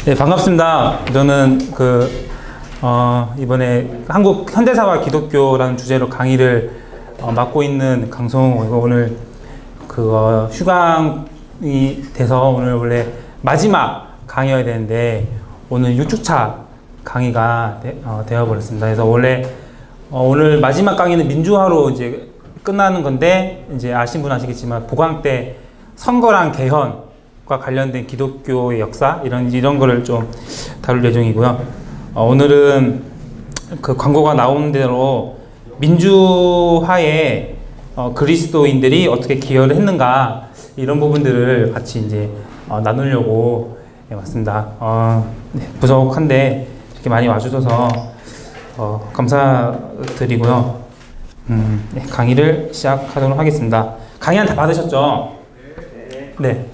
네, 반갑습니다. 저는 이번에 한국 현대사와 기독교라는 주제로 강의를 맡고 있는 강성호이고, 오늘 휴강이 돼서 오늘 원래 마지막 강의여야 되는데 오늘 6주차 강의가 되어버렸습니다. 그래서 원래 오늘 마지막 강의는 민주화로 이제 끝나는 건데, 이제 아신 분 아시겠지만 보강 때 선거랑 개헌과 관련된 기독교의 역사 이런 거를 좀 다룰 예정이고요. 오늘은 그 광고가 나온 대로 민주화에 그리스도인들이 어떻게 기여를 했는가, 이런 부분들을 같이 이제 나누려고 왔습니다. 네, 부족한데 이렇게 많이 와주셔서 감사드리고요. 네, 강의를 시작하도록 하겠습니다. 강의는 다 받으셨죠? 네.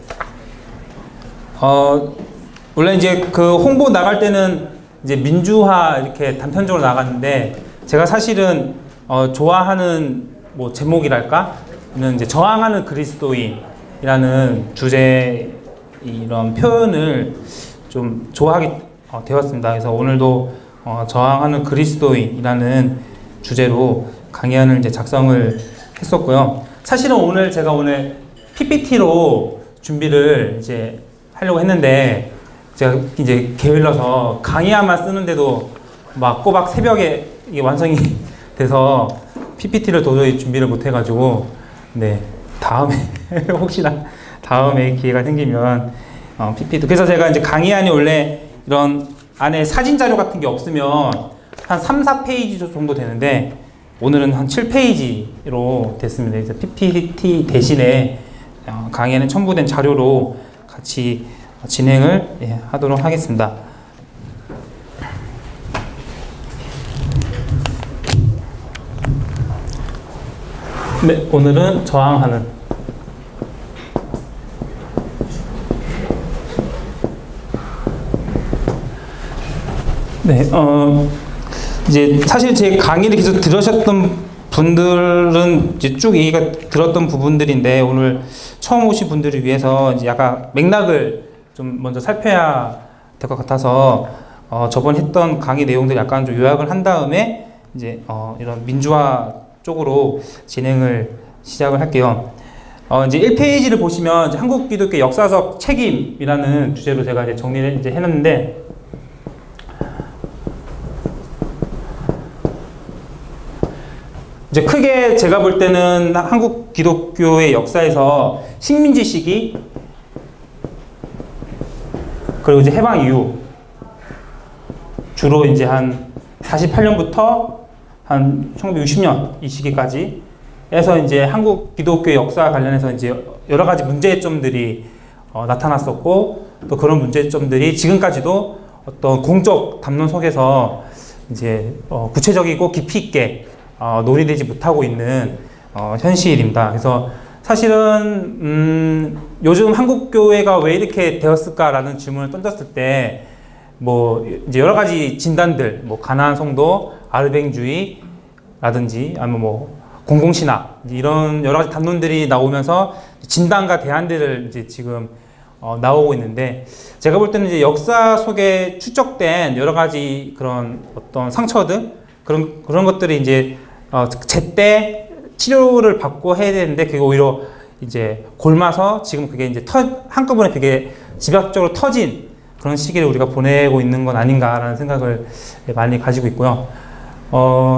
원래 이제 그 홍보 나갈 때는 이제 민주화 이렇게 단편적으로 나갔는데, 제가 사실은 좋아하는 뭐 제목이랄까?는 이제 저항하는 그리스도인이라는 주제, 이런 표현을 좀 좋아하게 되었습니다. 그래서 오늘도 저항하는 그리스도인이라는 주제로 강의안을 이제 작성을 했었고요. 사실은 제가 오늘 PPT로 준비를 이제 하려고 했는데, 제가 이제 게을러서 강의안만 쓰는데도 막 꼬박 새벽에 이게 완성이 돼서 PPT를 도저히 준비를 못 해가지고, 네, 다음에 혹시나 다음에 기회가 생기면 PPT. 그래서 제가 이제 강의안이 원래 이런 안에 사진 자료 같은 게 없으면 한 3, 4페이지 정도 되는데, 오늘은 한 7페이지로 됐습니다. 그래서 PPT 대신에 강의에는 첨부된 자료로 같이 진행을 하도록 하겠습니다. 네, 오늘은 저항하는. 네, 이제 사실 제 강의를 계속 들으셨던 분들은 이제 쭉 얘기가 들었던 부분들인데, 오늘 처음 오신 분들을 위해서 이제 약간 맥락을 좀 먼저 살펴야 될 것 같아서 저번 했던 강의 내용들 약간 좀 요약을 한 다음에 이제 이런 민주화 쪽으로 진행을 시작을 할게요. 이제 1페이지를 보시면 이제 한국 기독교 역사적 책임이라는 주제로 제가 이제 정리를 이제 해놨는데, 이제 크게 제가 볼 때는 한국 기독교의 역사에서 식민지 시기, 그리고 이제 해방 이후, 주로 이제 한 48년부터 한 1960년 이 시기까지 해서 이제 한국 기독교 역사 관련해서 이제 여러 가지 문제점들이 나타났었고, 또 그런 문제점들이 지금까지도 어떤 공적 담론 속에서 이제 구체적이고 깊이 있게 논의되지 못하고 있는 현실입니다. 그래서 사실은 요즘 한국 교회가 왜 이렇게 되었을까라는 질문을 던졌을 때, 뭐 이제 여러 가지 진단들, 뭐 가나안 성도, 아르뱅주의라든지 아니면 뭐 공공신학, 이런 여러 가지 담론들이 나오면서 진단과 대안들을 이제 지금 나오고 있는데, 제가 볼 때는 이제 역사 속에 축적된 여러 가지 그런 어떤 상처들, 그런 것들이 이제 제때 치료를 받고 해야 되는데, 그게 오히려 이제 골마서 지금 그게 이제 한꺼번에 그게 집약적으로 터진 그런 시기를 우리가 보내고 있는 건 아닌가라는 생각을 많이 가지고 있고요.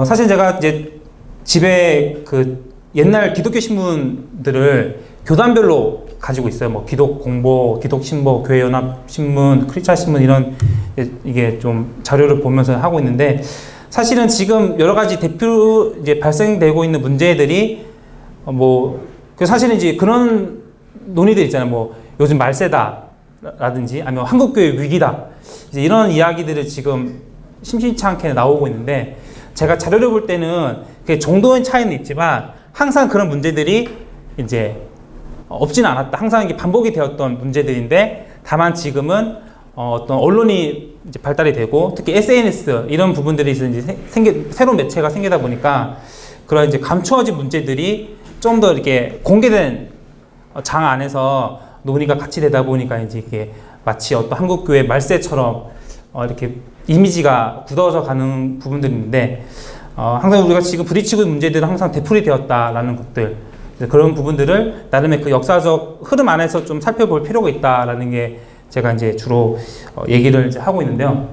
사실 제가 이제 집에 그 옛날 기독교 신문들을 교단별로 가지고 있어요. 뭐 기독공보, 기독신보, 교회연합신문, 크리스찬신문, 이런 이게 좀 자료를 보면서 하고 있는데, 사실은 지금 여러 가지 대표 이제 발생되고 있는 문제들이 사실은 이제 그런 논의들 있잖아요. 뭐 요즘 말세다라든지 아니면 한국교회 위기다, 이제 이런 이야기들을 지금 심심치 않게 나오고 있는데, 제가 자료를 볼 때는 그 정도의 차이는 있지만 항상 그런 문제들이 이제 없지는 않았다. 항상 이게 반복이 되었던 문제들인데, 다만 지금은 어떤 언론이 이제 발달이 되고, 특히 SNS 이런 부분들이 이제 새로운 매체가 생기다 보니까 그런 이제 감추어진 문제들이 좀 더 이렇게 공개된 장 안에서 논의가 같이 되다 보니까 이제 이게 마치 어떤 한국교회 말세처럼 이렇게 이미지가 굳어져 가는 부분들이 있는데 항상 우리가 지금 부딪히고 있는 문제들은 항상 되풀이 되었다라는 것들, 그런 부분들을 나름의 그 역사적 흐름 안에서 좀 살펴볼 필요가 있다라는 게 제가 이제 주로 얘기를 이제 하고 있는데요.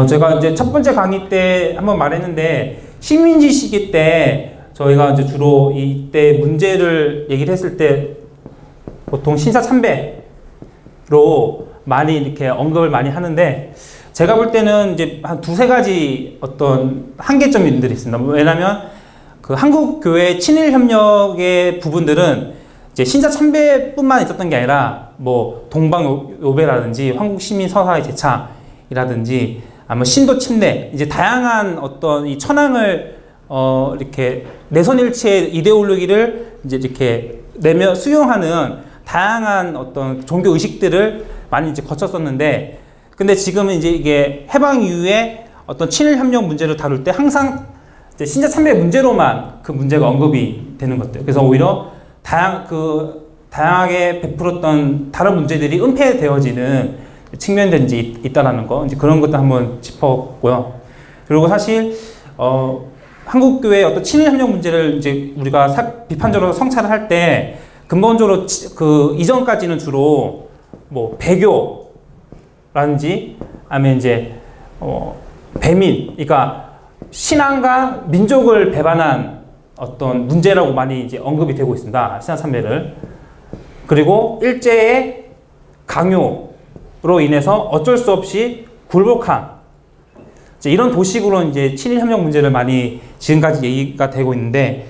제가 이제 첫 번째 강의 때 한번 말했는데, 식민지 시기 때 저희가 이제 주로 이때 문제를 얘기를 했을 때 보통 신사 참배로 많이 이렇게 언급을 많이 하는데, 제가 볼 때는 이제 한 두세 가지 어떤 한계점들이 있습니다. 왜냐면 그 한국 교회 친일 협력의 부분들은 이제 신사 참배뿐만 있었던 게 아니라 뭐 동방요배라든지 한국 시민 서사의 재창이라든지 아니면 신도 침례, 이제 다양한 어떤 이 천황을 이렇게 내선일치의 이데올로기를 이제 이렇게 내며 수용하는 다양한 어떤 종교 의식들을 많이 이제 거쳤었는데, 근데 지금은 이제 이게 해방 이후에 어떤 친일 협력 문제를 다룰 때 항상 이제 신자 참배 문제로만 그 문제가 언급이 되는 것들. 그래서 오히려 다양하게 베풀었던 다른 문제들이 은폐되어지는 측면들이 이제 있다라는 거, 이제 그런 것도 한번 짚었고요. 그리고 사실 한국교회의 어떤 친일 협력 문제를 이제 우리가 비판적으로 성찰을 할 때 근본적으로 그 이전까지는 주로 뭐 배교라든지 아니면 이제 배민, 그러니까 신앙과 민족을 배반한 어떤 문제라고 많이 이제 언급이 되고 있습니다. 신앙 참배를. 그리고 일제의 강요로 인해서 어쩔 수 없이 굴복한 이제 이런 도식으로 이제 친일 협력 문제를 많이 지금까지 얘기가 되고 있는데,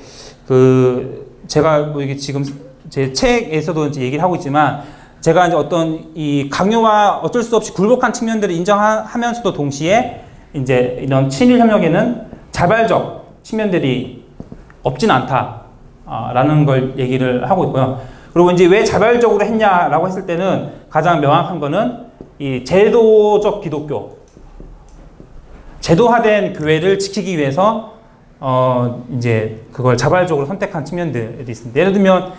제가 뭐 이게 지금 제 책에서도 이제 얘기를 하고 있지만, 제가 이제 어떤 이 강요와 어쩔 수 없이 굴복한 측면들을 인정하면서도 동시에 이제 이런 친일 협력에는 자발적 측면들이 없진 않다라는 걸 얘기를 하고 있고요. 그리고 이제 왜 자발적으로 했냐라고 했을 때는 가장 명확한 거는 이 제도적 기독교, 제도화된 교회를 지키기 위해서 이제 그걸 자발적으로 선택한 측면들이 있습니다. 예를 들면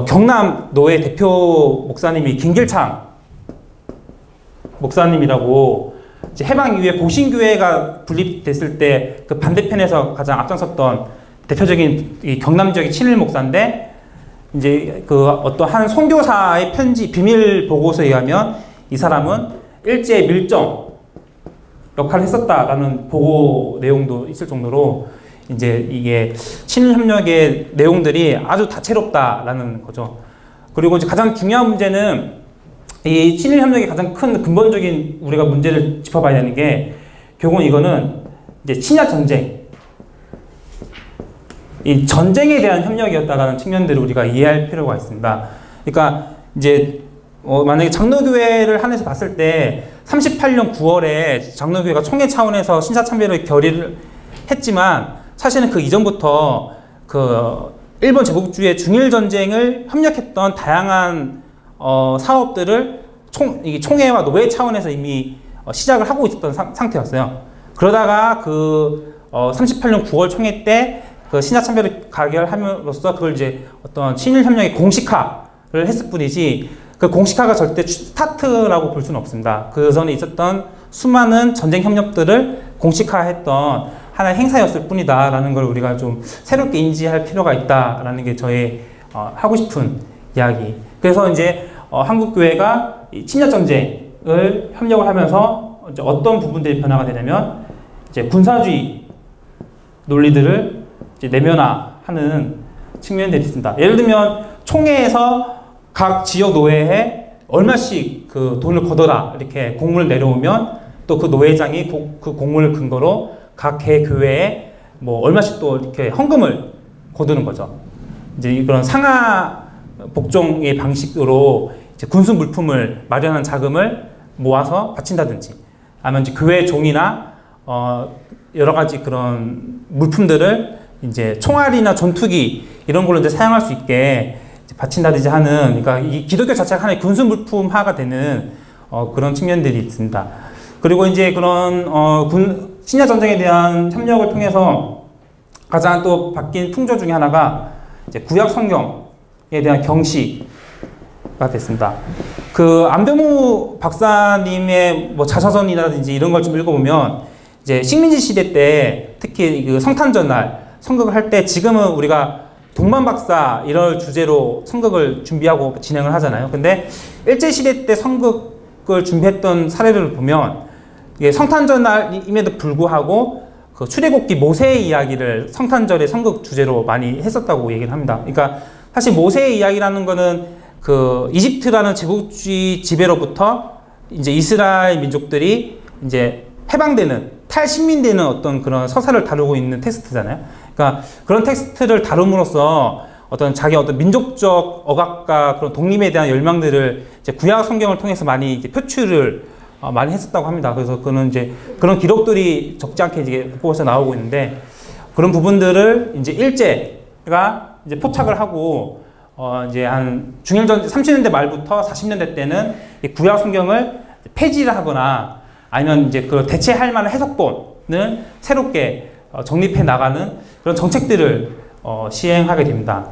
경남노회 대표 목사님이 김길창 목사님이라고, 이제 해방 이후에 고신교회가 분립됐을 때 그 반대편에서 가장 앞장섰던 대표적인 이 경남 지역의 친일 목사인데, 이제 그 어떤 한 선교사의 편지 비밀 보고서에 의하면 이 사람은 일제 밀정 역할을 했었다라는 보고 내용도 있을 정도로 이제 이게 친일 협력의 내용들이 아주 다채롭다라는 거죠. 그리고 이제 가장 중요한 문제는 이 친일 협력의 가장 큰 근본적인 우리가 문제를 짚어봐야 되는 게, 결국은 이거는 이제 친일 전쟁, 이 전쟁에 대한 협력이었다라는 측면들을 우리가 이해할 필요가 있습니다. 그러니까 이제 만약에 장로교회를 한해서 봤을 때 38년 9월에 장로교회가 총회 차원에서 신사참배를 결의를 했지만, 사실은 그 이전부터 그 일본 제국주의 중일 전쟁을 협력했던 다양한 사업들을 총회와 노회 차원에서 이미 시작을 하고 있었던 상태였어요. 그러다가 38년 9월 총회 때 그 신사참배를 가결함으로써 그걸 이제 어떤 친일 협력의 공식화를 했을 뿐이지, 그 공식화가 절대 스타트라고 볼 수는 없습니다. 그 전에 있었던 수많은 전쟁 협력들을 공식화했던 하나의 행사였을 뿐이다라는 걸 우리가 좀 새롭게 인지할 필요가 있다라는 게 저의 하고 싶은 이야기. 그래서 이제 한국교회가 침략 전쟁을 협력을 하면서 이제 어떤 부분들이 변화가 되냐면, 이제 군사주의 논리들을 이제 내면화하는 측면들이 있습니다. 예를 들면 총회에서 각 지역 노회에 얼마씩 그 돈을 걷어라 이렇게 공문을 내려오면, 또 그 노회장이 그 공문을 근거로 각 개 교회에 뭐 얼마씩 또 이렇게 헌금을 거두는 거죠. 이제 그런 상하 복종의 방식으로 이제 군수 물품을 마련한 자금을 모아서 바친다든지, 아니면 이제 교회 종이나 여러 가지 그런 물품들을 이제 총알이나 전투기 이런 걸로 이제 사용할 수 있게 바친다든지 하는, 그러니까 이 기독교 자체가 하나의 군수 물품화가 되는 그런 측면들이 있습니다. 그리고 이제 그런 신야 전쟁에 대한 협력을 통해서 가장 또 바뀐 풍조 중에 하나가 이제 구약 성경에 대한 경시, 가 됐습니다. 그 안병무 박사님의 뭐 자서전이라든지 이런 걸 좀 읽어보면 이제 식민지 시대 때 특히 그 성탄절날 선극을 할 때 지금은 우리가 동방박사 이런 주제로 선극을 준비하고 진행을 하잖아요. 근데 일제시대 때 선극을 준비했던 사례를 보면 이게 성탄절날임에도 불구하고 그 출애굽기 모세의 이야기를 성탄절의 선극 주제로 많이 했었다고 얘기를 합니다. 그러니까 사실 모세의 이야기라는 거는 그 이집트라는 제국주의 지배로부터 이제 이스라엘 민족들이 이제 해방되는 탈식민되는 어떤 그런 서사를 다루고 있는 텍스트잖아요. 그러니까 그런 텍스트를 다룸으로써 어떤 자기 어떤 민족적 억압과 그런 독립에 대한 열망들을 이제 구약 성경을 통해서 많이 이제 표출을 많이 했었다고 합니다. 그래서 그는 이제 그런 기록들이 적지 않게 이제 곳곳에 나오고 있는데 그런 부분들을 이제 일제가 이제 포착을 하고 이제 한 중일전 30년대 말부터 40년대 때는 이 구약 성경을 폐지를 하거나 아니면 이제 그 대체할 만한 해석본을 새롭게 정립해 나가는 그런 정책들을 시행하게 됩니다.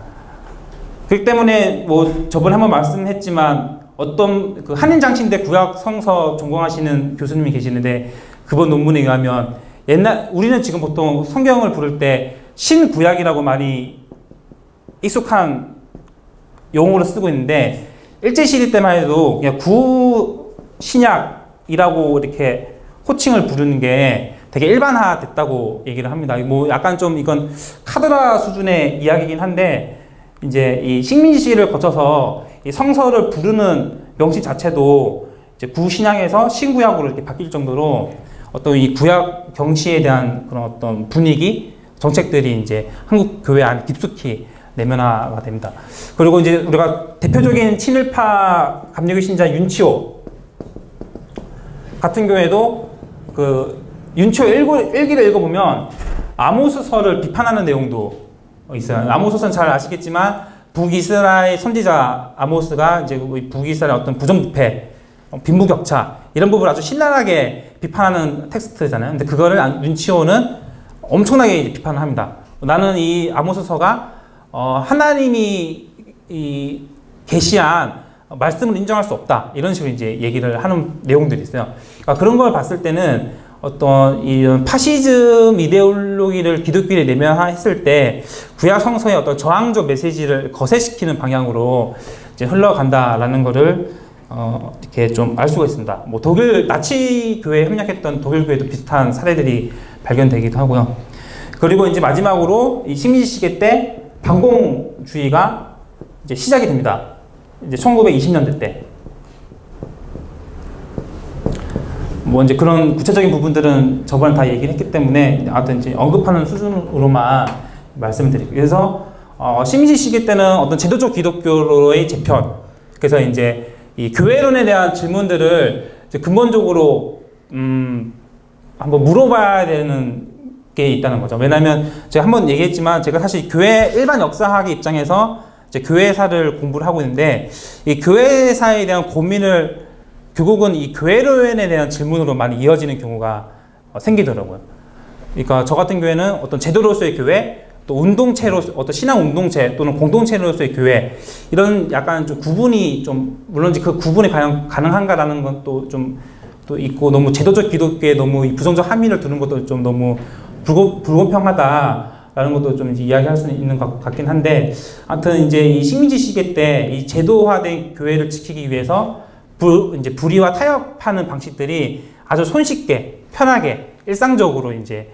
그렇기 때문에 뭐 저번에 한번 말씀했지만 어떤 그 한인장신대 구약 성서 전공하시는 교수님이 계시는데 그분 논문에 의하면 우리는 지금 보통 성경을 부를 때 신구약이라고 많이 익숙한 용어로 쓰고 있는데 일제시대 때만 해도 그냥 구신약이라고 이렇게 호칭을 부르는 게 되게 일반화됐다고 얘기를 합니다. 뭐 약간 좀 이건 카더라 수준의 이야기이긴 한데 이제 이 식민지 시기를 거쳐서 이 성서를 부르는 명칭 자체도 이제 구신약에서 신구약으로 이렇게 바뀔 정도로 어떤 이 구약 경시에 대한 그런 어떤 분위기, 정책들이 이제 한국 교회 안에 깊숙이 내면화가 됩니다. 그리고 이제 우리가 대표적인 친일파 감리교 신자 윤치호 같은 경우에도 그 윤치호 일기를 읽어보면 아모스서를 비판하는 내용도 있어요. 아모스서는 잘 아시겠지만 북이스라엘 선지자 아모스가 이제 북이스라엘 어떤 부정부패, 빈부격차 이런 부분을 아주 신랄하게 비판하는 텍스트잖아요. 근데 그거를 윤치호는 엄청나게 이제 비판을 합니다. 나는 이 아모스서가 하나님이 이 계시한 말씀을 인정할 수 없다 이런 식으로 이제 얘기를 하는 내용들이 있어요. 그러니까 그런 걸 봤을 때는 어떤 이런 파시즘 이데올로기를 기독교에 내면화했을 때 구약 성서의 어떤 저항적 메시지를 거세시키는 방향으로 이제 흘러간다라는 거를 이렇게 좀 알 수가 있습니다. 뭐 독일 나치 교회에 협력했던 독일 교회도 비슷한 사례들이 발견되기도 하고요. 그리고 이제 마지막으로 이 식민지 시기 때 반공주의가 이제 시작이 됩니다. 이제 1920년대 때. 뭐 이제 그런 구체적인 부분들은 저번에 다 얘기를 했기 때문에 아무튼 이제 언급하는 수준으로만 말씀을 드릴게요. 그래서 식민지 시기 때는 어떤 제도적 기독교로의 재편, 그래서 이제 이 교회론에 대한 질문들을 이제 근본적으로 한번 물어봐야 되는 게 있다는 거죠. 왜냐하면 제가 한번 얘기했지만 제가 사실 교회 일반 역사학의 입장에서 이제 교회사를 공부를 하고 있는데 이 교회사에 대한 고민을 결국은 이 교회론에 대한 질문으로 많이 이어지는 경우가 생기더라고요. 그러니까 저 같은 경우에는 어떤 제도로서의 교회, 또 운동체로 어떤 신앙 운동체 또는 공동체로서의 교회 이런 약간 좀 구분이 좀 물론 그 구분이 과연 가능한가라는 건 또 좀 또 있고 너무 제도적 기독교에 너무 부정적 함의를 두는 것도 좀 너무 불공평하다라는 것도 좀 이제 이야기할 수 있는 것 같긴 한데 아무튼 이제 이 식민지 시기 때 이 제도화된 교회를 지키기 위해서 이제 불의와 타협하는 방식들이 아주 손쉽게 편하게 일상적으로 이제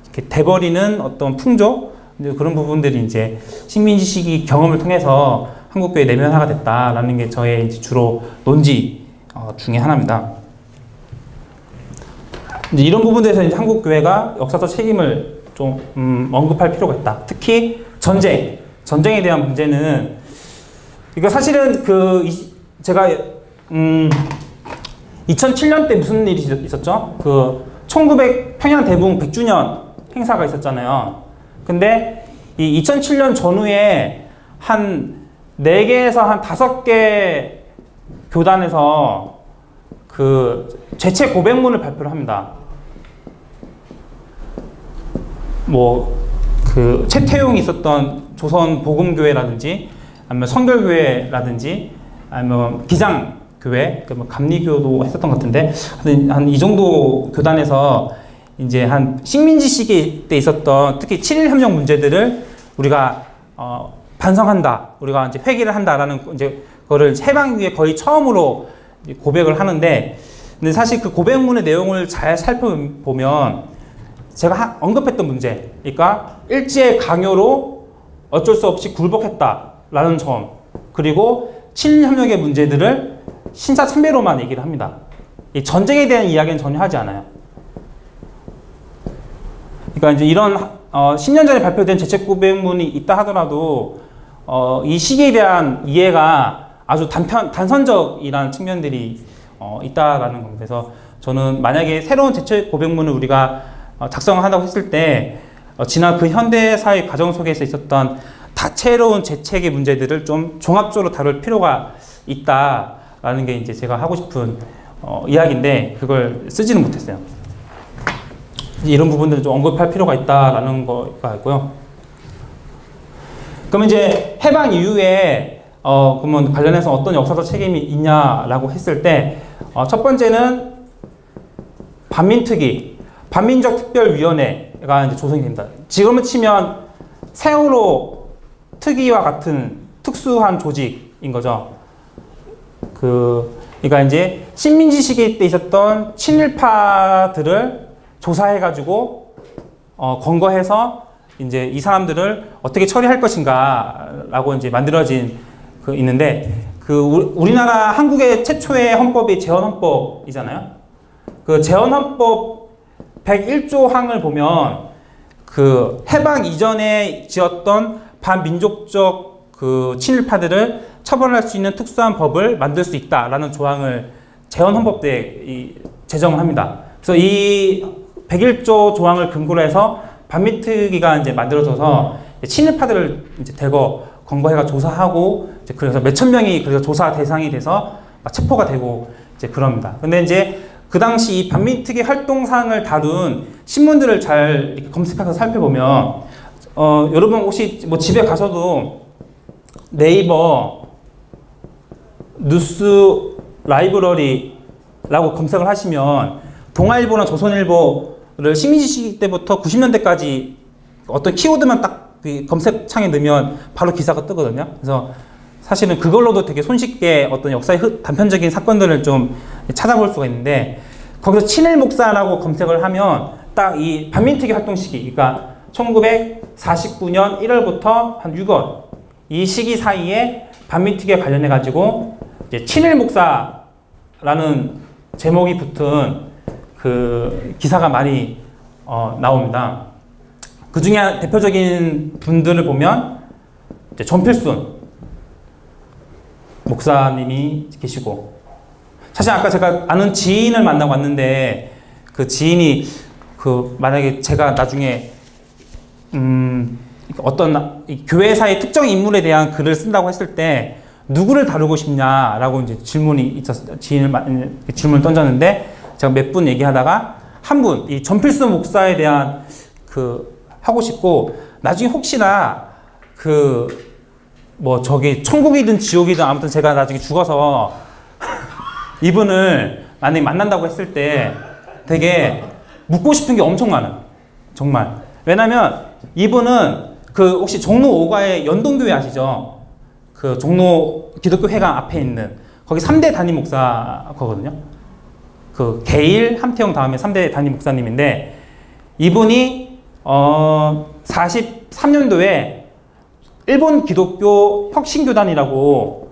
이렇게 돼버리는 어떤 풍조 이제 그런 부분들이 이제 식민지 시기 경험을 통해서 한국 교회 내면화가 됐다라는 게 저의 이제 주로 논지 중에 하나입니다. 이제 이런 부분들에서 이제 한국 교회가 역사적 책임을 좀 언급할 필요가 있다. 특히 전쟁에 대한 문제는 그러니까 사실은 제가 2007년 때 무슨 일이 있었죠? 그 1900 평양 대붕 100주년 행사가 있었잖아요. 근데 이 2007년 전후에 한 4개에서 한 5개 교단에서 그 죄책 고백문을 발표를 합니다. 뭐 그 최태용이 있었던 조선 복음교회라든지 아니면 성결교회라든지 아니면 기장교회, 뭐 감리교도 했었던 것 같은데 한 이 정도 교단에서 이제 한 식민지 시기 때 있었던 특히 7.1 협력 문제들을 우리가 반성한다, 우리가 이제 회개를 한다라는 이제 그거를 해방 이후에 거의 처음으로 고백을 하는데, 근데 사실 그 고백문의 내용을 잘 살펴보면 제가 언급했던 문제, 그러니까 일제의 강요로 어쩔 수 없이 굴복했다라는 점, 그리고 7.1 협력의 문제들을 신사참배로만 얘기를 합니다. 이 전쟁에 대한 이야기는 전혀 하지 않아요. 그러니까 이제 이런 10년 전에 발표된 재책 고백문이 있다 하더라도 이 시기에 대한 이해가 아주 단선적이라는 측면들이 있다라는 겁니다. 그래서 저는 만약에 새로운 재책 고백문을 우리가 작성한다고 했을 때 지난 그 현대사회 과정 속에서 있었던 다채로운 재책의 문제들을 좀 종합적으로 다룰 필요가 있다라는 게 이제 제가 하고 싶은 이야기인데 그걸 쓰지는 못했어요. 이런 부분들을 좀 언급할 필요가 있다라는 거가 있고요. 그러면 이제 해방 이후에 그러면 관련해서 어떤 역사적 책임이 있냐라고 했을 때 첫 번째는 반민특위, 반민족특별위원회가 이제 조성이 됩니다. 지금은 치면 세월호 특위와 같은 특수한 조직인 거죠. 그러니까 이제 식민지 시기 때 있었던 친일파들을 조사해가지고 검거해서 이제 이 사람들을 어떻게 처리할 것인가라고 이제 만들어진 있는데 우리나라 한국의 최초의 헌법이 재헌헌법이잖아요. 그 재헌헌법 101조 항을 보면 그 해방 이전에 지었던 반민족적 그 친일파들을 처벌할 수 있는 특수한 법을 만들 수 있다라는 조항을 재헌헌법 때 제정을 합니다. 그래서 이 101조 조항을 근거로 해서 반민특위가 이제 만들어져서 친일파들을 이제 대거 검거해가 조사하고 이제 그래서 몇천 명이 그래서 조사 대상이 돼서 체포가 되고 이제 그럽니다. 근데 이제 그 당시 이 반민특위 활동 사항을 다룬 신문들을 잘 이렇게 검색해서 살펴보면 여러분 혹시 뭐 집에 가서도 네이버 뉴스 라이브러리라고 검색을 하시면 동아일보나 조선일보를 식민지 시기 때부터 90년대까지 어떤 키워드만 딱 검색창에 넣으면 바로 기사가 뜨거든요. 그래서 사실은 그걸로도 되게 손쉽게 어떤 역사의 단편적인 사건들을 좀 찾아볼 수가 있는데, 거기서 친일 목사라고 검색을 하면 딱 이 반민특위 활동 시기, 그러니까 1949년 1월부터 한 6월 이 시기 사이에 반민특위에 관련해 가지고 이제 친일 목사라는 제목이 붙은 그 기사가 많이 나옵니다. 그 중에 대표적인 분들을 보면 이제 전필순 목사님이 계시고, 사실 아까 제가 아는 지인을 만나고 왔는데 그 지인이 만약에 제가 나중에 어떤 교회사의 특정 인물에 대한 글을 쓴다고 했을 때 누구를 다루고 싶냐라고 이제 질문이 있었어요. 질문을 던졌는데 제가 몇 분 얘기하다가 한 분, 이 전필순 목사에 대한 하고 싶고, 나중에 혹시나 뭐 저기 천국이든 지옥이든 아무튼 제가 나중에 죽어서 이분을 만약에 만난다고 했을 때 되게 묻고 싶은 게 엄청 많아요. 정말. 왜냐면 이분은 혹시 종로 5가의 연동교회 아시죠? 그 종로 기독교 회관 앞에 있는 거기 3대 담임 목사거든요. 개일, 함태영 다음에 3대 담임 목사님인데, 이분이 43년도에 일본 기독교 혁신교단이라고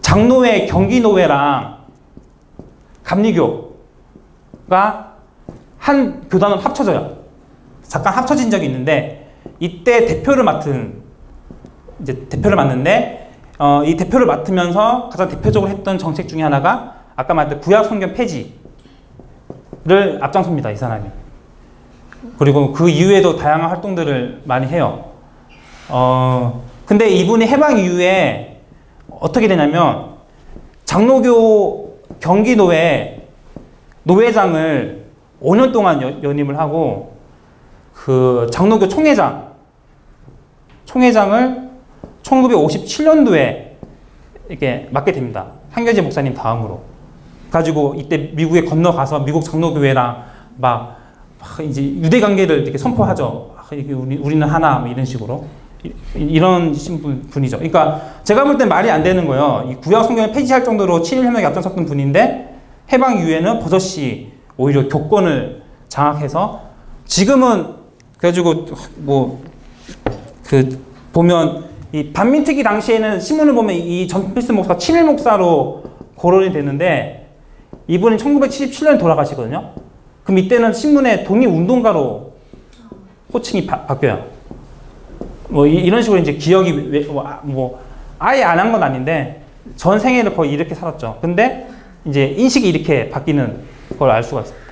장로회 경기노회랑 감리교가 한 교단으로 합쳐져요. 잠깐 합쳐진 적이 있는데, 이때 대표를 맡는데, 이 대표를 맡으면서 가장 대표적으로 했던 정책 중에 하나가 아까 말했던 구약 성경 폐지를 앞장섭니다, 이 사람이. 그리고 그 이후에도 다양한 활동들을 많이 해요. 근데 이분이 해방 이후에 어떻게 되냐면 장로교 경기노회 노회장을 5년 동안 연임을 하고 장로교 총회장을 총회장을 1957년도에 이렇게 맡게 됩니다. 한겨제 목사님 다음으로. 가지고 이때 미국에 건너가서 미국 장로교회랑 막 이제 유대 관계를 이렇게 선포하죠. 우리는 하나 뭐 이런 식으로. 이런 분이죠. 그러니까 제가 볼 땐 말이 안 되는 거예요. 이 구약 성경을 폐지할 정도로 친일 혁명에 앞장섰던 분인데 해방 이후에는 버젓이 오히려 교권을 장악해서 지금은 그래가지고 뭐 그 보면 이 반민특위 당시에는 신문을 보면 이 전필스 목사가 친일 목사로 거론이 되는데 이분이 1977년에 돌아가시거든요. 그럼 이때는 신문에 독립운동가로 호칭이 바뀌어요. 뭐 이런 식으로 이제 기억이 뭐 아예 안 한 건 아닌데 전 생애를 거의 이렇게 살았죠. 근데 이제 인식이 이렇게 바뀌는 걸 알 수가 있습니다.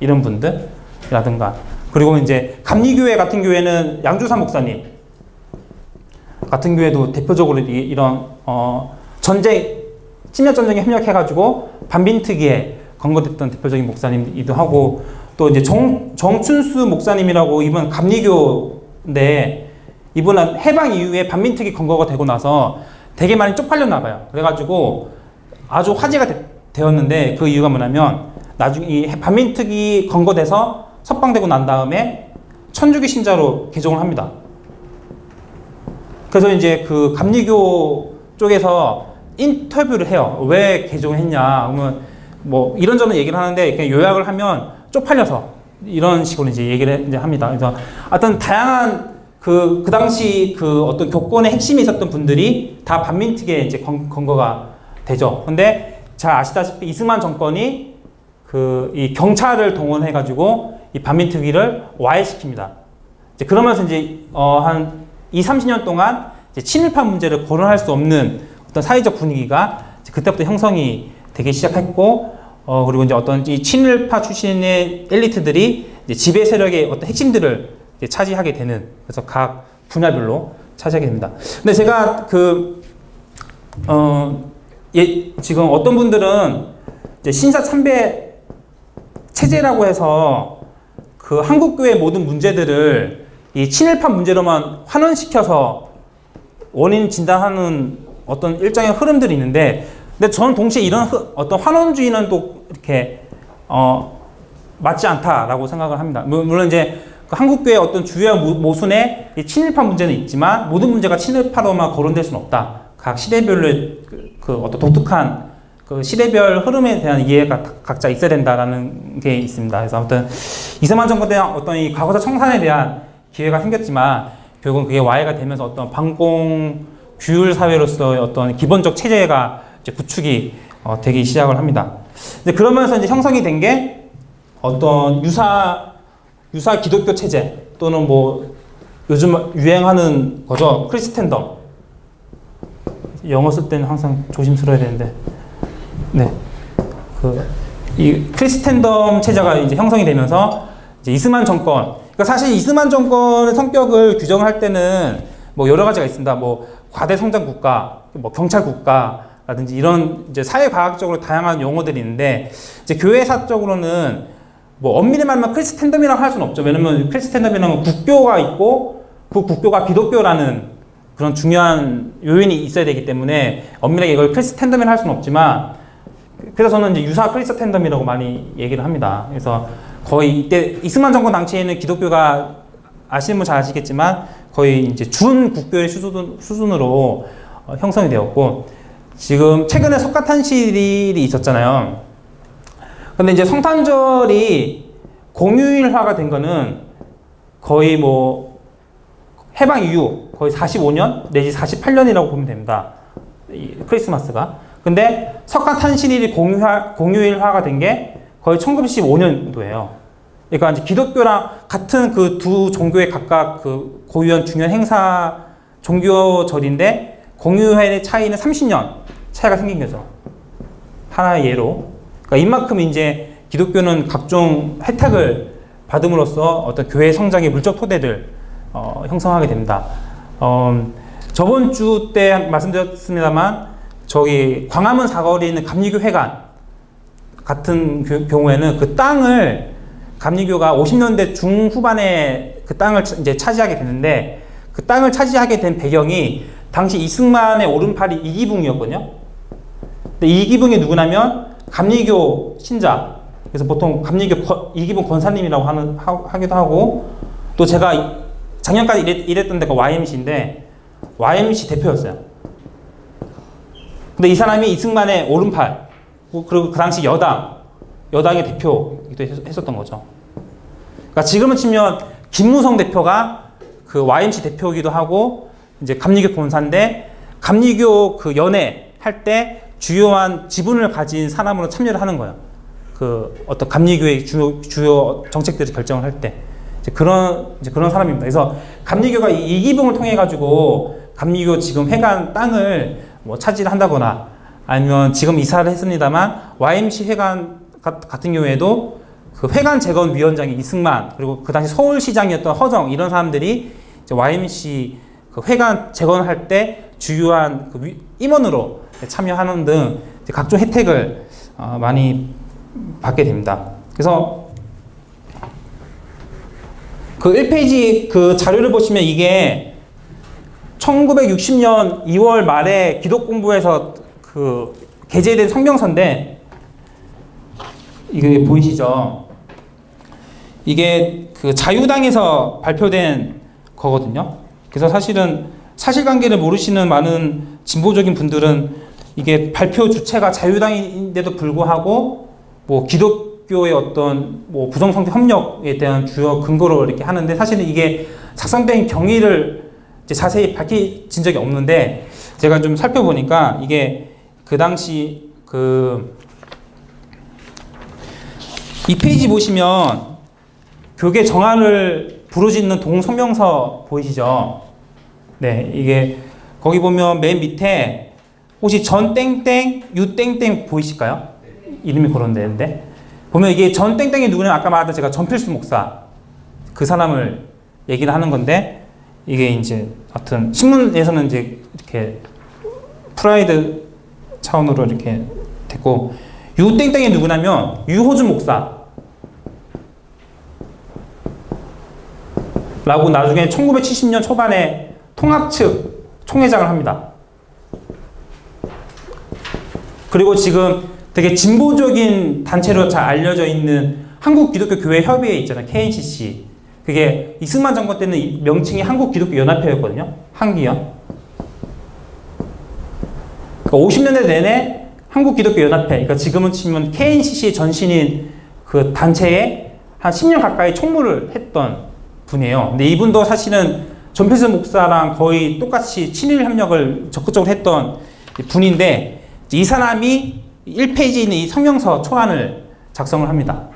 이런 분들이라든가. 그리고 이제 감리교회 같은 교회는 양주사 목사님 같은 교회도 대표적으로 이런 침략 전쟁에 협력해가지고 반민특위에 건거됐던 대표적인 목사님이기도 하고, 또 이제 정춘수 목사님이라고 이분 감리교인데 이분은 해방 이후에 반민특위 건거가 되고 나서 되게 많이 쪽팔렸나 봐요. 그래가지고 아주 화제가 되었는데 그 이유가 뭐냐면 나중에 이 반민특위 건거돼서 석방되고 난 다음에 천주교 신자로 개종을 합니다. 그래서 이제 그 감리교 쪽에서 인터뷰를 해요. 왜 개종을 했냐. 그러면 뭐 이런저런 얘기를 하는데 그냥 요약을 하면 쪽팔려서 이런 식으로 이제 얘기를 이제 합니다. 그래서 어떤 다양한 그 당시 그 어떤 교권의 핵심이 있었던 분들이 다 반민특위에 이제 건거가 되죠. 근데 잘 아시다시피 이승만 정권이 이 경찰을 동원해가지고 이 반민특위를 와해시킵니다. 이제 그러면서 이제 한 20-30년 동안 이제 친일파 문제를 거론할 수 없는 어떤 사회적 분위기가 그때부터 형성이 되기 시작했고, 그리고 이제 어떤 이 친일파 출신의 엘리트들이 이제 지배 세력의 어떤 핵심들을 이제 차지하게 되는, 그래서 각 분야별로 차지하게 됩니다. 근데 제가 지금 어떤 분들은 이제 신사 참배 체제라고 해서 그 한국교회 모든 문제들을 이 친일파 문제로만 환원시켜서 원인 진단하는 어떤 일정의 흐름들이 있는데, 근데 저는 동시에 이런 어떤 환원주의는 또 이렇게 맞지 않다라고 생각을 합니다. 물론 이제 그 한국교회의 어떤 주요 모순에 이 친일파 문제는 있지만 모든 문제가 친일파로만 거론될 수는 없다. 각 시대별로의 그 어떤 독특한 그 시대별 흐름에 대한 이해가 각자 있어야 된다라는 게 있습니다. 그래서 아무튼 이승만 정권에 대한 어떤 이 과거사 청산에 대한 기회가 생겼지만 결국은 그게 와해가 되면서 어떤 반공 규율 사회로서의 어떤 기본적 체제가 이제 구축이 되기 시작을 합니다. 이제 그러면서 이제 형성이 된 게 어떤 유사 기독교 체제 또는 뭐 요즘 유행하는 거죠. 크리스텐덤. 영어 쓸 때는 항상 조심스러워야 되는데, 네, 이 크리스텐덤 체제가 이제 형성이 되면서 이제 이승만 정권. 그러니까 사실 이승만 정권의 성격을 규정할 때는 뭐 여러 가지가 있습니다. 뭐 과대 성장 국가, 뭐 경찰 국가라든지 이런 이제 사회과학적으로 다양한 용어들이 있는데, 이제 교회사적으로는 뭐 엄밀히 말하면 크리스텐덤이라고 할 수는 없죠. 왜냐면 크리스텐덤이라는 국교가 있고 그 국교가 기독교라는 그런 중요한 요인이 있어야 되기 때문에 엄밀하게 이걸 크리스텐덤이라 할 수는 없지만, 그래서 저는 이제 유사 크리스텐덤이라고 많이 얘기를 합니다. 그래서 거의 이때 이승만 정권 당시에는 기독교가 아시는 분 잘 아시겠지만 거의 이제 준국교의 수준으로 형성이 되었고, 지금 최근에 석가탄신일이 있었잖아요. 근데 이제 성탄절이 공휴일화가 된 거는 거의 뭐 해방 이후 거의 45년 내지 48년이라고 보면 됩니다. 이 크리스마스가. 근데 석가탄신일이 공휴일화가 된 게 거의 1915년도예요. 그러니까 이제 기독교랑 같은 그 두 종교의 각각 그 고유한 중요한 행사 종교절인데 공휴일의 차이는 30년 차이가 생긴 거죠. 하나의 예로. 그러니까 이만큼 이제 기독교는 각종 혜택을 받음으로써 어떤 교회 성장의 물적 토대를 형성하게 됩니다. 저번 주 때 말씀드렸습니다만 저기 광화문 사거리에 있는 감리교 회관 같은 경우에는 그 땅을 감리교가 50년대 중후반에 그 땅을 이제 차지하게 되는데, 그 땅을 차지하게 된 배경이 당시 이승만의 오른팔이 이기붕이었거든요. 근데 이기붕이 누구냐면 감리교 신자. 그래서 보통 감리교 이기붕 권사님이라고 하기도 하고, 또 제가 작년까지 일했던 데가 YMC인데 YMC 대표였어요. 근데 이 사람이 이승만의 오른팔, 그리고 그 당시 여당의 대표이기도 했었던 거죠. 그러니까 지금은 치면 김무성 대표가 그 YMC 대표이기도 하고, 이제 감리교 본사인데, 감리교 그 연회 할 때 주요한 지분을 가진 사람으로 참여를 하는 거예요. 그 어떤 감리교의 주요 정책들을 결정을 할 때. 이제 그런 사람입니다. 그래서 감리교가 이기붕을 통해 가지고 감리교 지금 회관 땅을 뭐 차지를 한다거나, 아니면 지금 이사를 했습니다만 YMC 회관 같은 경우에도 그 회관 재건 위원장이 이승만, 그리고 그 당시 서울시장이었던 허정, 이런 사람들이 이제 YMC 그 회관 재건할 때 주요한 그 임원으로 참여하는 등 각종 혜택을 많이 받게 됩니다. 그래서 그 1페이지 그 자료를 보시면 이게 1960년 2월 말에 기독공부에서 그 게재된 성명서인데, 이게 보이시죠? 이게 그 자유당에서 발표된 거거든요. 그래서 사실은 사실관계를 모르시는 많은 진보적인 분들은 이게 발표 주체가 자유당인데도 불구하고 뭐 기독교의 어떤 뭐 부정선거 협력에 대한 주요 근거로 이렇게 하는데, 사실은 이게 작성된 경위를 이제 자세히 밝혀진 적이 없는데, 제가 좀 살펴보니까 이게 그 당시 이 페이지 보시면 교계 정화를 부르짖는 동성명서 보이시죠? 네, 이게 거기 보면 맨 밑에 혹시 전 땡땡 유 땡땡 보이실까요? 이름이 그런 데인데, 보면 이게 전 땡땡이 누구냐면 아까 말했던 제가 전필수 목사, 그 사람을 얘기를 하는 건데, 이게 이제 하여튼 신문에서는 이제 이렇게 프라이드 차원으로 이렇게 됐고, 유 땡땡이 누구냐면 유호준 목사 라고 나중에 1970년 초반에 통합측 총회장을 합니다. 그리고 지금 되게 진보적인 단체로 잘 알려져 있는 한국기독교교회협의회 있잖아요. KNCC. 그게 이승만 정권 때는 명칭이 한국기독교연합회였거든요. 한기연. 그러니까 50년대 내내 한국기독교연합회, 그러니까 지금은 치면 KNCC의 전신인 그 단체에 한 10년 가까이 총무를 했던 분이에요. 근데 이분도 사실은 전필수 목사랑 거의 똑같이 친일 협력을 적극적으로 했던 분인데, 이 사람이 1페이지에 있는 이 성명서 초안을 작성을 합니다.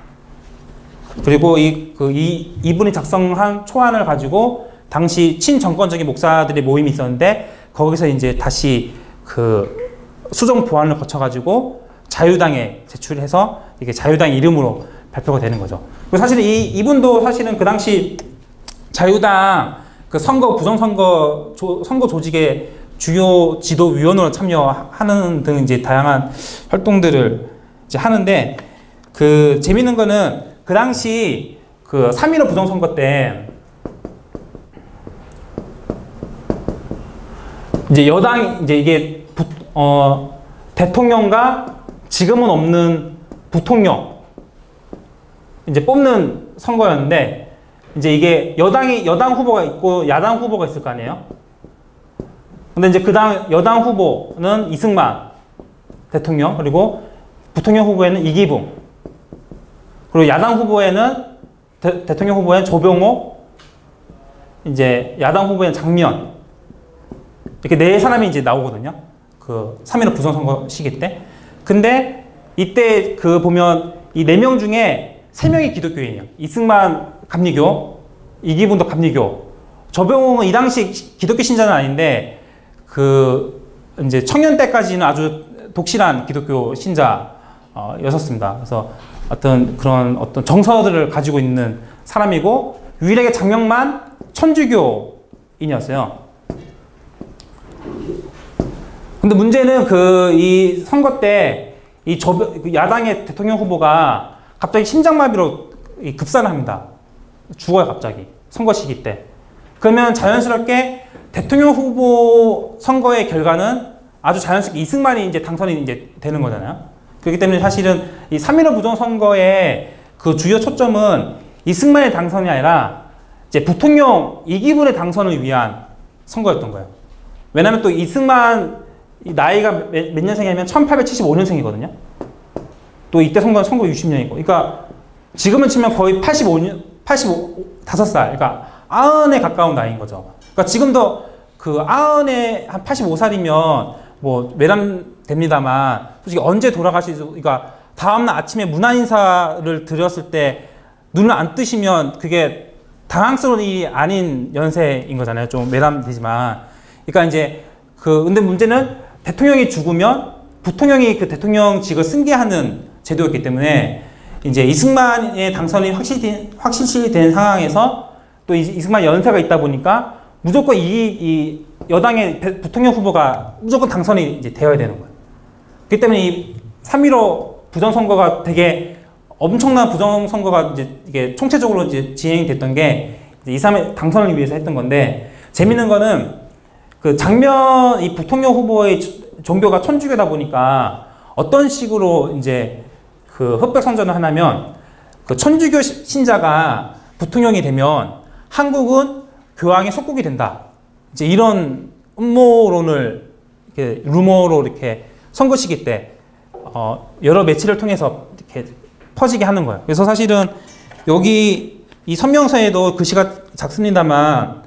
그리고 이분이 작성한 초안을 가지고 당시 친정권적인 목사들의 모임이 있었는데, 거기서 이제 다시 그 수정 보완을 거쳐가지고 자유당에 제출해서 이게 자유당 이름으로 발표가 되는 거죠. 그리고 사실은 이분도 사실은 그 당시 자유당 그 부정선거 선거 조직의 주요 지도위원으로 참여하는 등 이제 다양한 활동들을 이제 하는데, 그 재밌는 거는 그 당시 그 3.15 부정선거 때 이제 여당 이제 이게 대통령과 지금은 없는 부통령 이제 뽑는 선거였는데, 이제 이게 여당 후보가 있고 야당 후보가 있을 거 아니에요? 근데 이제 여당 후보는 이승만 대통령, 그리고 부통령 후보에는 이기붕, 그리고 야당 후보에는 대통령 후보에는 조병호, 이제 야당 후보에는 장면, 이렇게 네 사람이 이제 나오거든요. 그 3.15 부정선거 시기 때. 근데 이때 그 보면 이 4명 중에 3명이 기독교인이에요. 이승만 감리교, 이기붕도 감리교, 조병호는 이 당시 기독교 신자는 아닌데 그 이제 청년 때까지는 아주 독실한 기독교 신자였었습니다. 그래서 그런 어떤 정서들을 가지고 있는 사람이고, 유일하게 장명만 천주교인이었어요. 근데 문제는 이 선거 때 야당의 대통령 후보가 갑자기 심장마비로 급산을 합니다. 죽어요, 갑자기. 선거 시기 때. 그러면 자연스럽게 대통령 후보 선거의 결과는 아주 자연스럽게 이승만이 이제 당선이 이제 되는 거잖아요. 그렇기 때문에 사실은 이 3.15 부정선거의 그 주요 초점은 이승만의 당선이 아니라 이제 부통령 2기분의 당선을 위한 선거였던 거예요. 왜냐하면 또 이승만 나이가 몇 년생이냐면 1875년생이거든요. 또 이때 선거는 1960년이고. 그러니까 지금은 치면 거의 85살. 그러니까 90에 가까운 나이인 거죠. 그러니까 지금도 그 90에 한 85살이면 뭐 외람됩니다만 솔직히 언제 돌아가시죠? 그러니까 다음날 아침에 문안 인사를 드렸을 때 눈을 안 뜨시면 그게 당황스러운 일이 아닌 연세인 거잖아요. 좀 외람되지만. 그러니까 이제 근데 문제는 대통령이 죽으면 부통령이 그 대통령직을 승계하는 제도였기 때문에 이제 이승만의 당선이 확실시된 상황에서 또 이승만 연세가 있다 보니까 무조건 이 여당의 부통령 후보가 무조건 당선이 이제 되어야 되는 거예요. 그렇기 때문에 이 3.15 부정선거가 되게 엄청난 부정선거가 이제 이게 총체적으로 이제 진행이 됐던 게 이 사람의 당선을 위해서 했던 건데, 재밌는 거는 그 장면 이 부통령 후보의 종교가 천주교다 보니까 어떤 식으로 이제 그 흑백 선전을 하냐면, 그 천주교 신자가 부통령이 되면 한국은 교황의 속국이 된다. 이제 이런 음모론을 이렇게 루머로 이렇게 선거 시기 때 여러 매체를 통해서 이렇게 퍼지게 하는 거예요. 그래서 사실은 여기 이 성명서에도 글씨가 작습니다만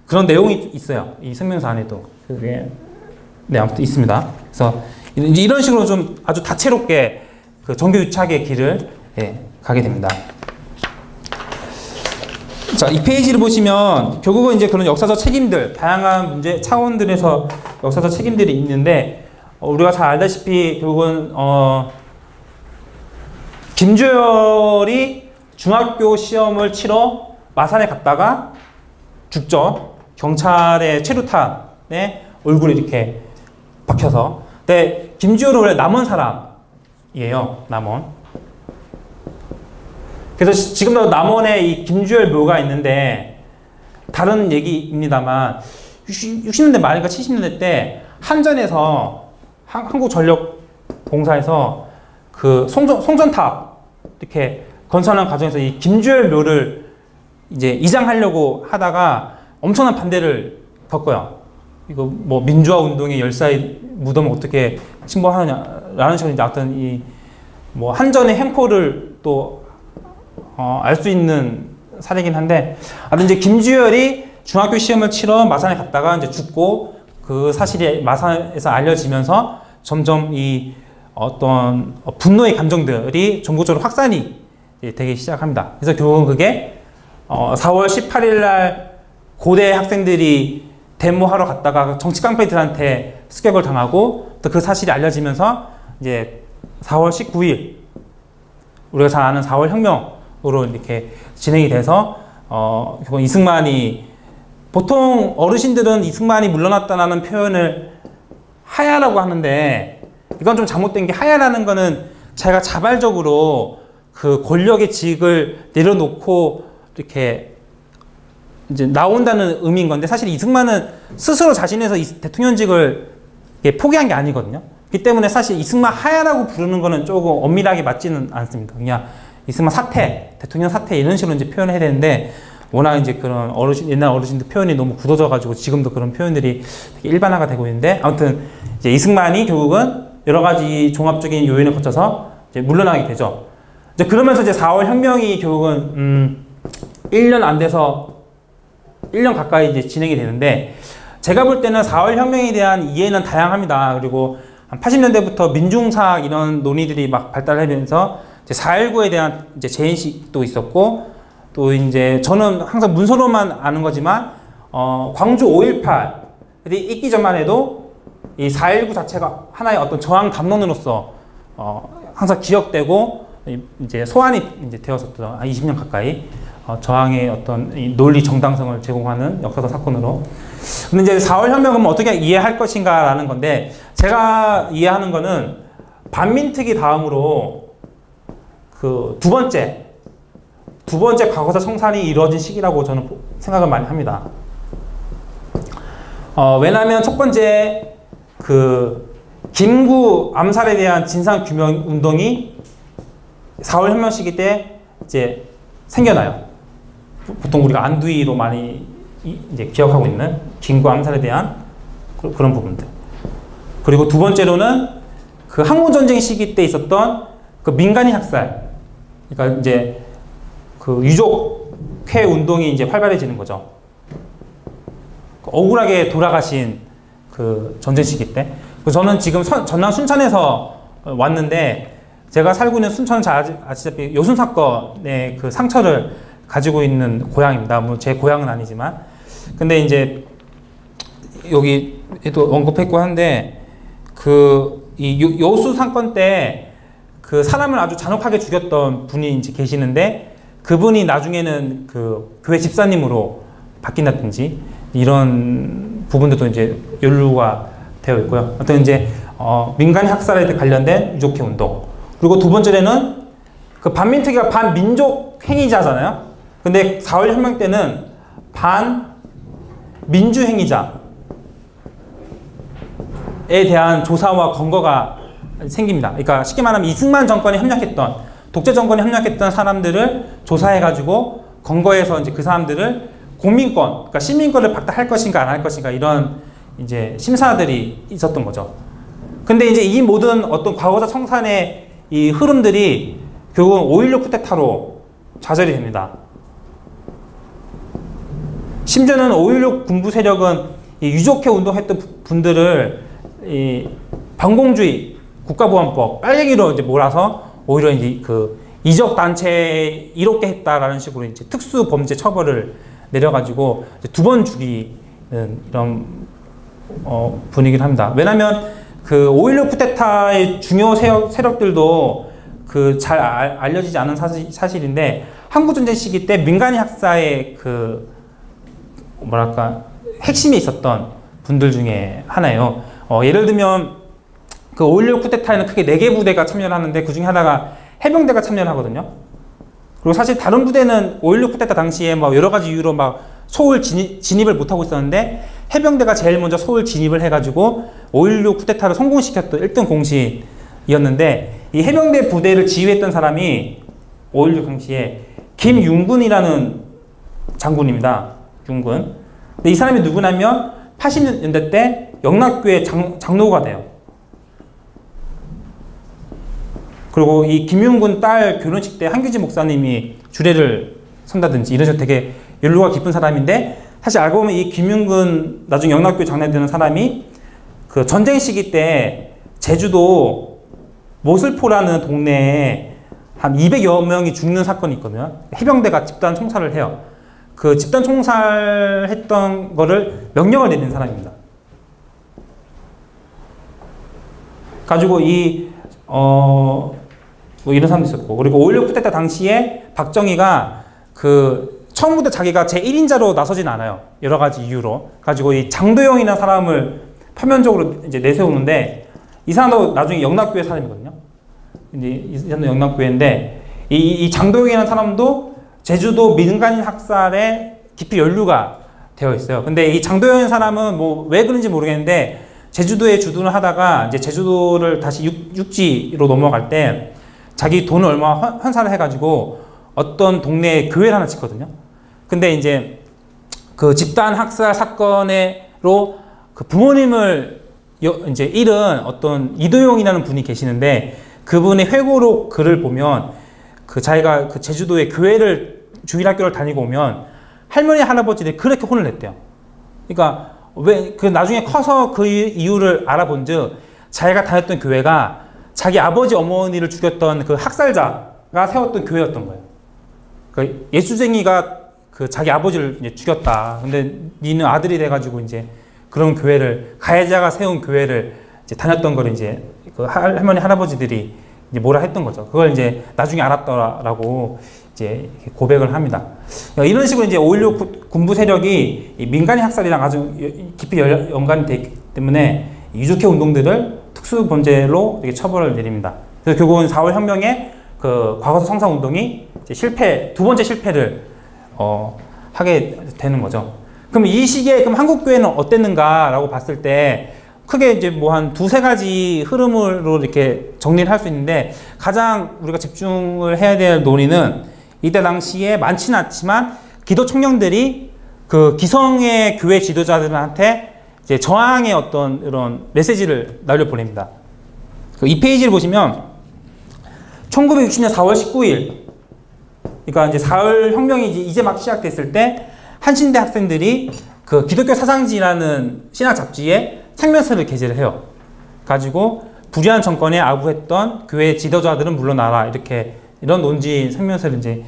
그런 내용이 있어요. 이 성명서 안에도 그게 네 아무튼 있습니다. 그래서 이런 식으로 좀 아주 다채롭게 그 종교 유착의 길을 가게 됩니다. 자, 이 페이지를 보시면 결국은 이제 그런 역사적 책임들, 다양한 문제 차원들에서 역사적 책임들이 있는데 우리가 잘 알다시피 결국은 김주열이 중학교 시험을 치러 마산에 갔다가 죽죠. 경찰의 최루탄에 얼굴이 이렇게 박혀서. 근데 김주열은 원래 남원 사람이에요. 남원. 그래서 지금도 남원에 이 김주열 묘가 있는데, 다른 얘기입니다만 60년대 말인가 70년대 때 한전에서 한국전력공사에서 그 송전탑 이렇게 건설하는 과정에서 이 김주열 묘를 이제 이장하려고 하다가 엄청난 반대를 겪어요. 이거 뭐 민주화 운동의 열사의 무덤을 어떻게 침범하느냐라는 식으로 이제 어떤 이 뭐 한전의 횡포를 또 알 수 있는 사례긴 한데, 이제 김주열이 중학교 시험을 치러 마산에 갔다가 이제 죽고 그 사실이 마산에서 알려지면서 점점 이 어떤 분노의 감정들이 전국적으로 확산이 되기 시작합니다. 그래서 결국은 그게 4월 18일 날 고대 학생들이 데모하러 갔다가 정치 깡패들한테 습격을 당하고 또 그 사실이 알려지면서 이제 4월 19일 우리가 잘 아는 4월 혁명으로 이렇게 진행이 돼서 결국 이승만이, 보통 어르신들은 이승만이 물러났다라는 표현을 하야라고 하는데, 이건 좀 잘못된 게, 하야라는 거는 자기가 자발적으로 그 권력의 직을 내려놓고 이렇게 이제 나온다는 의미인 건데, 사실 이승만은 스스로 자신에서 대통령직을 포기한 게 아니거든요. 그렇기 때문에 사실 이승만 하야라고 부르는 거는 조금 엄밀하게 맞지는 않습니다. 그냥 이승만 사퇴, 대통령 사퇴 이런 식으로 이제 표현을 해야 되는데, 워낙 이제 그런 옛날 어르신들 표현이 너무 굳어져가지고 지금도 그런 표현들이 되게 일반화가 되고 있는데, 아무튼 이제 이승만이 결국은 여러 가지 종합적인 요인을 거쳐서 이제 물러나게 되죠. 이제 그러면서 이제 4월 혁명이 결국은 1년 안 돼서 1년 가까이 이제 진행이 되는데, 제가 볼 때는 4월 혁명에 대한 이해는 다양합니다. 그리고 한 80년대부터 민중사학 이런 논의들이 막 발달하면서 4.19에 대한 이제 재인식도 있었고, 또 이제 저는 항상 문서로만 아는 거지만 광주 5.18이 있기 전만 해도 이 4.19 자체가 하나의 어떤 저항 담론으로서 항상 기억되고 이제 소환이 이제 되었었던 20년 가까이 저항의 어떤 이 논리 정당성을 제공하는 역사적 사건으로. 근데 이제 4월 혁명은 어떻게 이해할 것인가라는 건데, 제가 이해하는 거는 반민특위 다음으로 그 두 번째 과거사 청산이 이루어진 시기라고 저는 생각을 많이 합니다. 왜냐하면 첫 번째 그 김구 암살에 대한 진상 규명 운동이 4월 혁명 시기 때 이제 생겨나요. 보통 우리가 안두이로 많이 이제 기억하고 있는 김구 암살에 대한 그런 부분들. 그리고 두 번째로는 그 항우전쟁 시기 때 있었던 그 민간인 학살. 그러니까 이제 그 유족회 운동이 이제 활발해지는 거죠. 억울하게 돌아가신 그 전쟁 시기 때. 저는 지금 전남 순천에서 왔는데, 제가 살고 있는 순천은 잘 아시다시피 요순 사건의 그 상처를 가지고 있는 고향입니다. 뭐 제 고향은 아니지만. 근데 이제 여기에도 언급했고 한데, 그 이 여수 사건 때 그 사람을 아주 잔혹하게 죽였던 분이 이제 계시는데, 그분이 나중에는 그 교회 집사님으로 바뀐다든지 이런 부분들도 이제 연루가 되어 있고요. 어떤 이제 민간 학살에 관련된 유족회 운동. 그리고 두 번째는 그 반민특위가 반민족 행위자잖아요. 근데 4월 혁명 때는 반민주 행위자에 대한 조사와 검거가 생깁니다. 그러니까 쉽게 말하면 이승만 정권에 협력했던, 독재 정권에 협력했던 사람들을 조사해가지고 검거해서 이제 그 사람들을 공민권, 그러니까 시민권을 박탈할 것인가 안 할 것인가 이런 이제 심사들이 있었던 거죠. 근데 이제 이 모든 어떤 과거사 청산의 이 흐름들이 결국은 5.16 쿠데타로 좌절이 됩니다. 심지어는 5.16 군부 세력은 이 유족회 운동했던 분들을 이 반공주의 국가보안법 빨갱이로 이제 몰아서 오히려 이제 그 이적 단체에 이롭게 했다라는 식으로 이제 특수 범죄 처벌을 내려가지고 두 번 죽이는 이런 분위기를 합니다. 왜냐하면 그 5.16 쿠데타의 중요 세력들도 그 잘 알려지지 않은 사실인데, 한국전쟁 시기 때 민간인 학사의 그 뭐랄까 핵심에 있었던 분들 중에 하나예요. 예를 들면 그 5.16 쿠데타에는 크게 4개 부대가 참여를 하는데, 그 중에 하나가 해병대가 참여를 하거든요. 그리고 사실 다른 부대는 5.16 쿠데타 당시에 뭐 여러 가지 이유로 막 서울 진입을 못하고 있었는데, 해병대가 제일 먼저 서울 진입을 해가지고 5.16 쿠데타를 성공시켰던 1등 공신이었는데, 이 해병대 부대를 지휘했던 사람이 5.16 당시에 김윤군이라는 장군입니다. 윤군. 근데 이 사람이 누구냐면 80년대 때 영락교회 장로가 돼요. 그리고 이 김윤군 딸 결혼식 때 한규지 목사님이 주례를 선다든지 이런 식으로 되게 연루가 깊은 사람인데, 사실 알고 보면 이 김윤군 나중에 영락교회 장례 되는 사람이 그 전쟁 시기 때 제주도 모슬포라는 동네에 한 200여 명이 죽는 사건이 있거든요. 해병대가 집단 총살을 해요. 그 집단 총살했던 거를 명령을 내린 사람입니다. 가지고 뭐 이런 사람도 있었고, 그리고 5.16 쿠데타 당시에 박정희가 그 처음부터 자기가 제1인자로 나서진 않아요. 여러 가지 이유로. 가지고 이 장도영이라는 사람을 표면적으로 이제 내세우는데, 이 사람도 나중에 영락교회 사람이거든요. 이제 이 사람도 영락교회인데, 이 장도영이라는 사람도 제주도 민간인 학살에 깊이 연루가 되어 있어요. 근데 이 장도영이라는 사람은 뭐 왜 그런지 모르겠는데, 제주도에 주둔을 하다가 이제 제주도를 다시 육지로 넘어갈 때 자기 돈을 얼마 환산을 해가지고 어떤 동네에 교회를 하나 짓거든요. 근데 이제 그 집단 학살 사건으로 그 부모님을 이제 잃은 어떤 이도용이라는 분이 계시는데, 그분의 회고록 글을 보면 그 자기가 그 제주도에 교회를 주일학교를 다니고 오면 할머니 할아버지들이 그렇게 혼을 냈대요. 그러니까 왜 그 나중에 커서 그 이유를 알아본즉, 자기가 다녔던 교회가 자기 아버지 어머니를 죽였던 그 학살자가 세웠던 교회였던 거예요. 그 예수쟁이가 그 자기 아버지를 이제 죽였다. 근데 니는 아들이 돼가지고 이제 그런 교회를, 가해자가 세운 교회를 이제 다녔던 걸 이제 그 할머니 할아버지들이 이제 뭐라 했던 거죠. 그걸 이제 나중에 알았더라고 이제 고백을 합니다. 이런 식으로 이제 5.16 군부 세력이 민간인 학살이랑 아주 깊이 연관이 되기 때문에 유족회 운동들을 특수 범죄로 이렇게 처벌을 내립니다. 그래서 결국은 4월 혁명의 그 과거사 청산 운동이 이제 두 번째 실패를 하게 되는 거죠. 그럼 이 시기에 그럼 한국 교회는 어땠는가라고 봤을 때 크게 이제 뭐 한 두세 가지 흐름으로 이렇게 정리를 할 수 있는데, 가장 우리가 집중을 해야 될 논의는 이때 당시에 많지는 않지만 기도 청년들이 그 기성의 교회 지도자들한테 이제 저항의 어떤 이런 메시지를 날려보냅니다. 이 페이지를 보시면 1960년 4월 19일, 그러니까 이제 4월 혁명이 이제 막 시작됐을 때 한신대 학생들이 그 기독교 사상지라는 신학 잡지에 성명서를 게재를 해요. 가지고 불의한 정권에 아부했던 교회 지도자들은 물러나라, 이렇게 이런 논지 성명서를 이제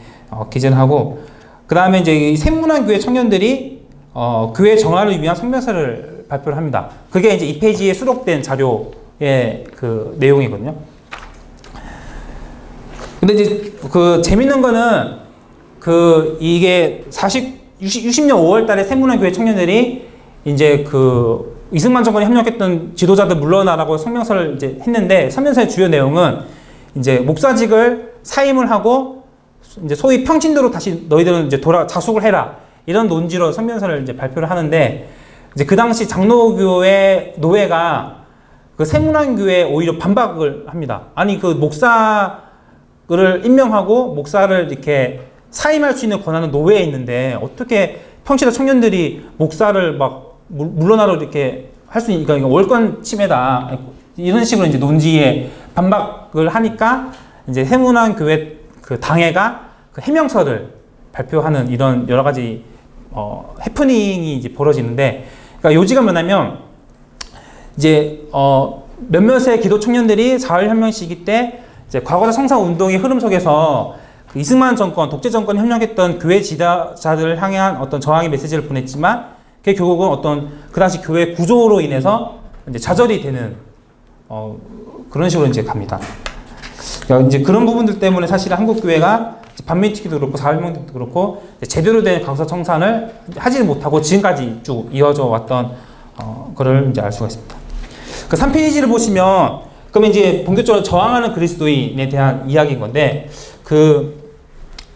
게재를 하고, 그 다음에 이제 이 샘문안 교회 청년들이 교회 정화를 위한 성명서를 발표를 합니다. 그게 이제 이 페이지에 수록된 자료의 그 내용이거든요. 근데 이제 그 재밌는 거는 이게 60년 5월 달에 샘문안 교회 청년들이 이제 그 이승만 정권이 협력했던 지도자들 물러나라고 성명서를 이제 했는데, 성명서의 주요 내용은 이제 목사직을 사임을 하고 이제 소위 평신도로 다시 너희들은 이제 자숙을 해라, 이런 논지로 성명서를 이제 발표를 하는데, 이제 그 당시 장로교회 노회가 그 샘문안 교회에 오히려 반박을 합니다. 아니, 그 목사를 임명하고 목사를 이렇게 사임할 수 있는 권한은 노회에 있는데 어떻게 평신도 청년들이 목사를 막 물러나러 이렇게 할 수 있으니까 월권 침해다, 이런 식으로 이제 논지에 반박을 하니까 이제 샘문안 교회 그 당회가 그 해명서를 발표하는 이런 여러 가지 해프닝이 이제 벌어지는데, 그러니까 요지가 뭐냐면 이제 몇몇의 기도 청년들이 4월 혁명 시기 때 이제 과거사 성사 운동의 흐름 속에서 그 이승만 정권, 독재 정권이 협력했던 교회 지도자들을 향한 어떤 저항의 메시지를 보냈지만, 그게 결국은 어떤 그 당시 교회 구조로 인해서 이제 좌절이 되는 그런 식으로 이제 갑니다. 그러니까 이제 그런 부분들 때문에 사실 한국 교회가 반민특위도 그렇고 4월 혁명도 그렇고 제대로 된 과거사 청산을 하지 못하고 지금까지 쭉 이어져 왔던 거를 이제 알 수가 있습니다. 그 3페이지를 보시면 그러면 이제 본격적으로 저항하는 그리스도인에 대한 이야기인 건데, 그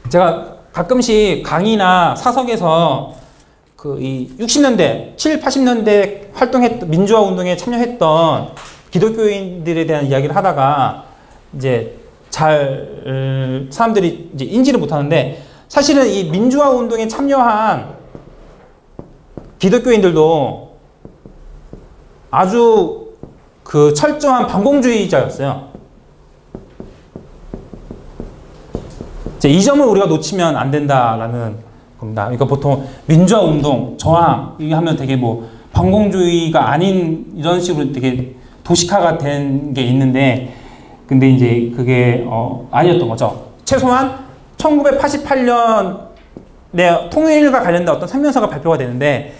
제가 가끔씩 강의나 사석에서 그 이 60년대, 70, 80년대 활동했던 민주화 운동에 참여했던 기독교인들에 대한 이야기를 하다가 이제 사람들이 이제 인지를 못하는데, 사실은 이 민주화 운동에 참여한 기독교인들도 아주 그 철저한 반공주의자였어요. 이 점을 우리가 놓치면 안 된다라는 겁니다. 그러니까 보통 민주화 운동, 저항, 이게 하면 되게 뭐 반공주의가 아닌 이런 식으로 되게 도식화가 된 게 있는데, 근데 이제 그게 아니었던 거죠. 최소한 1988년에 통일과 관련된 어떤 성명서가 발표가 되는데,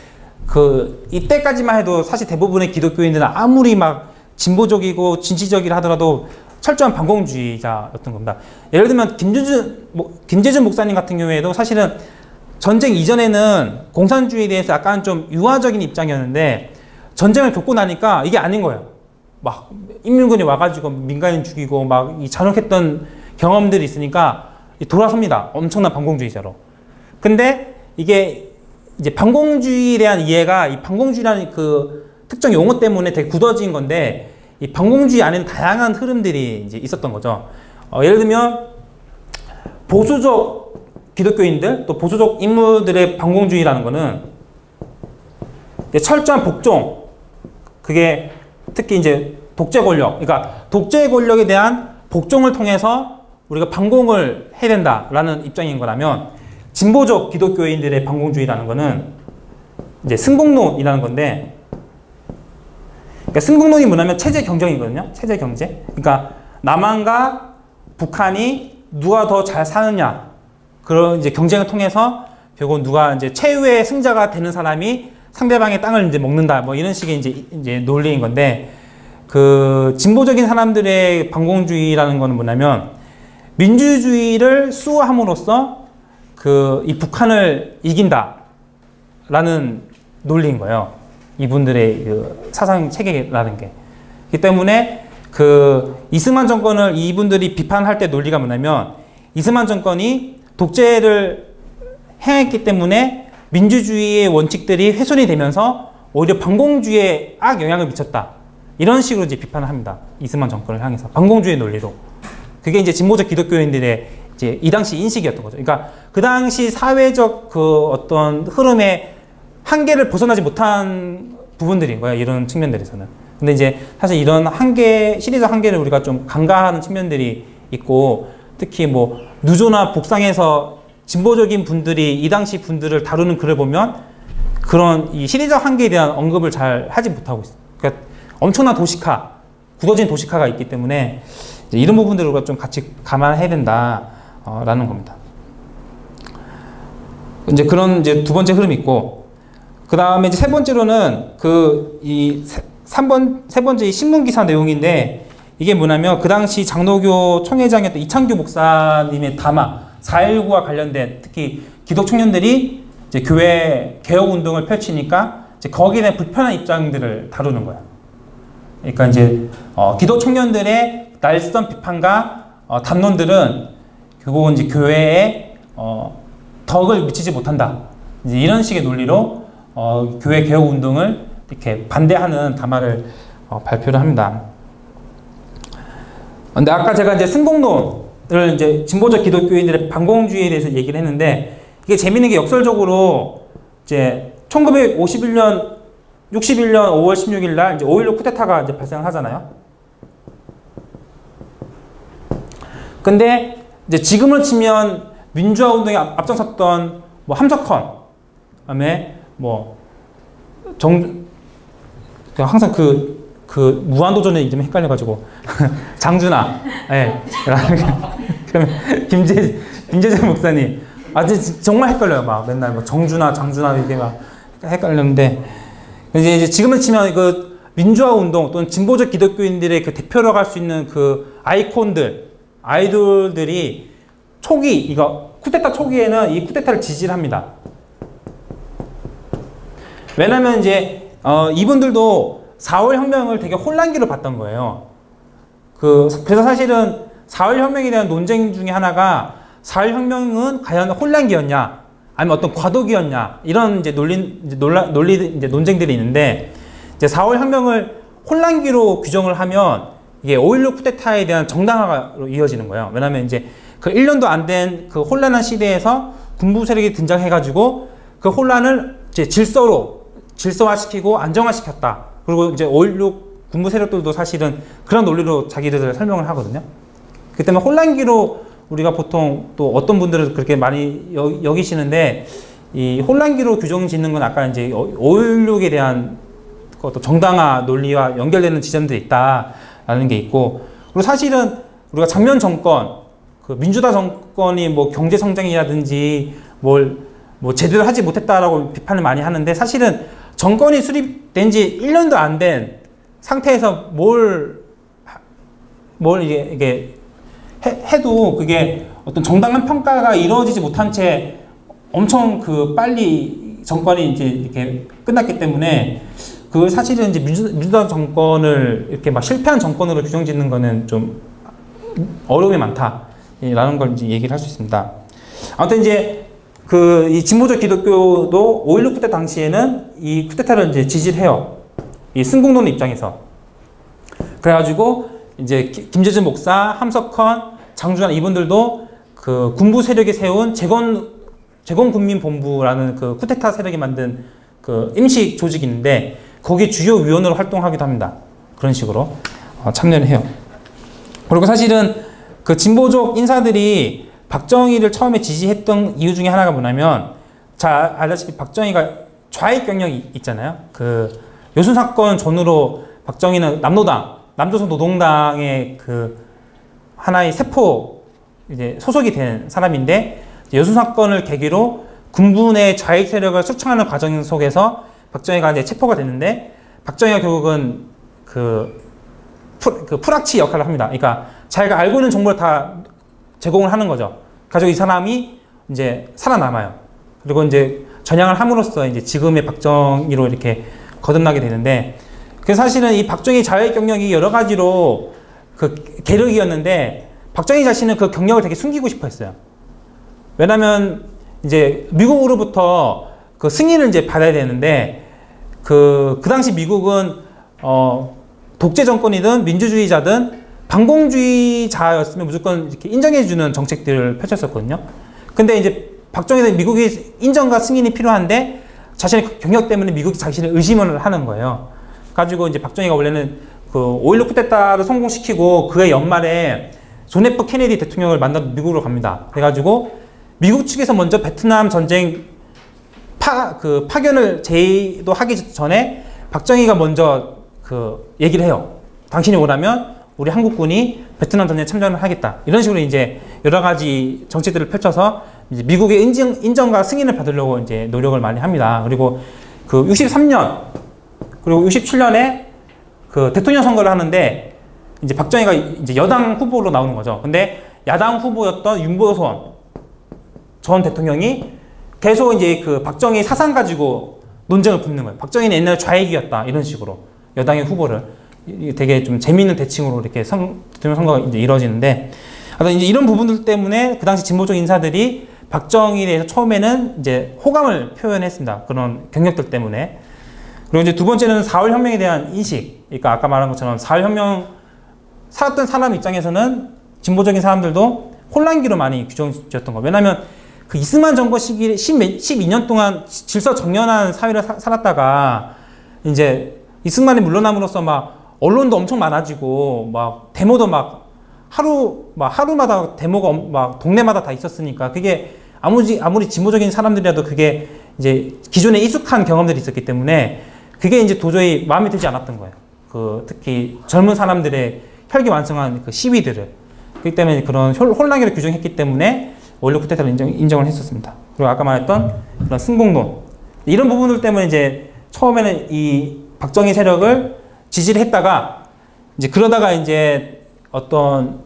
그 이때까지만 해도 사실 대부분의 기독교인들은 아무리 막 진보적이고 진취적이라 하더라도 철저한 반공주의자였던 겁니다. 예를 들면 김재준 목사님 같은 경우에도 사실은 전쟁 이전에는 공산주의에 대해서 약간 좀 유화적인 입장이었는데, 전쟁을 겪고 나니까 이게 아닌 거예요. 막 인민군이 와가지고 민간인 죽이고 막 이 잔혹했던 경험들이 있으니까 돌아섭니다. 엄청난 반공주의자로. 근데 이게 이제 반공주의에 대한 이해가 이 반공주의라는 그 특정 용어 때문에 되게 굳어진 건데, 이 반공주의 안에는 다양한 흐름들이 이제 있었던 거죠. 예를 들면 보수적 기독교인들, 또 보수적 인물들의 반공주의라는 거는 철저한 복종, 그게 특히 이제 독재 권력, 그러니까 독재 권력에 대한 복종을 통해서 우리가 반공을 해야 된다라는 입장인 거라면, 진보적 기독교인들의 반공주의라는 거는 이제 승복론이라는 건데, 그러니까 승복론이 뭐냐면 체제 경쟁이거든요. 체제 경제. 그러니까 남한과 북한이 누가 더 잘 사느냐, 그런 이제 경쟁을 통해서 결국 누가 이제 최후의 승자가 되는 사람이 상대방의 땅을 이제 먹는다, 뭐 이런 식의 이제 논리인 건데, 그 진보적인 사람들의 반공주의라는 거는 뭐냐면 민주주의를 수호함으로써 그 이 북한을 이긴다라는 논리인 거예요. 이분들의 그 사상 체계라는 게. 그렇기 때문에 그 이승만 정권을 이분들이 비판할 때 논리가 뭐냐면, 이승만 정권이 독재를 행했기 때문에 민주주의의 원칙들이 훼손이 되면서 오히려 반공주의에 악영향을 미쳤다. 이런 식으로 이제 비판을 합니다. 이승만 정권을 향해서. 반공주의 논리로. 그게 이제 진보적 기독교인들의 이제 이 당시 인식이었던 거죠. 그러니까 그 당시 사회적 그 어떤 흐름의 한계를 벗어나지 못한 부분들인 거예요. 이런 측면들에서는. 근데 이제 사실 이런 한계, 시대적 한계를 우리가 좀 간과하는 측면들이 있고, 특히 뭐 누조나 북상에서 진보적인 분들이 이 당시 분들을 다루는 글을 보면 그런 이 시대적 한계에 대한 언급을 잘 하지 못하고 있어요. 그러니까 엄청난 도식화, 굳어진 도식화가 있기 때문에 이런 부분들을 우리가 좀 같이 감안해야 된다라는 겁니다. 이제 그런 이제 두 번째 흐름이 있고, 그 다음에 이제 세 번째로는 세 번째 이 신문 기사 내용인데, 이게 뭐냐면 그 당시 장로교 총회장이었던 이창규 목사님의 담화 4.19와 관련된, 특히 기독 청년들이 이제 교회 개혁 운동을 펼치니까 이제 거기에 대한 불편한 입장들을 다루는 거야. 그러니까 이제 기독 청년들의 날선 비판과 담론들은 결국은 이제 교회에 덕을 미치지 못한다. 이제 이런 식의 논리로 교회 개혁 운동을 이렇게 반대하는 담화를 발표를 합니다. 근데 아까 제가 이제 승공론을 이제 진보적 기독교인들의 반공주의에 대해서 얘기를 했는데, 이게 재밌는 게 역설적으로 이제 1961년 5월 16일 날 이제 5.16 쿠데타가 이제 발생을 하잖아요. 근데 이제 지금으로 치면 민주화 운동에 앞장섰던 뭐 함석헌, 그다음에 뭐 항상 그 무한도전의 이름이 헷갈려가지고 장준하, 예. 그러면 김재정 목사님, 정말 헷갈려요. 막 맨날 뭐 정준하, 장준하 이게 막 헷갈렸는데, 이제 지금을 치면 그 민주화 운동 또는 진보적 기독교인들의 그 대표라고 할 수 있는 그 아이돌들이 쿠데타 초기에는 이 쿠데타를 지지를 합니다. 왜냐면 이제 이분들도 4월 혁명을 되게 혼란기로 봤던 거예요. 그래서 사실은 4월 혁명에 대한 논쟁 중에 하나가 4월 혁명은 과연 혼란기였냐, 아니면 어떤 과도기였냐, 이런 이제 논쟁들이 있는데, 이제 4월 혁명을 혼란기로 규정을 하면 이게 5.16 쿠데타에 대한 정당화로 이어지는 거예요. 왜냐하면 이제 그 1년도 안 된 그 혼란한 시대에서 군부 세력이 등장해가지고 그 혼란을 이제 질서화시키고 안정화시켰다. 그리고 이제 5.16 군부 세력들도 사실은 그런 논리로 자기들을 설명을 하거든요. 그 때문에 혼란기로 우리가 보통 또 어떤 분들은 그렇게 많이 여기시는데, 이 혼란기로 규정 짓는 건 아까 이제 5.16에 대한 또 정당화 논리와 연결되는 지점들이 있다라는 게 있고, 그리고 사실은 우리가 작년 정권, 그 민주당 정권이 뭐 경제 성장이라든지 뭐 제대로 하지 못했다라고 비판을 많이 하는데, 사실은 정권이 수립된 지 1년도 안 된 상태에서 뭘 이게 해도 그게 어떤 정당한 평가가 이루어지지 못한 채 엄청 빨리 정권이 이제 이렇게 끝났기 때문에, 그 사실은 이제 민주당 정권을 이렇게 막 실패한 정권으로 규정 짓는 거는 좀 어려움이 많다라는 걸 이제 얘기를 할 수 있습니다. 아무튼 이제 이 진보적 기독교도 5.16 쿠데타 당시에는 이 쿠데타를 이제 지지를 해요. 이 승공론 입장에서. 그래가지고 이제 김재준 목사, 함석헌, 장준하 이분들도 그 군부 세력이 세운 재건국민본부라는 그 쿠데타 세력이 만든 그 임시 조직이 있는데, 거기 주요 위원으로 활동하기도 합니다. 그런 식으로 참여를 해요. 그리고 사실은 그 진보적 인사들이 박정희를 처음에 지지했던 이유 중에 하나가 뭐냐면, 잘 알다시피 박정희가 좌익 경력이 있잖아요. 그 여순 사건 전후로 박정희는 남조선 노동당의 그 하나의 세포 이제 소속이 된 사람인데, 여순 사건을 계기로 군부의 좌익 세력을 숙청하는 과정 속에서 박정희가 이제 체포가 됐는데, 박정희가 결국은 그 풀악치 역할을 합니다. 그러니까 자기가 알고 있는 정보를 다 제공을 하는 거죠. 가지고 이 사람이 이제 살아남아요. 그리고 이제 전향을 함으로써 이제 지금의 박정희로 이렇게 거듭나게 되는데, 그 사실은 이 박정희 좌익 경력이 여러 가지로 그 계력이었는데, 박정희 자신은 그 경력을 되게 숨기고 싶어 했어요. 왜냐면 이제 미국으로부터 그 승인을 이제 받아야 되는데 그 당시 미국은 독재 정권이든 민주주의자든 반공주의자였으면 무조건 이렇게 인정해주는 정책들을 펼쳤었거든요. 근데 이제 박정희는 미국의 인정과 승인이 필요한데 자신의 경력 때문에 미국이 자신을 의심을 하는 거예요. 가지고 이제 박정희가 원래는 그 5.16 쿠데타를 성공시키고 그해 연말에 존 F 케네디 대통령을 만나러 미국으로 갑니다. 그래가지고 미국 측에서 먼저 베트남 전쟁 파견을 제의도 하기 전에 박정희가 먼저 그 얘기를 해요. 당신이 오라면 우리 한국군이 베트남 전쟁에 참전을 하겠다. 이런 식으로 이제 여러 가지 정책들을 펼쳐서 이제 미국의 인정과 승인을 받으려고 이제 노력을 많이 합니다. 그리고 그 63년 그리고 67년에 그 대통령 선거를 하는데 이제 박정희가 이제 여당 후보로 나오는 거죠. 근데 야당 후보였던 윤보선 전 대통령이 계속 이제 그 박정희 사상 가지고 논쟁을 붙는 거예요. 박정희는 옛날에 좌익이었다. 이런 식으로 여당의 후보를 되게 좀 재미있는 대칭으로 이렇게 대통령 선거가 이제 이루어지는데 하여튼 이제 이런 부분들 때문에 그 당시 진보적 인사들이 박정희에 대해서 처음에는 이제 호감을 표현했습니다. 그런 경력들 때문에. 그리고 이제 두 번째는 4월 혁명에 대한 인식. 그러니까 아까 말한 것처럼 4월 혁명 살았던 사람 입장에서는 진보적인 사람들도 혼란기로 많이 규정지었던 거. 왜냐하면 그 이승만 정권 시기 12년 동안 질서 정연한 사회를 살았다가 이제 이승만이 물러남으로써 막 언론도 엄청 많아지고 막 데모도 막 하루마다 데모가 막 동네마다 다 있었으니까 그게 아무리 진보적인 사람들이라도 그게 이제 기존에 익숙한 경험들이 있었기 때문에 그게 이제 도저히 마음에 들지 않았던 거예요. 그 특히 젊은 사람들의 혈기왕성한 그 시위들을. 그렇기 때문에 그런 혼란기를 규정했기 때문에 5.16 쿠데타를 인정을 했었습니다. 그리고 아까 말했던 그런 승공론. 이런 부분들 때문에 이제 처음에는 이 박정희 세력을 지지를 했다가 이제 그러다가 이제 어떤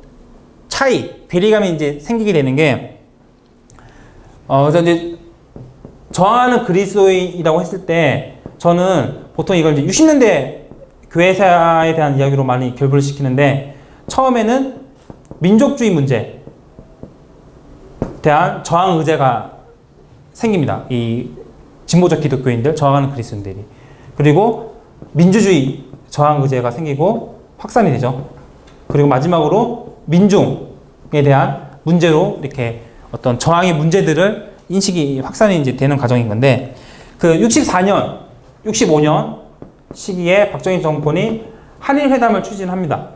괴리감이 이제 생기게 되는 게 그래서 이제 저항하는 그리스도인이라고 했을 때 저는 보통 이걸 이제 60년대 교회사에 대한 이야기로 많이 결부를 시키는데 처음에는 민족주의 문제에 대한 저항 의제가 생깁니다. 이 진보적 기독교인들, 저항하는 그리스도인들이. 그리고 민주주의 저항 의제가 생기고 확산이 되죠. 그리고 마지막으로 민중에 대한 문제로 이렇게 어떤 저항의 문제들을 인식이 확산이 이제 되는 과정인 건데 그 64년, 65년 시기에 박정희 정권이 한일 회담을 추진합니다.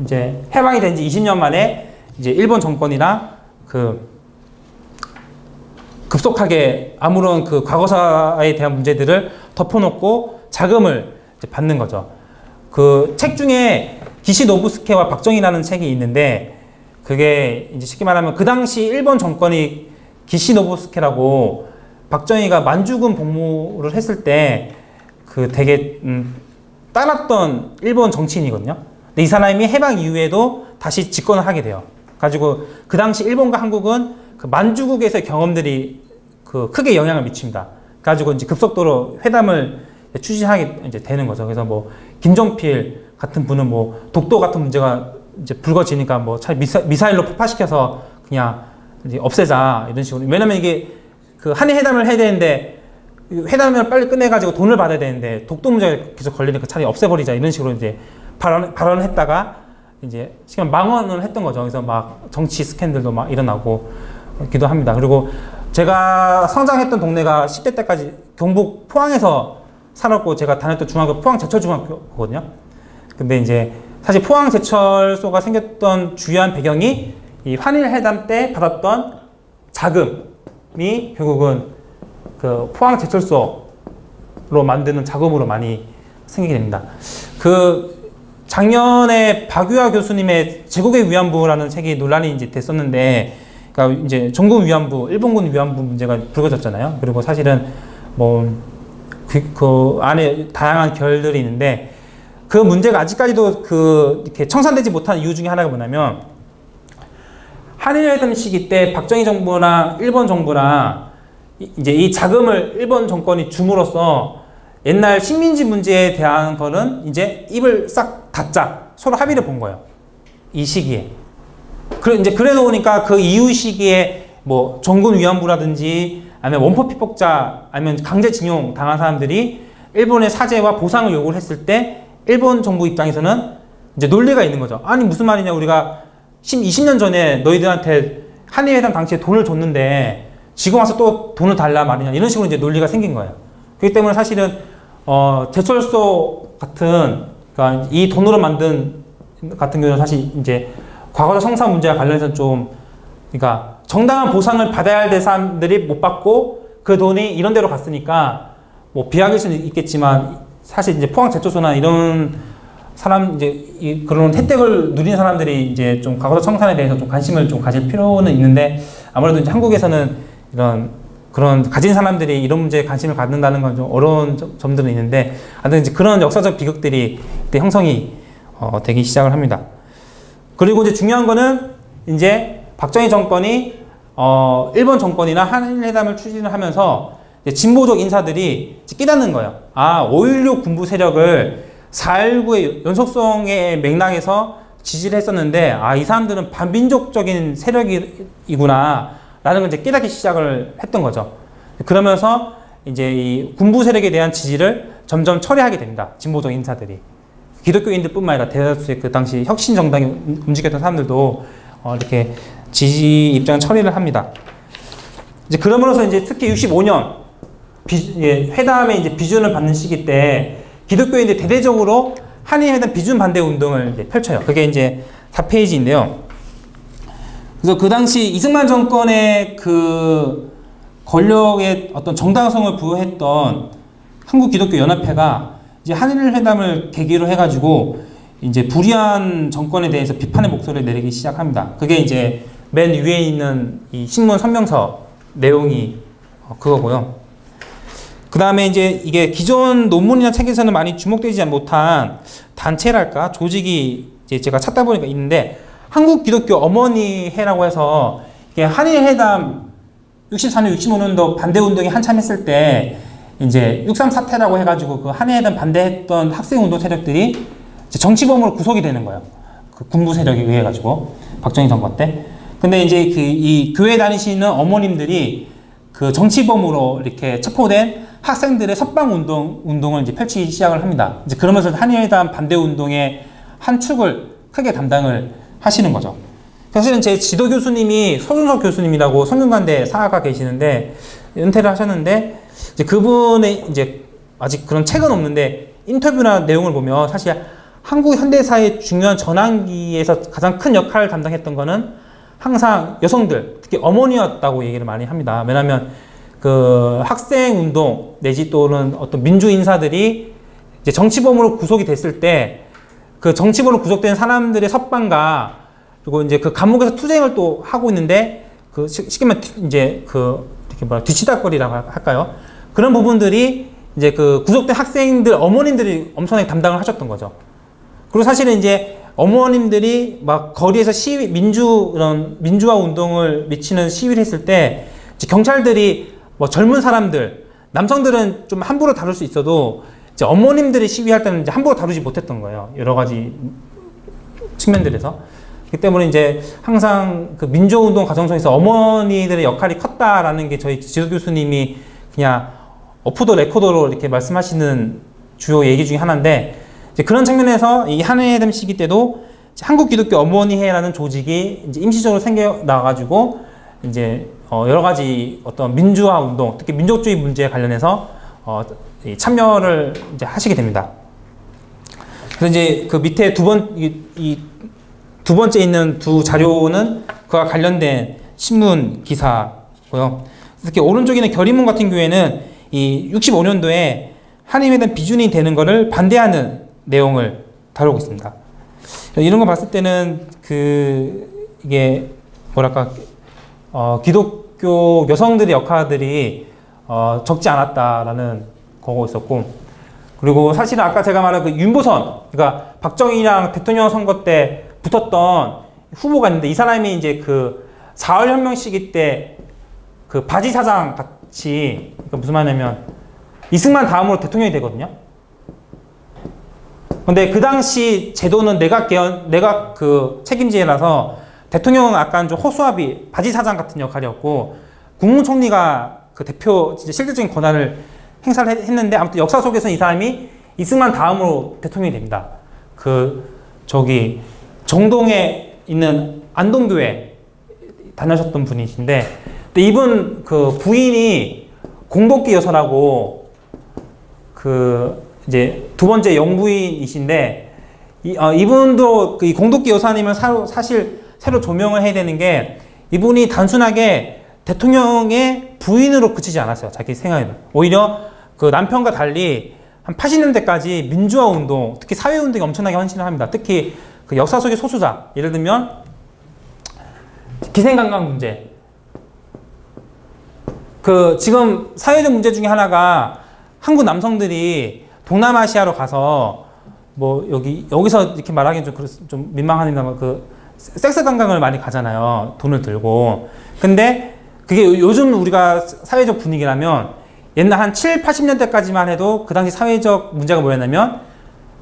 이제 해방이 된 지 20년 만에 이제 일본 정권이랑 그 급속하게 아무런 그 과거사에 대한 문제들을 덮어놓고 자금을 이제 받는 거죠. 그 책 중에 기시노부스케와 박정희라는 책이 있는데 그게 이제 쉽게 말하면 그 당시 일본 정권이 기시노부스케라고 박정희가 만주군 복무를 했을 때 그 되게 따랐던 일본 정치인이거든요. 근데 이 사람이 해방 이후에도 다시 집권을 하게 돼요. 가지고 그 당시 일본과 한국은 그 만주국에서의 경험들이 그 크게 영향을 미칩니다. 가지고 이제 급속도로 회담을 추진하게 이제 되는 거죠. 그래서 뭐 김종필 같은 분은 뭐 독도 같은 문제가 이제 불거지니까 뭐 차라리 미사일로 폭파시켜서 그냥 이제 없애자 이런 식으로. 왜냐면 이게 그 한일 회담을 해야 되는데 회담을 빨리 끝내가지고 돈을 받아야 되는데 독도 문제가 계속 걸리니까 차라리 없애버리자 이런 식으로 이제 발언을 했다가 이제 지금 망언을 했던 거죠. 그래서 막 정치 스캔들도 막 일어나기도 합니다. 그리고 제가 성장했던 동네가 10대 때까지 경북 포항에서 살았고 제가 다녔던 중학교 포항 제철중학교거든요. 근데 이제 사실 포항 제철소가 생겼던 주요한 배경이 이 한일 회담 때 받았던 자금이 결국은 그 포항 제철소로 만드는 자금으로 많이 생기게 됩니다. 그 작년에 박유하 교수님의 제국의 위안부라는 책이 논란이 이제 됐었는데, 그러니까 이제 전군 위안부, 일본군 위안부 문제가 불거졌잖아요. 그리고 사실은 뭐 그 안에 다양한 결들이 있는데 그 문제가 아직까지도 이렇게 청산되지 못한 이유 중에 하나가 뭐냐면 한일 회담 시기 때 박정희 정부나 일본 정부랑 이제 이 자금을 일본 정권이 줌으로써 옛날 식민지 문제에 대한 거는 이제 입을 싹 닫자 서로 합의를 본 거예요. 이 시기에. 이제 그래 놓으니까 그 이후 시기에 뭐 전군 위안부라든지 아니면 원포 피폭자, 아니면 강제징용 당한 사람들이 일본의 사죄와 보상을 요구를 했을 때 일본 정부 입장에서는 이제 논리가 있는 거죠. 아니 무슨 말이냐, 우리가 20년 전에 너희들한테 한일회담 당시에 돈을 줬는데 지금 와서 또 돈을 달라 말이냐, 이런 식으로 이제 논리가 생긴 거예요. 그렇기 때문에 사실은 제철소 같은, 그러니까 이 돈으로 만든 같은 경우는 사실 이제 과거사 성사 문제와 관련해서 좀, 그러니까 정당한 보상을 받아야 될 사람들이 못 받고 그 돈이 이런 데로 갔으니까 뭐 비약일 수는 있겠지만 사실 이제 포항 제철소나 이런 사람, 이제 그런 혜택을 누리는 사람들이 이제 좀 과거사 청산에 대해서 좀 관심을 좀 가질 필요는 있는데, 아무래도 이제 한국에서는 이런 그런 가진 사람들이 이런 문제에 관심을 갖는다는 건 좀 어려운 점들은 있는데, 하여튼 이제 그런 역사적 비극들이 그때 형성이 되기 시작을 합니다. 그리고 이제 중요한 거는 이제 박정희 정권이 일본 정권이나 한일회담을 추진을 하면서 이제 진보적 인사들이 깨닫는 거예요. 아, 5.16 군부 세력을 4.19의 연속성의 맥락에서 지지를 했었는데, 아, 이 사람들은 반민족적인 세력이구나 라는 걸 이제 깨닫기 시작을 했던 거죠. 그러면서 이제 이 군부 세력에 대한 지지를 점점 철회하게 됩니다. 진보적 인사들이. 기독교인들 뿐만 아니라 대다수의 그 당시 혁신 정당이 움직였던 사람들도 이렇게 지지 입장 처리를 합니다. 이제 그러므로서 이제 특히 65년 회담의 이제 비준을 받는 시기 때 기독교인들이 대대적으로 한일회담 비준 반대 운동을 이제 펼쳐요. 그게 이제 4페이지인데요. 그래서 그 당시 이승만 정권의 그 권력의 어떤 정당성을 부여했던 한국기독교연합회가 이제 한일회담을 계기로 해가지고 이제 불의한 정권에 대해서 비판의 목소리를 내리기 시작합니다. 그게 이제 맨 위에 있는 이 신문 성명서 내용이 그거고요. 그 다음에 이제 이게 기존 논문이나 책에서는 많이 주목되지 못한 단체랄까 조직이 이제 제가 찾다 보니까 있는데, 한국기독교 어머니회라고 해서 이게 한일회담 64년, 65년도 반대운동이 한참 했을 때 이제 6.3 사태라고 해가지고 그 한일회담 반대했던 학생운동 세력들이 이제 정치범으로 구속이 되는 거예요. 그 군부 세력에 의해 가지고 박정희 정권 때. 근데 이제 그 이 교회 다니시는 어머님들이 그 정치범으로 이렇게 첩보된 학생들의 석방운동을 이제 펼치기 시작을 합니다. 이제 그러면서 한일회담 반대운동의 한 축을 크게 담당을 하시는 거죠. 사실은 제 지도 교수님이 서준석 교수님이라고 성균관대 사학과 계시는데 은퇴를 하셨는데, 이제 그분의 이제 아직 그런 책은 없는데 인터뷰나 내용을 보면 사실 한국 현대사의 중요한 전환기에서 가장 큰 역할을 담당했던 거는 항상 여성들, 특히 어머니였다고 얘기를 많이 합니다. 왜냐하면 그 학생운동 내지 또는 어떤 민주인사들이 이제 정치범으로 구속이 됐을 때 그 정치범으로 구속된 사람들의 석방과, 그리고 이제 그 감옥에서 투쟁을 또 하고 있는데 그 쉽게 말하면 이제 그 이렇게 뭐라 뒤치다거리라고 할까요? 그런 부분들이 이제 그 구속된 학생들 어머님들이 엄청나게 담당을 하셨던 거죠. 그리고 사실은 이제 어머님들이 막 거리에서 시위, 민주화 운동을 미치는 시위를 했을 때 이제 경찰들이 뭐 젊은 사람들, 남성들은 좀 함부로 다룰 수 있어도 이제 어머님들이 시위할 때는 이제 함부로 다루지 못했던 거예요. 여러 가지 측면들에서. 그렇기 때문에 이제 항상 그 민주화운동 과정 속에서 어머니들의 역할이 컸다라는 게 저희 지도 교수님이 그냥 오프 더 레코더로 이렇게 말씀하시는 주요 얘기 중에 하나인데, 이제 그런 측면에서 이 한일회담 시기 때도 한국기독교 어머니회라는 조직이 이제 임시적으로 생겨나가지고 이제 여러 가지 어떤 민주화 운동, 특히 민족주의 문제에 관련해서 참여를 이제 하시게 됩니다. 그래서 이제 그 밑에 두 번째 있는 두 자료는 그와 관련된 신문 기사고요. 특히 오른쪽에 있는 결의문 같은 경우에는 이 65년도에 한일회담 비준이 되는 것을 반대하는 내용을 다루고 있습니다. 이런 거 봤을 때는 이게 뭐랄까 기독교 여성들의 역할들이 적지 않았다라는 거고 있었고, 그리고 사실은 아까 제가 말한 그 윤보선, 그러니까 박정희랑 대통령 선거 때 붙었던 후보가 있는데, 이 사람이 이제 그 4월 혁명 시기 때 그 바지 사장 같이, 그러니까 무슨 말이냐면 이승만 다음으로 대통령이 되거든요. 근데 그 당시 제도는 내각 그 책임제라서 대통령은 약간 좀 허수아비 바지 사장 같은 역할이었고, 국무총리가 그 대표 진짜 실질적인 권한을 행사를 했는데 아무튼 역사 속에서는 이 사람이 이승만 다음으로 대통령이 됩니다. 저기 정동에 있는 안동교회 다녀셨던 분이신데 이분 그 부인이 공덕기 여사라고 이제 두 번째 영부인이신데 이분도 이 공덕기 여사님은 사실 새로 조명을 해야 되는 게 이분이 단순하게 대통령의 부인으로 그치지 않았어요. 자기 생각에는. 오히려 그 남편과 달리 한 80년대까지 민주화 운동, 특히 사회 운동에 엄청나게 헌신을 합니다. 특히 그 역사 속의 소수자, 예를 들면 기생관광 문제. 지금 사회적 문제 중에 하나가 한국 남성들이 동남아시아로 가서 뭐 여기서 이렇게 말하기는 좀 민망하니까 섹스 관광을 많이 가잖아요. 돈을 들고. 근데 그게 요즘 우리가 사회적 분위기라면 옛날 한 7, 80년대까지만 해도 그 당시 사회적 문제가 뭐였냐면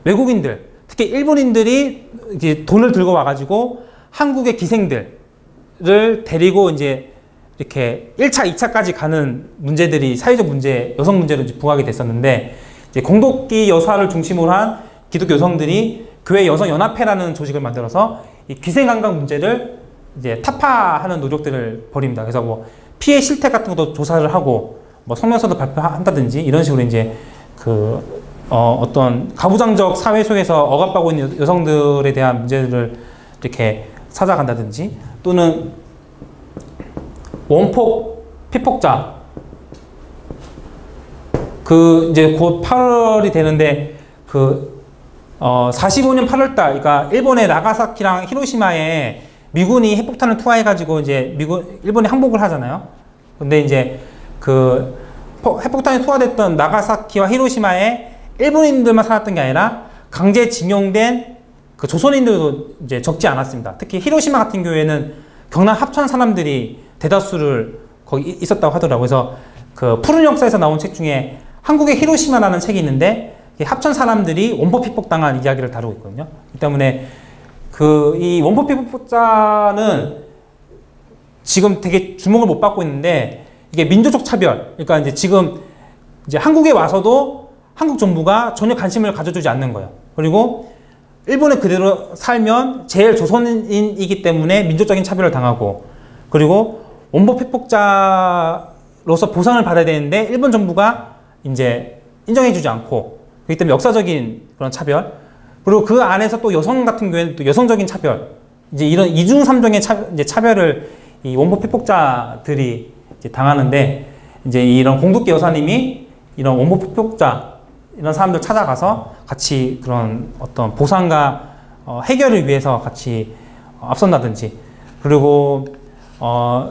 외국인들, 특히 일본인들이 이제 돈을 들고 와가지고 한국의 기생들을 데리고 이제 이렇게 1차, 2차까지 가는 문제들이 사회적 문제, 여성 문제로 이제 부각이 됐었는데 이제 공덕기 여사를 중심으로 한 기독교 여성들이 교회 여성연합회라는 조직을 만들어서 이 기생관광 문제를 이제 타파하는 노력들을 벌입니다. 그래서 뭐 피해 실태 같은 것도 조사를 하고 뭐 성명서도 발표한다든지 이런 식으로 이제 어떤 가부장적 사회 속에서 억압받고 있는 여성들에 대한 문제들을 이렇게 찾아간다든지 또는 원폭 피폭자 이제 곧 8월이 되는데 45년 8월달 그러니까 일본의 나가사키랑 히로시마에 미군이 핵폭탄을 투하해가지고 이제 일본이 항복을 하잖아요. 근데 이제 핵폭탄이 투하됐던 나가사키와 히로시마에 일본인들만 살았던 게 아니라 강제징용된 조선인들도 이제 적지 않았습니다. 특히 히로시마 같은 경우에는 경남 합천 사람들이 대다수를 거기 있었다고 하더라고요. 그래서 푸른 역사에서 나온 책 중에 한국의 히로시마라는 책이 있는데 합천 사람들이 원폭 피폭당한 이야기를 다루고 있거든요. 이 때문에 이 원폭 피폭자는 지금 되게 주목을 못 받고 있는데 이게 민족적 차별. 그러니까 이제 지금 이제 한국에 와서도 한국 정부가 전혀 관심을 가져주지 않는 거예요. 그리고 일본에 그대로 살면 제일 조선인이기 때문에 민족적인 차별을 당하고 그리고 원폭 피폭자로서 보상을 받아야 되는데 일본 정부가 이제 인정해주지 않고 그렇기 때문에 역사적인 그런 차별 그리고 그 안에서 또 여성 같은 경우에는 또 여성적인 차별 이제 이런 이중 삼종의 차별을 이 원폭 피폭자들이 이제 당하는데 이제 이런 공덕기 여사님이 이런 원폭 피폭자 이런 사람들 찾아가서 같이 그런 어떤 보상과 해결을 위해서 같이 앞선다든지 그리고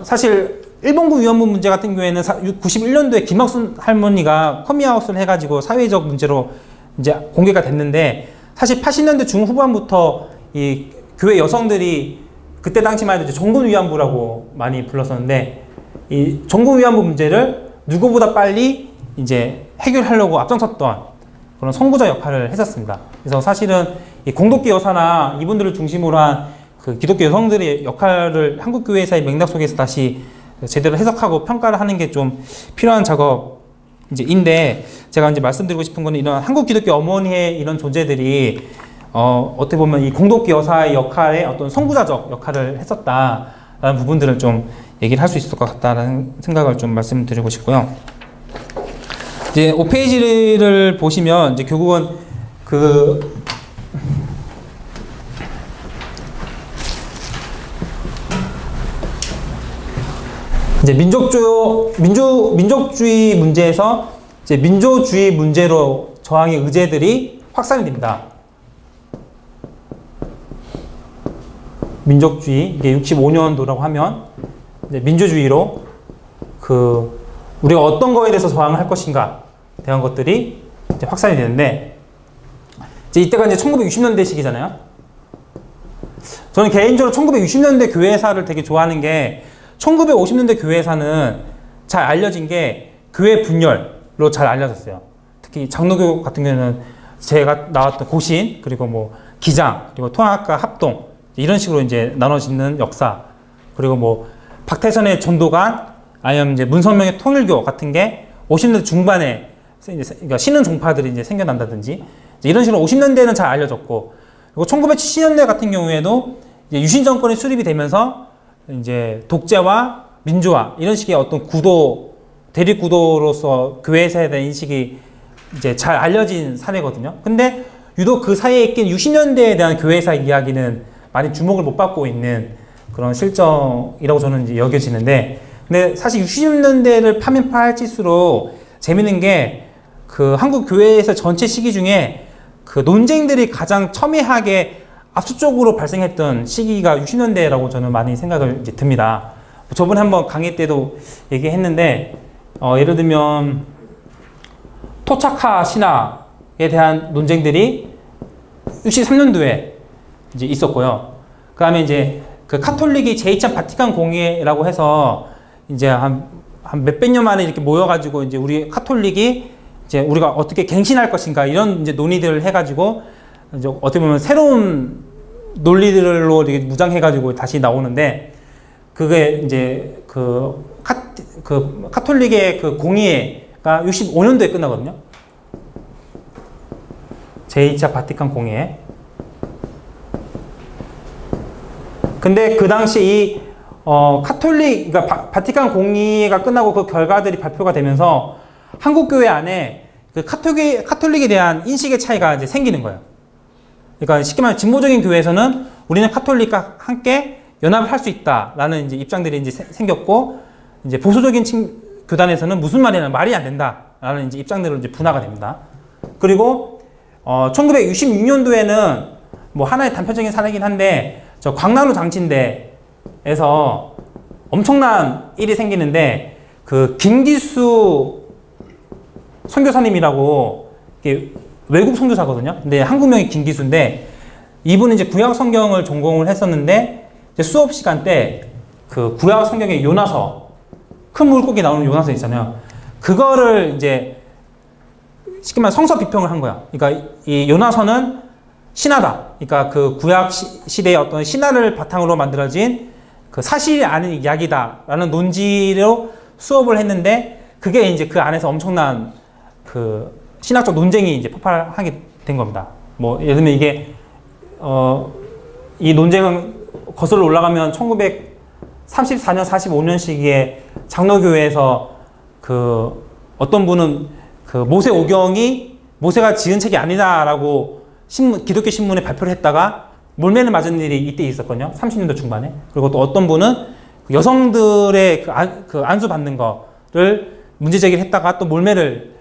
사실 일본군 위안부 문제 같은 경우에는 91년도에 김학순 할머니가 커미아웃을 해가지고 사회적 문제로 이제 공개가 됐는데 사실 80년대 중후반부터 이 교회 여성들이 그때 당시만 해도 이제 종군 위안부라고 많이 불렀었는데 이 종군 위안부 문제를 누구보다 빨리 이제 해결하려고 앞장섰던 그런 선구자 역할을 했었습니다. 그래서 사실은 이 공덕기 여사나 이분들을 중심으로 한 기독교 여성들의 역할을 한국교회사의 맥락 속에서 다시 제대로 해석하고 평가를 하는 게 좀 필요한 작업인데 제가 이제 말씀드리고 싶은 거는 이런 한국 기독교 어머니의 이런 존재들이 어떻게 보면 이 공덕기 여사의 역할에 어떤 선구자적 역할을 했었다라는 부분들을 좀 얘기를 할 수 있을 것 같다는 생각을 좀 말씀드리고 싶고요. 이제 5페이지를 보시면 이제 결국은 이제 민족주의 문제에서 이제 민족주의 문제로 저항의 의제들이 확산이 됩니다. 민족주의, 이게 65년도라고 하면 이제 민주주의로 우리가 어떤 거에 대해서 저항을 할 것인가 대한 것들이 이제 확산이 되는데 이제 이때가 이제 1960년대 시기잖아요. 저는 개인적으로 1960년대 교회사를 되게 좋아하는 게 1950년대 교회사는 잘 알려진 게 교회 분열로 잘 알려졌어요. 특히 장로교 같은 경우는 제가 나왔던 고신, 그리고 뭐 기장, 그리고 통합과 합동 이런 식으로 이제 나눠지는 역사, 그리고 뭐 박태선의 전도관, 아니면 이제 문선명의 통일교 같은 게 50년대 중반에 그러니까 신흥 종파들이 이제 생겨난다든지 이런 식으로 50년대는 잘 알려졌고, 그리고 1970년대 같은 경우에도 이제 유신 정권이 수립이 되면서 이제 독재와 민주화 이런 식의 어떤 구도, 대립 구도로서 교회에서에 대한 인식이 이제 잘 알려진 사례거든요. 근데 유독 그 사이에 있긴 60년대에 대한 교회사 이야기는 많이 주목을 못 받고 있는 그런 실정이라고 저는 이제 여겨지는데, 근데 사실 60년대를 파면 파헤칠수록 재밌는 게 그 한국 교회에서 전체 시기 중에 그 논쟁들이 가장 첨예하게 압축적으로 발생했던 시기가 60년대라고 저는 많이 생각을 이제 듭니다. 저번에 한번 강의 때도 얘기했는데, 예를 들면 토착화 신학에 대한 논쟁들이 63년도에 이제 있었고요. 그 다음에 이제 그 카톨릭이 제2차 바티칸 공의회라고 해서 이제 한 몇백 년 만에 이렇게 모여가지고 이제 우리 카톨릭이 이제 우리가 어떻게 갱신할 것인가 이런 이제 논의들을 해가지고 이제 어떻게 보면 새로운 논리들로 이렇게 무장해가지고 다시 나오는데, 그게 이제 그 카톨릭의 그 공의회가 65년도에 끝나거든요. 제2차 바티칸 공의회. 근데 그 당시 이 카톨릭, 그러니까 바티칸 공의회가 끝나고 그 결과들이 발표가 되면서 한국 교회 안에 그 카톨릭에 대한 인식의 차이가 이제 생기는 거예요. 그러니까 쉽게 말하면 진보적인 교회에서는 우리는 카톨릭과 함께 연합을 할 수 있다라는 이제 입장들이 이제 생겼고, 이제 보수적인 교단에서는 무슨 말이 안 된다라는 이제 입장들로 이제 분화가 됩니다. 그리고 1966년도에는 뭐 하나의 단편적인 사례이긴 한데, 저 광란호 장친대에서 엄청난 일이 생기는데, 그 김기수 선교사님이라고 외국 선교사거든요. 근데 한국명이 김기수인데, 이분은 이제 구약 성경을 전공을 했었는데, 이제 수업 시간 때 그 구약 성경의 요나서, 큰 물고기 나오는 요나서 있잖아요. 그거를 이제 쉽게 말하면 성서 비평을 한 거야. 그러니까 이 요나서는 신화다. 그러니까 그 구약 시대의 어떤 신화를 바탕으로 만들어진 그 사실이 아닌 이야기다라는 논지로 수업을 했는데, 그게 이제 그 안에서 엄청난 그 신학적 논쟁이 이제 폭발하게 된 겁니다. 뭐 예를 들면 이게 이 논쟁은 거슬러 올라가면 1934년, 45년 시기에 장로교회에서 그 어떤 분은 그 모세 오경이 모세가 지은 책이 아니다라고 기독교 신문에 발표를 했다가 몰매를 맞은 일이 이때 있었거든요. 30년대 중반에. 그리고 또 어떤 분은 여성들의 그 안수 받는 거를 문제 제기를 했다가 또 몰매를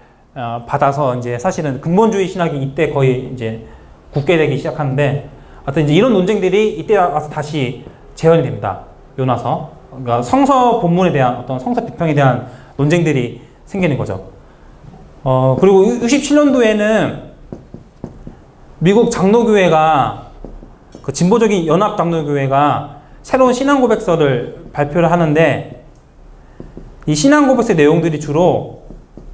받아서 이제 사실은 근본주의 신학이 이때 거의 이제 굳게되기 시작하는데, 하여튼 이제 이런 논쟁들이 이때 와서 다시 재현이 됩니다. 요나서. 그러니까 성서 본문에 대한 어떤 성서 비평에 대한 논쟁들이 생기는 거죠. 그리고 67년도에는 미국 장로교회가 그 진보적인 연합 장로교회가 새로운 신앙 고백서를 발표를 하는데, 이 신앙 고백서의 내용들이 주로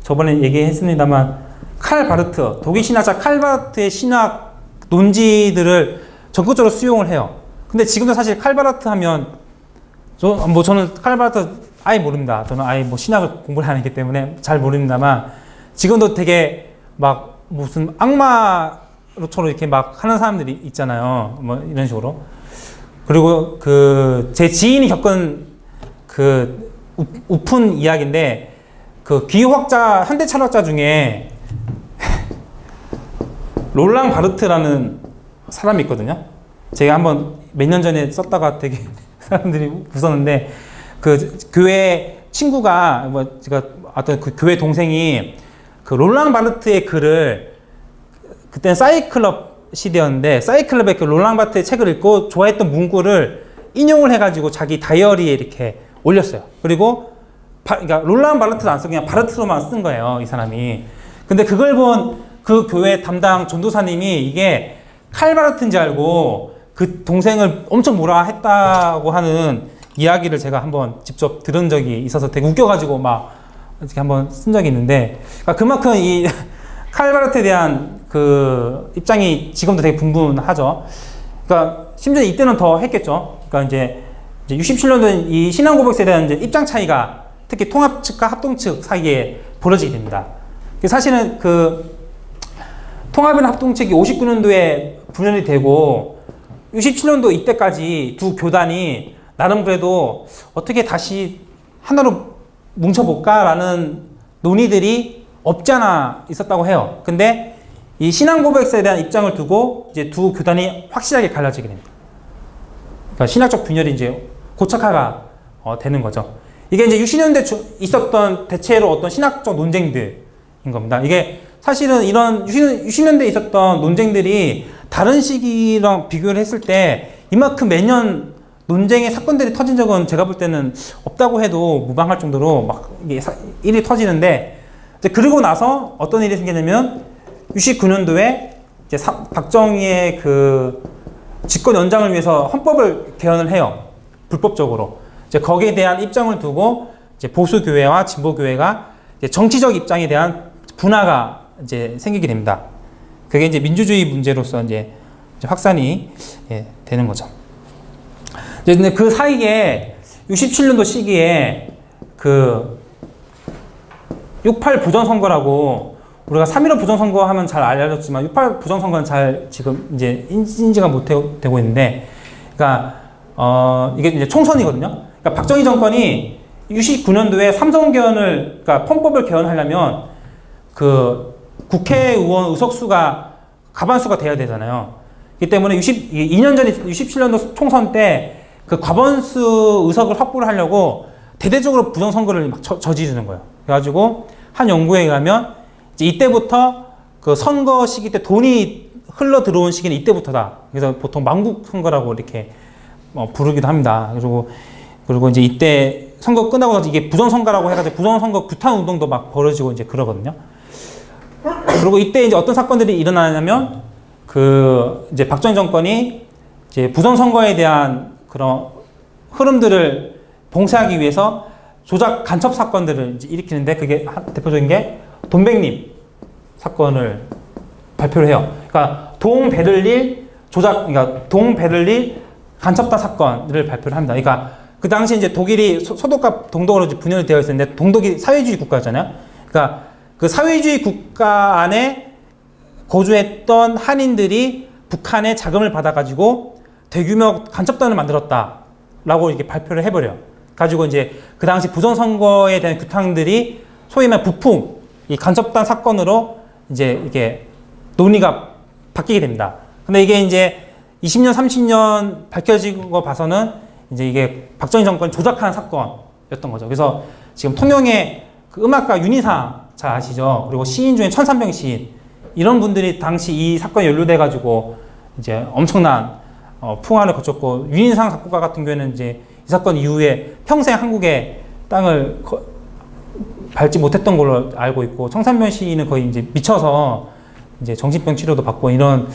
저번에 얘기했습니다만 칼 바르트, 독일 신학자 칼 바르트의 신학 논지들을 적극적으로 수용을 해요. 근데 지금도 사실 칼 바르트 하면 저는 칼 바르트 아예 모릅니다. 저는 아예 뭐 신학을 공부를 안 했기 때문에 잘 모릅니다만, 지금도 되게 막 무슨 악마로처럼 이렇게 막 하는 사람들이 있잖아요. 뭐 이런 식으로. 그리고 그 제 지인이 겪은 그 우픈 이야기인데, 그 기후학자, 현대 철학자 중에 롤랑 바르트라는 사람이 있거든요. 제가 한번 몇 년 전에 썼다가 되게 사람들이 웃었는데, 그 교회 친구가 뭐 제가 어떤 그 교회 동생이 그 롤랑 바르트의 글을, 그때는 싸이클럽 시대였는데 싸이클럽의 그 롤랑 바르트의 책을 읽고 좋아했던 문구를 인용을 해가지고 자기 다이어리에 이렇게 올렸어요. 그리고 그러니까 롤랑 바르트도 안 쓰고 그냥 바르트로만 쓴 거예요, 이 사람이. 근데 그걸 본 그 교회 담당 전도사님이 이게 칼 바르트인지 알고 그 동생을 엄청 뭐라 했다고 하는 이야기를 제가 한번 직접 들은 적이 있어서 되게 웃겨가지고 막 이렇게 한번 쓴 적이 있는데, 그러니까 그만큼 이 칼 바르트에 대한 그 입장이 지금도 되게 분분하죠. 그러니까 심지어 이때는 더 했겠죠. 그러니까 이제 67년도에 이 신앙 고백서에 대한 이제 입장 차이가 특히 통합 측과 합동 측 사이에 벌어지게 됩니다. 사실은 그 통합이나 합동 측이 59년도에 분열이 되고 67년도 이때까지 두 교단이 나름 그래도 어떻게 다시 하나로 뭉쳐볼까라는 논의들이 없지 않아 있었다고 해요. 근데 이 신앙 고백서에 대한 입장을 두고 이제 두 교단이 확실하게 갈라지게 됩니다. 그러니까 신학적 분열이 이제 고착화가 되는 거죠. 이게 이제 60년대 있었던 대체로 어떤 신학적 논쟁들인 겁니다. 이게 사실은 이런 60년대에 있었던 논쟁들이 다른 시기랑 비교를 했을 때 이만큼 매년 논쟁의 사건들이 터진 적은 제가 볼 때는 없다고 해도 무방할 정도로 막 이게 일이 터지는데, 이제 그러고 나서 어떤 일이 생기냐면 69년도에 이제 박정희의 그 집권 연장을 위해서 헌법을 개헌을 해요. 불법적으로. 이제 거기에 대한 입장을 두고 이제 보수교회와 진보교회가 이제 정치적 입장에 대한 분화가 이제 생기게 됩니다. 그게 이제 민주주의 문제로서 이제 확산이 되는 거죠. 근데 그 사이에 67년도 시기에 그 68 부정선거라고, 우리가 3.15 부정선거 하면 잘 알려졌지만 68 부정선거는 잘 지금 이제 인지가 못 되고 있는데, 그러니까 이게 이제 총선이거든요. 그러니까 박정희 정권이 69년도에 삼성개헌을, 그러니까 헌법을 개헌하려면 그 국회의원 의석수가 과반수가 돼야 되잖아요. 그렇기 때문에 2년 전 67년도 총선 때 그 과반수 의석을 확보를 하려고 대대적으로 부정선거를 막 저지르는 거예요. 그래가지고 한 연구에 의하면 이제 이때부터 그 선거 시기 때 돈이 흘러 들어온 시기는 이때부터다. 그래서 보통 망국 선거라고 이렇게 부르기도 합니다. 그리고 이제 이때 선거 끝나고 나서 이게 부정선거라고 해가지고 부정선거 규탄 운동도 막 벌어지고 이제 그러거든요. 그리고 이때 이제 어떤 사건들이 일어나냐면 그 이제 박정희 정권이 이제 부정선거에 대한 그런 흐름들을 봉쇄하기 위해서 조작 간첩 사건들을 이제 일으키는데, 그게 대표적인 게 돈백님 사건을 발표를 해요. 그러니까 동베를린 조작, 그러니까 동베를린 간첩단 사건을 발표를 합니다. 그러니까 그 당시 이제 독일이 소독과 동독으로 분열이 되어 있었는데, 동독이 사회주의 국가였잖아요. 그러니까 그 사회주의 국가 안에 거주했던 한인들이 북한의 자금을 받아가지고 대규모 간첩단을 만들었다라고 이렇게 발표를 해버려요. 가지고 이제 그 당시 부정선거에 대한 규탄들이 소위 말해 부풍, 이 간첩단 사건으로 이제 이게 논의가 바뀌게 됩니다. 근데 이게 이제 20년, 30년 밝혀진 거 봐서는 이제 이게 박정희 정권이 조작한 사건이었던 거죠. 그래서 지금 통영의 그 음악가 윤희상 잘 아시죠? 그리고 시인 중에 천산병 시인, 이런 분들이 당시 이 사건에 연루돼가지고 이제 엄청난 풍화를 거쳤고, 윤희상 작곡가 같은 경우에는 이제 이 사건 이후에 평생 한국의 땅을 밟지 못했던 걸로 알고 있고, 청산병 시인은 거의 이제 미쳐서 이제 정신병 치료도 받고, 이런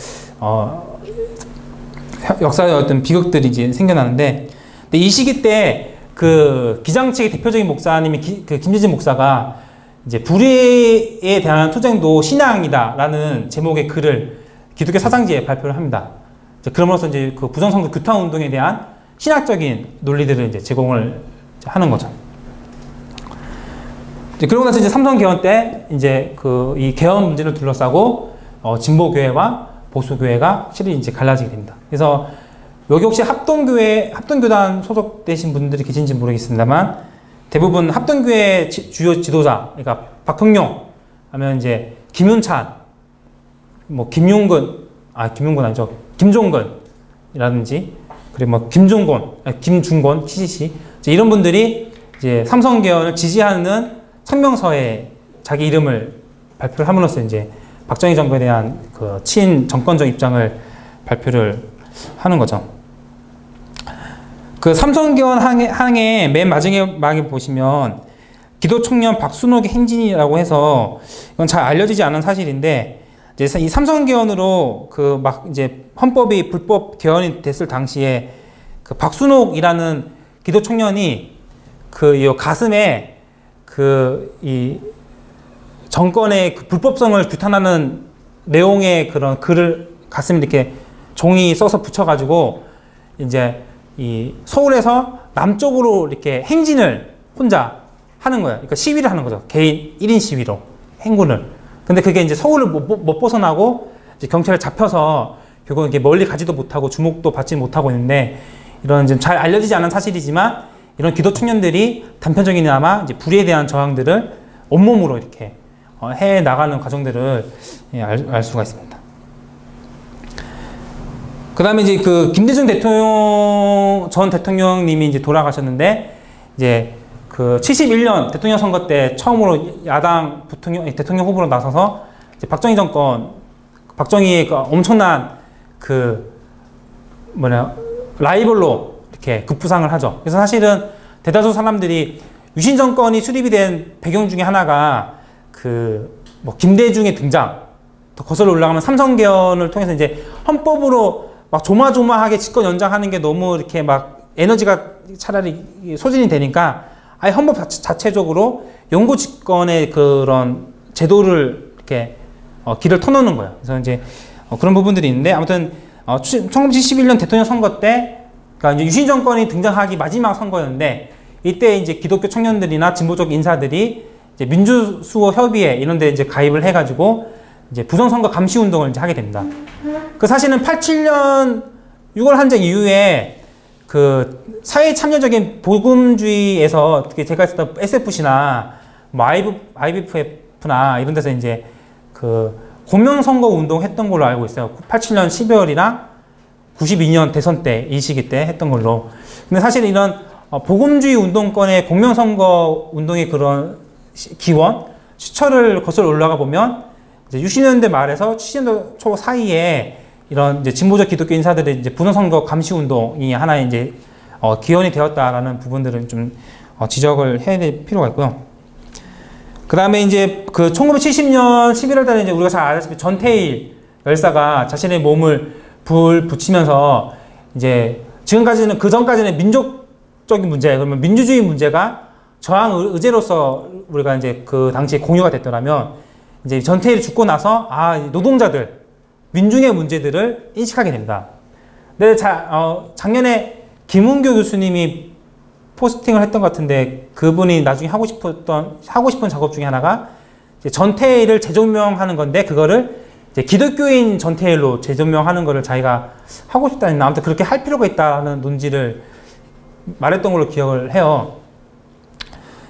역사의 어떤 비극들이 이제 생겨나는데, 근데 이 시기 때 그 기장 측의 대표적인 목사님이 그 김재진 목사가 이제 불의에 대한 투쟁도 신앙이다라는 제목의 글을 기독교 사상지에 발표를 합니다. 그럼으로써 이제 그 부정선거 규탄 운동에 대한 신학적인 논리들을 이제 제공을 하는 거죠. 그러고 나서 이제 삼성 개헌 때 이제 그 이 개헌 문제를 둘러싸고 진보교회와 보수교회가 확실히 이제 갈라지게 됩니다. 그래서 여기 혹시 합동교단 소속되신 분들이 계신지 모르겠습니다만, 대부분 합동교회 주요 지도자, 그러니까 박형룡, 하면 이제 김윤찬, 뭐 김용근 아니죠. 김종근이라든지, 그리고 뭐 김중곤, TCC, 이런 분들이 이제 삼성 개헌을 지지하는 성명서에 자기 이름을 발표를 함으로써 이제 박정희 정부에 대한 그 친정권적 입장을 발표를 하는 거죠. 그 삼성 개헌 항의 맨 마지막에 보시면 기도청년 박순옥의 행진이라고 해서, 이건 잘 알려지지 않은 사실인데, 이제 이 삼성 개헌으로 그 막 이제 헌법이 불법 개헌이 됐을 당시에 그 박순옥이라는 기도 청년이 그 이 가슴에 그 이 정권의 그 불법성을 규탄하는 내용의 그런 글을 가슴에 이렇게 종이 써서 붙여가지고 이제 이 서울에서 남쪽으로 이렇게 행진을 혼자 하는 거예요. 그러니까 시위를 하는 거죠. 개인 1인 시위로 행군을. 근데 그게 이제 서울을 못 벗어나고 이제 경찰에 잡혀서 결국 이게 멀리 가지도 못하고 주목도 받지 못하고 있는데, 이런 좀 잘 알려지지 않은 사실이지만 이런 기독 청년들이 단편적이나마 이제 불의에 대한 저항들을 온몸으로 이렇게 해 나가는 과정들을 알 수가 있습니다. 그 다음에 이제 그 김대중 전 대통령님이 이제 돌아가셨는데, 이제 그 71년 대통령 선거 때 처음으로 야당 대통령 후보로 나서서 이제 박정희의 그 엄청난 라이벌로 이렇게 급부상을 하죠. 그래서 사실은 대다수 사람들이 유신 정권이 수립이 된 배경 중에 하나가 김대중의 등장, 더 거슬러 올라가면 삼성개헌을 통해서 이제 헌법으로 막 조마조마하게 집권 연장하는 게 너무 이렇게 막 에너지가 차라리 소진이 되니까 아예 헌법 자체적으로 영구 집권의 그런 제도를 이렇게 길을 터놓는 거예요. 그래서 이제 그런 부분들이 있는데, 아무튼 1971년 대통령 선거 때, 그러니까 이제 유신 정권이 등장하기 마지막 선거였는데, 이때 이제 기독교 청년들이나 진보적 인사들이 이제 민주수호 협의회 이런 데 이제 가입을 해가지고 이제 부정선거 감시 운동을 이제 하게 됩니다. 그 사실은 87년 6월 항쟁 이후에 그 사회 참여적인 복음주의에서 제가 했었던 SFC나 뭐 IBF나 이런 데서 이제 그 공명선거 운동 했던 걸로 알고 있어요. 87년 12월이랑 92년 대선 때 이 시기 때 했던 걸로. 근데 사실 이런 복음주의 운동권의 공명선거 운동의 그런 기원, 시초를 거슬러 올라가 보면 이제 60년대 말에서 70년대 초 사이에 이런 이제 진보적 기독교 인사들의 이제 부정선거 감시 운동이 하나의 이제 기원이 되었다라는 부분들은 좀 지적을 해야 될 필요가 있고요. 그 다음에 이제 그 1970년 11월 달에 이제 우리가 잘 알다시피 전태일 열사가 자신의 몸을 불 붙이면서 이제 지금까지는 그 전까지는 민족적인 문제, 그러면 민주주의 문제가 저항 의제로서 우리가 이제 그 당시에 공유가 됐더라면, 이제 전태일이 죽고 나서 노동자들, 민중의 문제들을 인식하게 됩니다. 근데 작년에 김은교 교수님이 포스팅을 했던 것 같은데, 그분이 나중에 하고 싶은 작업 중에 하나가 이제 전태일을 재조명하는 건데, 그거를 이제 기독교인 전태일로 재조명하는 거를 자기가 하고 싶다는, 아무튼 그렇게 할 필요가 있다는 논지를 말했던 걸로 기억을 해요.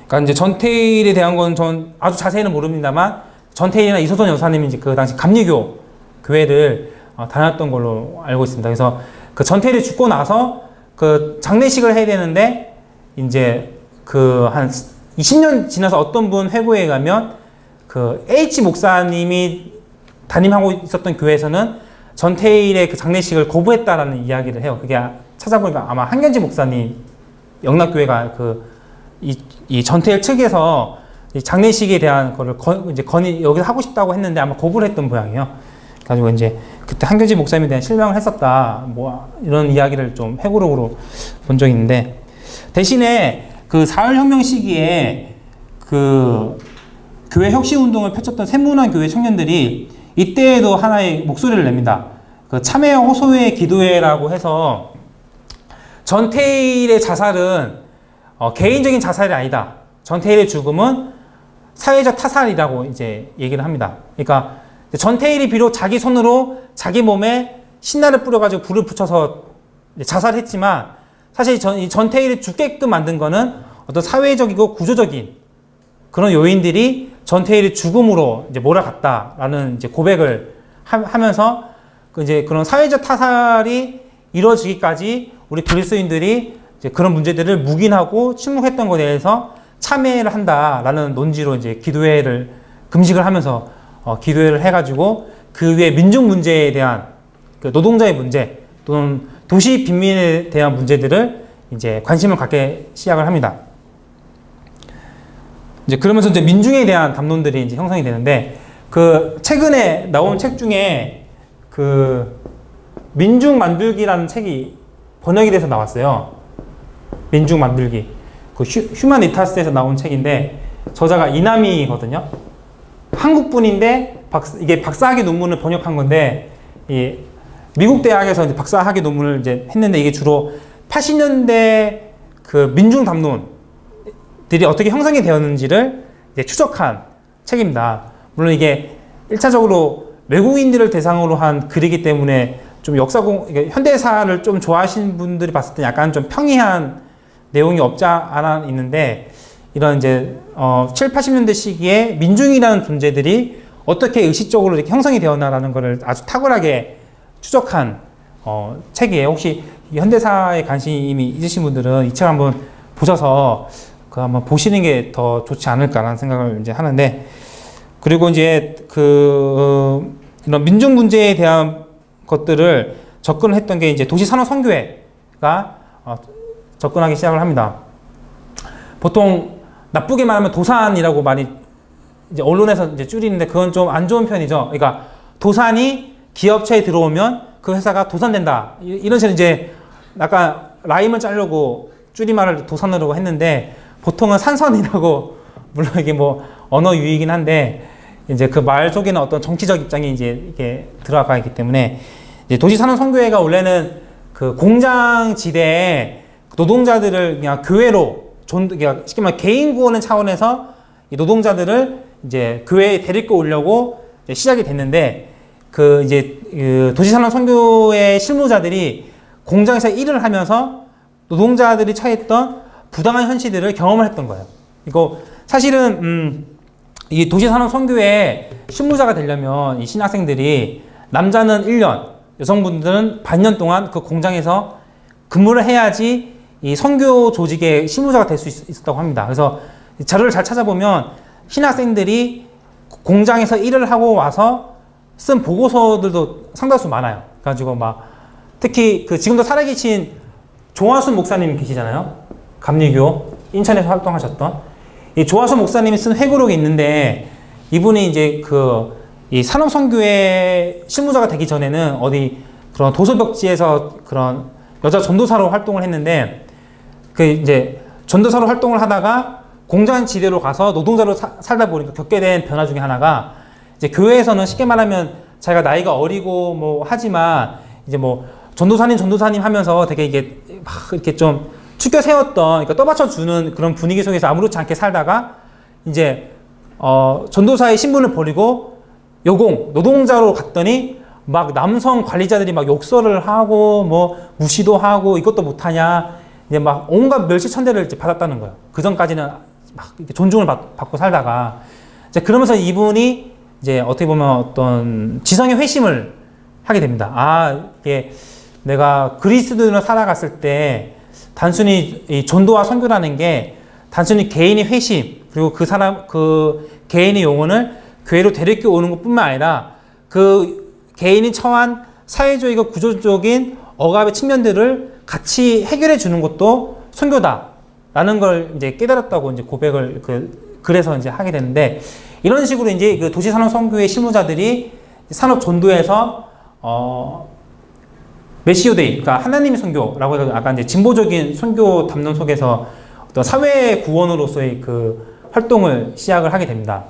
그러니까 이제 전태일에 대한 건 전 아주 자세히는 모릅니다만, 전태일이나 이소선 여사님이 이제 그 당시 감리교 교회를 다녔던 걸로 알고 있습니다. 그래서 그 전태일이 죽고 나서 그 장례식을 해야 되는데, 이제 그 한 20년 지나서 어떤 분 회고에 가면 그 H 목사님이 담임하고 있었던 교회에서는 전태일의 그 장례식을 거부했다라는 이야기를 해요. 그게 찾아보니까 아마 한견지 목사님, 영락교회가 이 전태일 측에서 이 장례식에 대한 거를 여기서 하고 싶다고 했는데 아마 거부를 했던 모양이에요. 가지고 이제 그때 한견지 목사님에 대한 실망을 했었다, 뭐 이런 이야기를 좀 회고록으로 본 적이 있는데, 대신에 그 4.1혁명 시기에 그 교회 혁신 운동을 펼쳤던 세문안 교회 청년들이 이때에도 하나의 목소리를 냅니다. 그 참회 호소회 기도회라고 해서 전태일의 자살은 개인적인 자살이 아니다. 전태일의 죽음은 사회적 타살이라고 이제 얘기를 합니다. 그러니까 전태일이 비록 자기 손으로 자기 몸에 신나를 뿌려가지고 불을 붙여서 자살했지만, 사실 이 전태일이 죽게끔 만든 거는 어떤 사회적이고 구조적인 그런 요인들이 전태일의 죽음으로 이제 몰아갔다라는 이제 고백을 하면서 이제 그런 사회적 타살이 이루어지기까지 우리 그리스도인들이 이제 그런 문제들을 묵인하고 침묵했던 것에 대해서 참회를 한다라는 논지로 이제 기도회를 금식을 하면서 기도회를 해가지고 그 위에 민중 문제에 대한 그 노동자의 문제 또는 도시 빈민에 대한 문제들을 이제 관심을 갖게 시작을 합니다. 이제 그러면서 이제 민중에 대한 담론들이 이제 형성이 되는데, 그 최근에 나온 책 중에 그 민중 만들기라는 책이 번역이 돼서 나왔어요. 민중 만들기. 그 휴머니타스에서 나온 책인데 저자가 이남희거든요. 한국 분인데 이게 박사학위 논문을 번역한 건데, 이 미국 대학에서 이제 박사학위 논문을 이제 했는데, 이게 주로 80년대 그 민중 담론, 것들이 어떻게 형성이 되었는지를 이제 추적한 책입니다. 물론 이게 1차적으로 외국인들을 대상으로 한 글이기 때문에 좀 현대사를 좀 좋아하시는 분들이 봤을 때 약간 좀 평이한 내용이 없지 않아 있는데, 이런 이제 7, 80년대 시기에 민중이라는 존재들이 어떻게 의식적으로 이렇게 형성이 되었나라는 것을 아주 탁월하게 추적한 책이에요. 혹시 현대사에 관심이 있으신 분들은 이 책 한번 보셔서 한번 보시는 게 더 좋지 않을까라는 생각을 이제 하는데, 그리고 이제 이런 민중 문제에 대한 것들을 접근을 했던 게 이제 도시산업선교회가 접근하기 시작을 합니다. 보통 나쁘게 말하면 도산이라고 많이 이제 언론에서 이제 줄이는데, 그건 좀 안 좋은 편이죠. 그러니까 도산이 기업체에 들어오면 그 회사가 도산된다, 이런 식으로 이제 약간 라임을 짜려고 줄임말을 도산으로 했는데, 보통은 산선이라고, 물론 이게 뭐 언어 유희이긴 한데 이제 그 말 속에는 어떤 정치적 입장이 이제 이게 들어가 있기 때문에, 이제 도시산업선교회가 원래는 그 공장지대에 노동자들을 그냥 교회로 그냥 쉽게 말해 개인 구원의 차원에서 이 노동자들을 이제 교회에 데리고 오려고 이제 시작이 됐는데, 이제 도시산업선교회 실무자들이 공장에서 일을 하면서 노동자들이 처했던 부당한 현실들을 경험을 했던 거예요. 이거 사실은 이 도시산업선교회 실무자가 되려면 이 신학생들이 남자는 1년, 여성분들은 반년 동안 그 공장에서 근무를 해야지 이 선교 조직의 실무자가 될 수 있었다고 합니다. 그래서 자료를 잘 찾아보면 신학생들이 공장에서 일을 하고 와서 쓴 보고서들도 상당수 많아요. 그래가지고 막 특히 지금도 살아계신 조화순 목사님 계시잖아요. 감리교 인천에서 활동하셨던 이 조화순 목사님이 쓴 회고록이 있는데, 이분이 이제 이 산업선교회 실무자가 되기 전에는 어디 그런 도서벽지에서 그런 여자 전도사로 활동을 했는데, 이제 전도사로 활동을 하다가 공장 지대로 가서 노동자로 살다 보니까 겪게 된 변화 중에 하나가, 이제 교회에서는 쉽게 말하면 자기가 나이가 어리고 뭐 하지만 이제 뭐 전도사님 하면서 되게 이게 막 이렇게 좀 축겨 세웠던, 그러니까 떠받쳐 주는 그런 분위기 속에서 아무렇지 않게 살다가 이제 전도사의 신분을 버리고 노동자로 갔더니 막 남성 관리자들이 막 욕설을 하고 뭐 무시도 하고 이것도 못하냐, 이제 막 온갖 멸시천대를 이제 받았다는 거예요. 그 전까지는 막 이렇게 존중을 받고 살다가 이제 그러면서 이분이 이제 어떻게 보면 어떤 지성의 회심을 하게 됩니다. 이게 내가 그리스도인으로 살아갔을 때 단순히 이 전도와 선교라는 게 단순히 개인의 회심, 그리고 그 개인의 영혼을 교회로 데리고 오는 것뿐만 아니라 그 개인이 처한 사회적이고 구조적인 억압의 측면들을 같이 해결해 주는 것도 선교다라는 걸 이제 깨달았다고 이제 고백을 그래서 이제 하게 되는데, 이런 식으로 이제 그 도시산업선교회 실무자들이 산업 전도에서 메시오데이, 그러니까 하나님의 선교라고 해서 아까 이제 진보적인 선교 담론 속에서 어떤 사회 구원으로서의 그 활동을 시작을 하게 됩니다.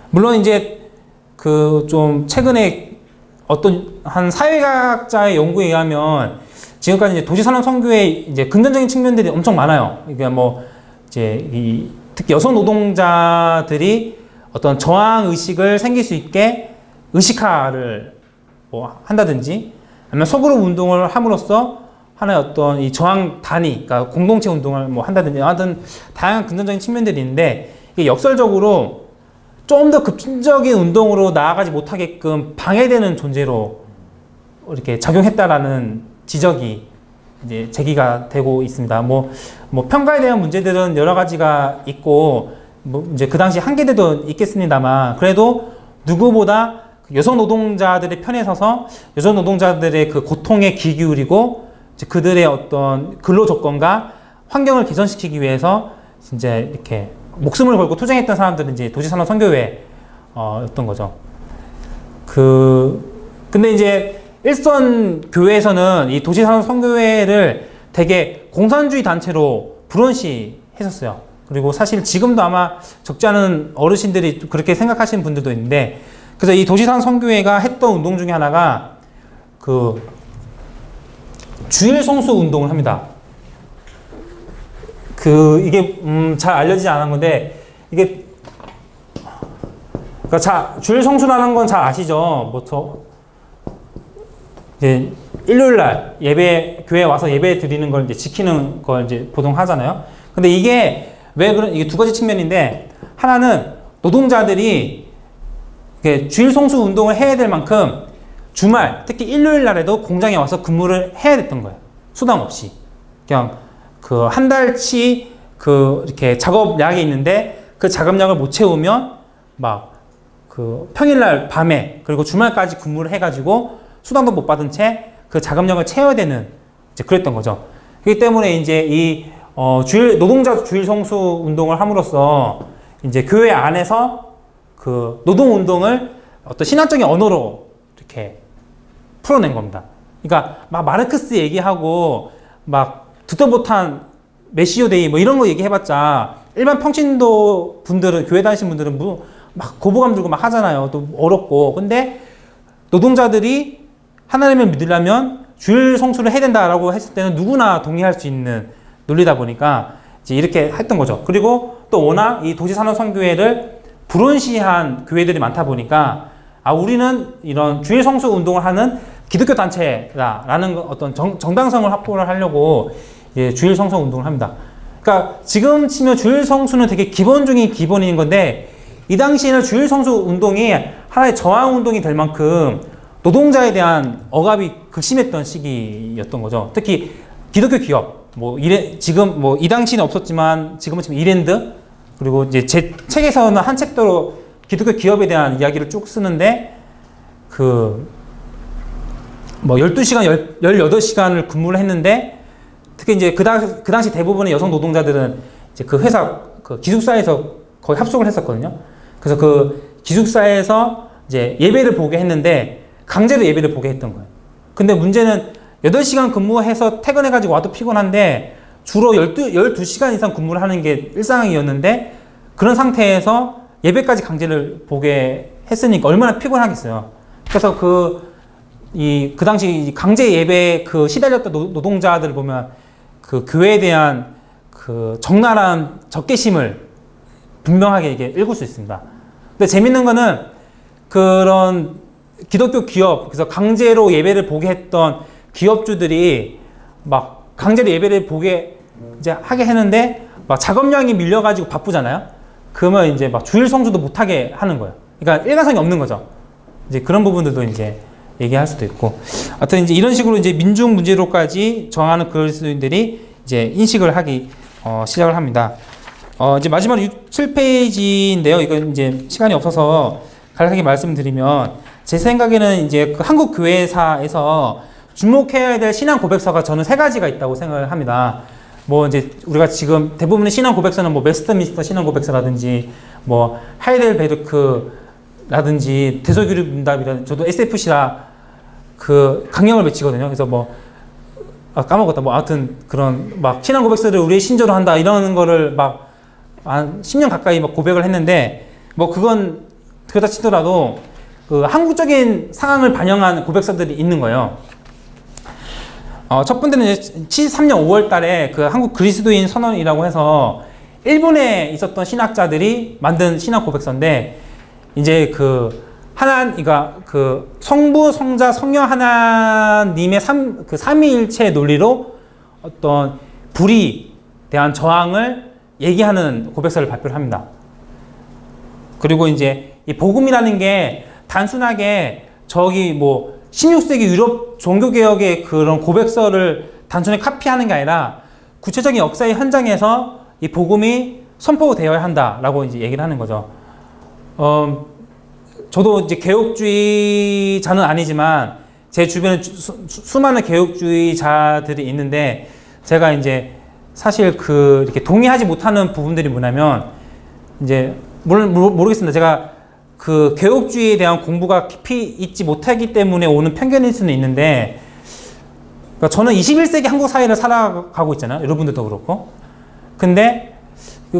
물론 이제 좀 최근에 어떤 한 사회학자의 연구에 의하면 지금까지 이제 도시산업선교의 이제 긍정적인 측면들이 엄청 많아요. 그러니까 뭐 이제 특히 여성 노동자들이 어떤 저항 의식을 생길 수 있게 의식화를 뭐 한다든지, 아니면 소그룹 운동을 함으로써 하나의 어떤 이 저항 단위, 그러니까 공동체 운동을 뭐 한다든지, 하여튼 다양한 긍정적인 측면들이 있는데, 이게 역설적으로 좀 더 급진적인 운동으로 나아가지 못하게끔 방해되는 존재로 이렇게 작용했다라는 지적이 이제 제기가 되고 있습니다. 뭐 평가에 대한 문제들은 여러 가지가 있고, 뭐 이제 그 당시 한계들도 있겠습니다만, 그래도 누구보다 여성 노동자들의 편에 서서 여성 노동자들의 그 고통에 귀 기울이고, 그들의 어떤 근로 조건과 환경을 개선시키기 위해서 진짜 이렇게 목숨을 걸고 투쟁했던 사람들은 이제 도시산업선교회였던 거죠. 근데 이제 일선 교회에서는 이 도시산업선교회를 되게 공산주의 단체로 불언시했었어요. 그리고 사실 지금도 아마 적지 않은 어르신들이 그렇게 생각하시는 분들도 있는데, 그래서 이 도시산업선교회가 했던 운동 중에 하나가 주일 성수 운동을 합니다. 이게 잘 알려지지 않은 건데 이게 그러니까 주일 성수라는 건 잘 아시죠? 이제 일요일 날 예배 교회 와서 예배 드리는 걸 이제 지키는 걸 이제 보통 하잖아요. 근데 이게 이게 두 가지 측면인데 하나는 노동자들이 주일 성수 운동을 해야 될 만큼 주말 특히 일요일 날에도 공장에 와서 근무를 해야 됐던 거예요. 수당 없이 그냥 한 달치 이렇게 작업량이 있는데 그 작업량을 못 채우면 평일날 밤에 그리고 주말까지 근무를 해가지고 수당도 못 받은 채 그 작업량을 채워야 되는 이제 그랬던 거죠. 그렇기 때문에 이제 노동자 주일 성수 운동을 함으로써 이제 교회 안에서 노동 운동을 어떤 신학적인 언어로 이렇게 풀어낸 겁니다. 그러니까 마르크스 얘기하고 듣도 못한 메시오 데이 이런 거 얘기해봤자 일반 평신도 분들은 교회 다니신 분들은 고부감 들고 하잖아요. 또 어렵고. 근데 노동자들이 하나님을 믿으려면 주일 성수를 해야 된다라고 했을 때는 누구나 동의할 수 있는 논리다 보니까 이제 이렇게 했던 거죠. 그리고 또 워낙 이 도시산업선교회를 불운시한 교회들이 많다 보니까 우리는 이런 주일 성수 운동을 하는 기독교 단체다라는 어떤 정당성을 확보를 하려고 주일 성수 운동을 합니다. 그러니까 지금 치면 주일 성수는 되게 기본 중인 기본인 건데 이 당시에는 주일 성수 운동이 하나의 저항 운동이 될 만큼 노동자에 대한 억압이 극심했던 시기였던 거죠. 특히 기독교 기업, 지금 이 당시는 없었지만 지금은 지금 이랜드 그리고 이제 제 책에서는 한 챕터로 기독교 기업에 대한 이야기를 쭉 쓰는데 12시간, 18시간을 근무를 했는데 특히 이제 그 당시 대부분의 여성 노동자들은 이제 그 회사 기숙사에서 거의 합숙을 했었거든요. 그래서 그 기숙사에서 이제 예배를 보게 했는데 강제로 예배를 보게 했던 거예요. 근데 문제는 8시간 근무해서 퇴근해가지고 와도 피곤한데 주로 12시간 이상 근무를 하는 게 일상이었는데 그런 상태에서 예배까지 강제를 보게 했으니까 얼마나 피곤하겠어요. 그래서 그 당시 강제 예배 시달렸던 노동자들을 보면 교회에 대한 적나라한 적개심을 분명하게 이게 읽을 수 있습니다. 근데 재밌는 거는 그런 기독교 기업, 그래서 강제로 예배를 보게 했던 기업주들이 강제로 예배를 보게 이제 하게 했는데 작업량이 밀려가지고 바쁘잖아요. 그러면 이제 주일 성수도 못하게 하는 거예요. 그러니까 일관성이 없는 거죠. 이제 그런 부분들도 이제 얘기할 수도 있고. 하여튼 이제 이런 식으로 이제 민중 문제로까지 정하는 그리스도인들이 이제 인식을 하기 시작을 합니다. 이제 마지막 6, 7페이지인데요. 이건 이제 시간이 없어서 간략하게 말씀드리면 제 생각에는 이제 한국 교회사에서 주목해야 될 신앙 고백서가 저는 3가지가 있다고 생각을 합니다. 이제 우리가 지금 대부분의 신앙 고백서는 웨스트민스터 신앙 고백서라든지 하이델베르크라든지 대소교류 문답이라든지 저도 SFC라 강령을 외치거든요. 그래서 까먹었다. 아무튼 그런 신앙 고백서를 우리의 신조로 한다 이러는 거를 한 10년 가까이 고백을 했는데 그건 그렇다 치더라도 한국적인 상황을 반영한 고백서들이 있는 거예요. 첫 번째는 이제 73년 5월 달에 한국 그리스도인 선언이라고 해서 일본에 있었던 신학자들이 만든 신학 고백서인데 이제 성부, 성자, 성령 하나님의 삼위일체 논리로 어떤 불에 대한 저항을 얘기하는 고백서를 발표를 합니다. 그리고 이제 이 복음이라는 게 단순하게 16세기 유럽 종교개혁의 그런 고백서를 단순히 카피하는 게 아니라 구체적인 역사의 현장에서 이 복음이 선포되어야 한다라고 이제 얘기를 하는 거죠. 저도 이제 개혁주의자는 아니지만 제 주변에 수많은 개혁주의자들이 있는데 제가 이제 사실 이렇게 동의하지 못하는 부분들이 뭐냐면 이제 모르겠습니다. 제가 개혁주의에 대한 공부가 깊이 있지 못하기 때문에 오는 편견일 수는 있는데 그러니까 저는 21세기 한국 사회를 살아가고 있잖아요. 여러분들도 그렇고. 근데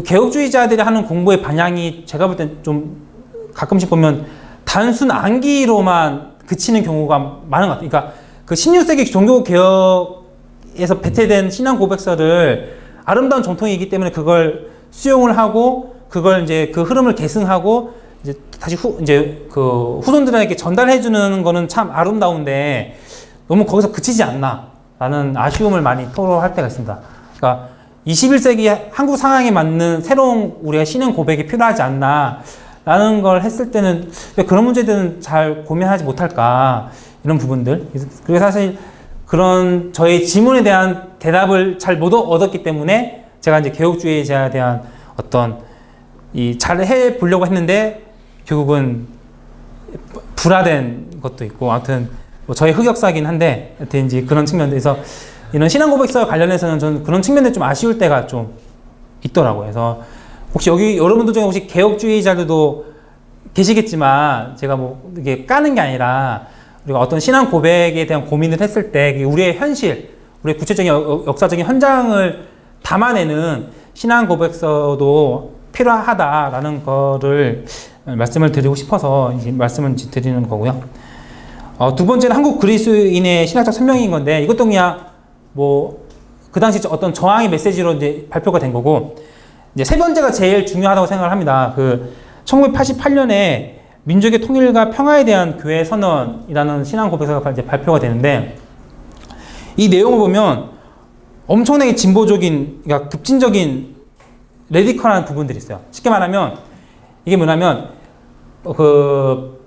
개혁주의자들이 하는 공부의 방향이 제가 볼 땐 좀 가끔씩 보면 단순 암기로만 그치는 경우가 많은 것 같아요. 그러니까 16세기 종교개혁에서 배태된 신앙 고백서를 아름다운 전통이기 때문에 그걸 수용을 하고 그걸 이제 그 흐름을 계승하고 이제 다시 그 후손들에게 전달해 주는 거는 참 아름다운데 너무 거기서 그치지 않나라는 아쉬움을 많이 토로할 때가 있습니다. 그러니까 21세기 한국 상황에 맞는 새로운 우리가 신앙 고백이 필요하지 않나라는 걸 했을 때는 왜 그런 문제들은 잘 고민하지 못할까, 이런 부분들. 그리고 사실 그런 저의 질문에 대한 대답을 잘 못 얻었기 때문에 제가 이제 개혁주의자에 대한 어떤 잘 해보려고 했는데 결국은 불화된 것도 있고, 아무튼 뭐 저의 흑역사긴 한데, 하여튼 이제 그런 측면에서 이런 신앙 고백서와 관련해서는 저는 그런 측면에 좀 아쉬울 때가 좀 있더라고요. 그래서 혹시 여기 여러분들 중에 혹시 개혁주의자들도 계시겠지만, 제가 뭐 이게 까는 게 아니라 우리가 어떤 신앙 고백에 대한 고민을 했을 때 우리의 현실, 우리의 구체적인 역사적인 현장을 담아내는 신앙 고백서도 필요하다라는 거를 말씀을 드리고 싶어서 이제 말씀을 드리는 거고요. 두 번째는 한국 그리스인의 신학적 선명인 건데, 이것도 그냥 뭐 그 당시 어떤 저항의 메시지로 이제 발표가 된 거고, 이제 세 번째가 제일 중요하다고 생각을 합니다. 그 1988년에 민족의 통일과 평화에 대한 교회 선언이라는 신앙 고백서가 이제 발표가 되는데, 이 내용을 보면 엄청나게 진보적인, 그러니까 급진적인 레디컬한 부분들이 있어요. 쉽게 말하면 이게 뭐냐면 그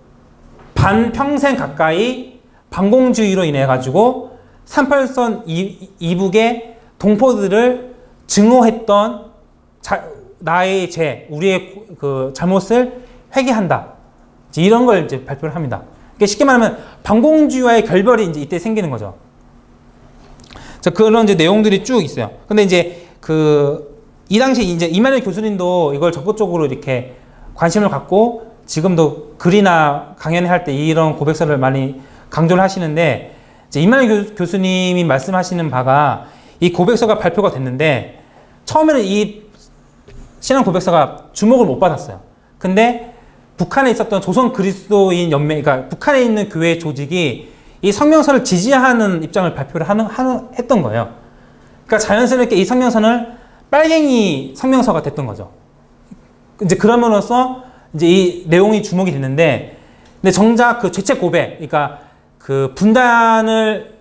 반평생 가까이 반공주의로 인해 가지고 38선 이북의 동포들을 증오했던 나의 죄, 우리의 그 잘못을 회개한다. 이런 걸 이제 발표를 합니다. 그러니까 쉽게 말하면 반공주의와의 결별이 이제 이때 생기는 거죠. 자, 그런 이제 내용들이 쭉 있어요. 근데 이제 이 당시 이제 이만희 교수님도 이걸 적극적으로 이렇게 관심을 갖고 지금도 글이나 강연회 할 때 이런 고백서를 많이 강조를 하시는데, 이제 이만희 교수님이 말씀하시는 바가 이 고백서가 발표가 됐는데 처음에는 이 신앙 고백서가 주목을 못 받았어요. 근데 북한에 있었던 조선 그리스도인 연맹, 그러니까 북한에 있는 교회 조직이 이 성명서를 지지하는 입장을 발표를 했던 거예요. 그러니까 자연스럽게 이 성명서는 빨갱이 성명서가 됐던 거죠. 이제 그러면서 이제 이 내용이 주목이 됐는데, 근데 정작 그 죄책 고백, 그러니까 그 분단을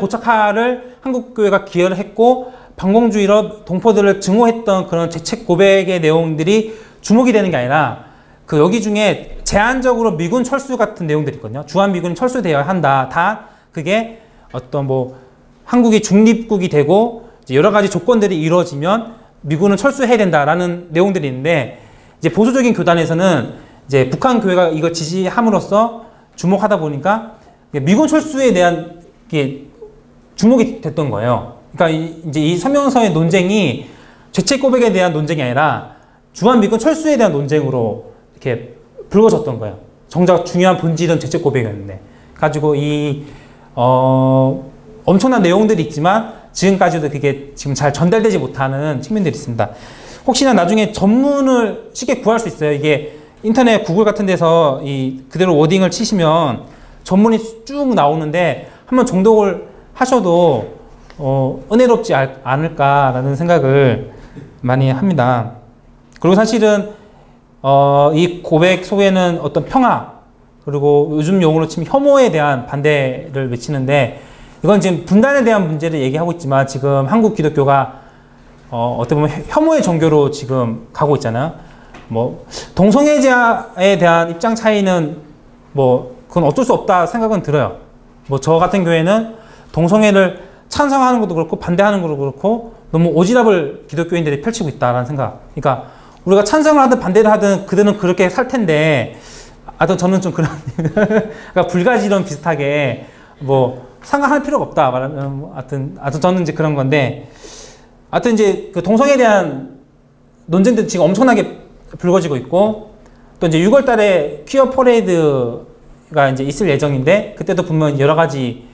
고착화를 한국교회가 기여를 했고 반공주의로 동포들을 증오했던 그런 죄책 고백의 내용들이 주목이 되는 게 아니라, 그 여기 중에 제한적으로 미군 철수 같은 내용들이 있거든요. 주한미군이 철수되어야 한다. 다 그게 어떤 뭐 한국이 중립국이 되고 여러 가지 조건들이 이루어지면 미군은 철수해야 된다라는 내용들이 있는데, 이제 보수적인 교단에서는 이제 북한 교회가 이거 지지함으로써 주목하다 보니까 미군 철수에 대한 게 주목이 됐던 거예요. 그러니까 이제 이 성명서의 논쟁이 죄책 고백에 대한 논쟁이 아니라 주한미군 철수에 대한 논쟁으로 이렇게 불거졌던 거예요. 정작 중요한 본질은 죄책 고백이었는데, 가지고 엄청난 내용들이 있지만 지금까지도 그게 지금 잘 전달되지 못하는 측면들이 있습니다. 혹시나 나중에 전문을 쉽게 구할 수 있어요. 이게 인터넷 구글 같은 데서 그대로 워딩을 치시면 전문이 쭉 나오는데 한번 정독을 하셔도 은혜롭지 않을까라는 생각을 많이 합니다. 그리고 사실은 이 고백 속에는 어떤 평화, 그리고 요즘 용어로 치면 혐오에 대한 반대를 외치는데, 이건 지금 분단에 대한 문제를 얘기하고 있지만 지금 한국 기독교가 어떻게 보면 혐오의 종교로 지금 가고 있잖아요. 뭐 동성애자에 대한 입장 차이는 뭐 그건 어쩔 수 없다 생각은 들어요. 뭐 저 같은 교회는 동성애를 찬성하는 것도 그렇고 반대하는 것도 그렇고 너무 오지랖을 기독교인들이 펼치고 있다라는 생각. 그러니까 우리가 찬성을 하든 반대를 하든 그들은 그렇게 살 텐데, 하여튼 저는 좀 그런 그러니까 불가지론 비슷하게 뭐 상관할 필요가 없다 말하면 뭐 하여튼 저는 이제 그런 건데, 하여튼 이제 그 동성애에 대한 논쟁도 지금 엄청나게 불거지고 있고, 또 이제 6월 달에 퀴어 퍼레이드가 이제 있을 예정인데, 그때도 보면 여러 가지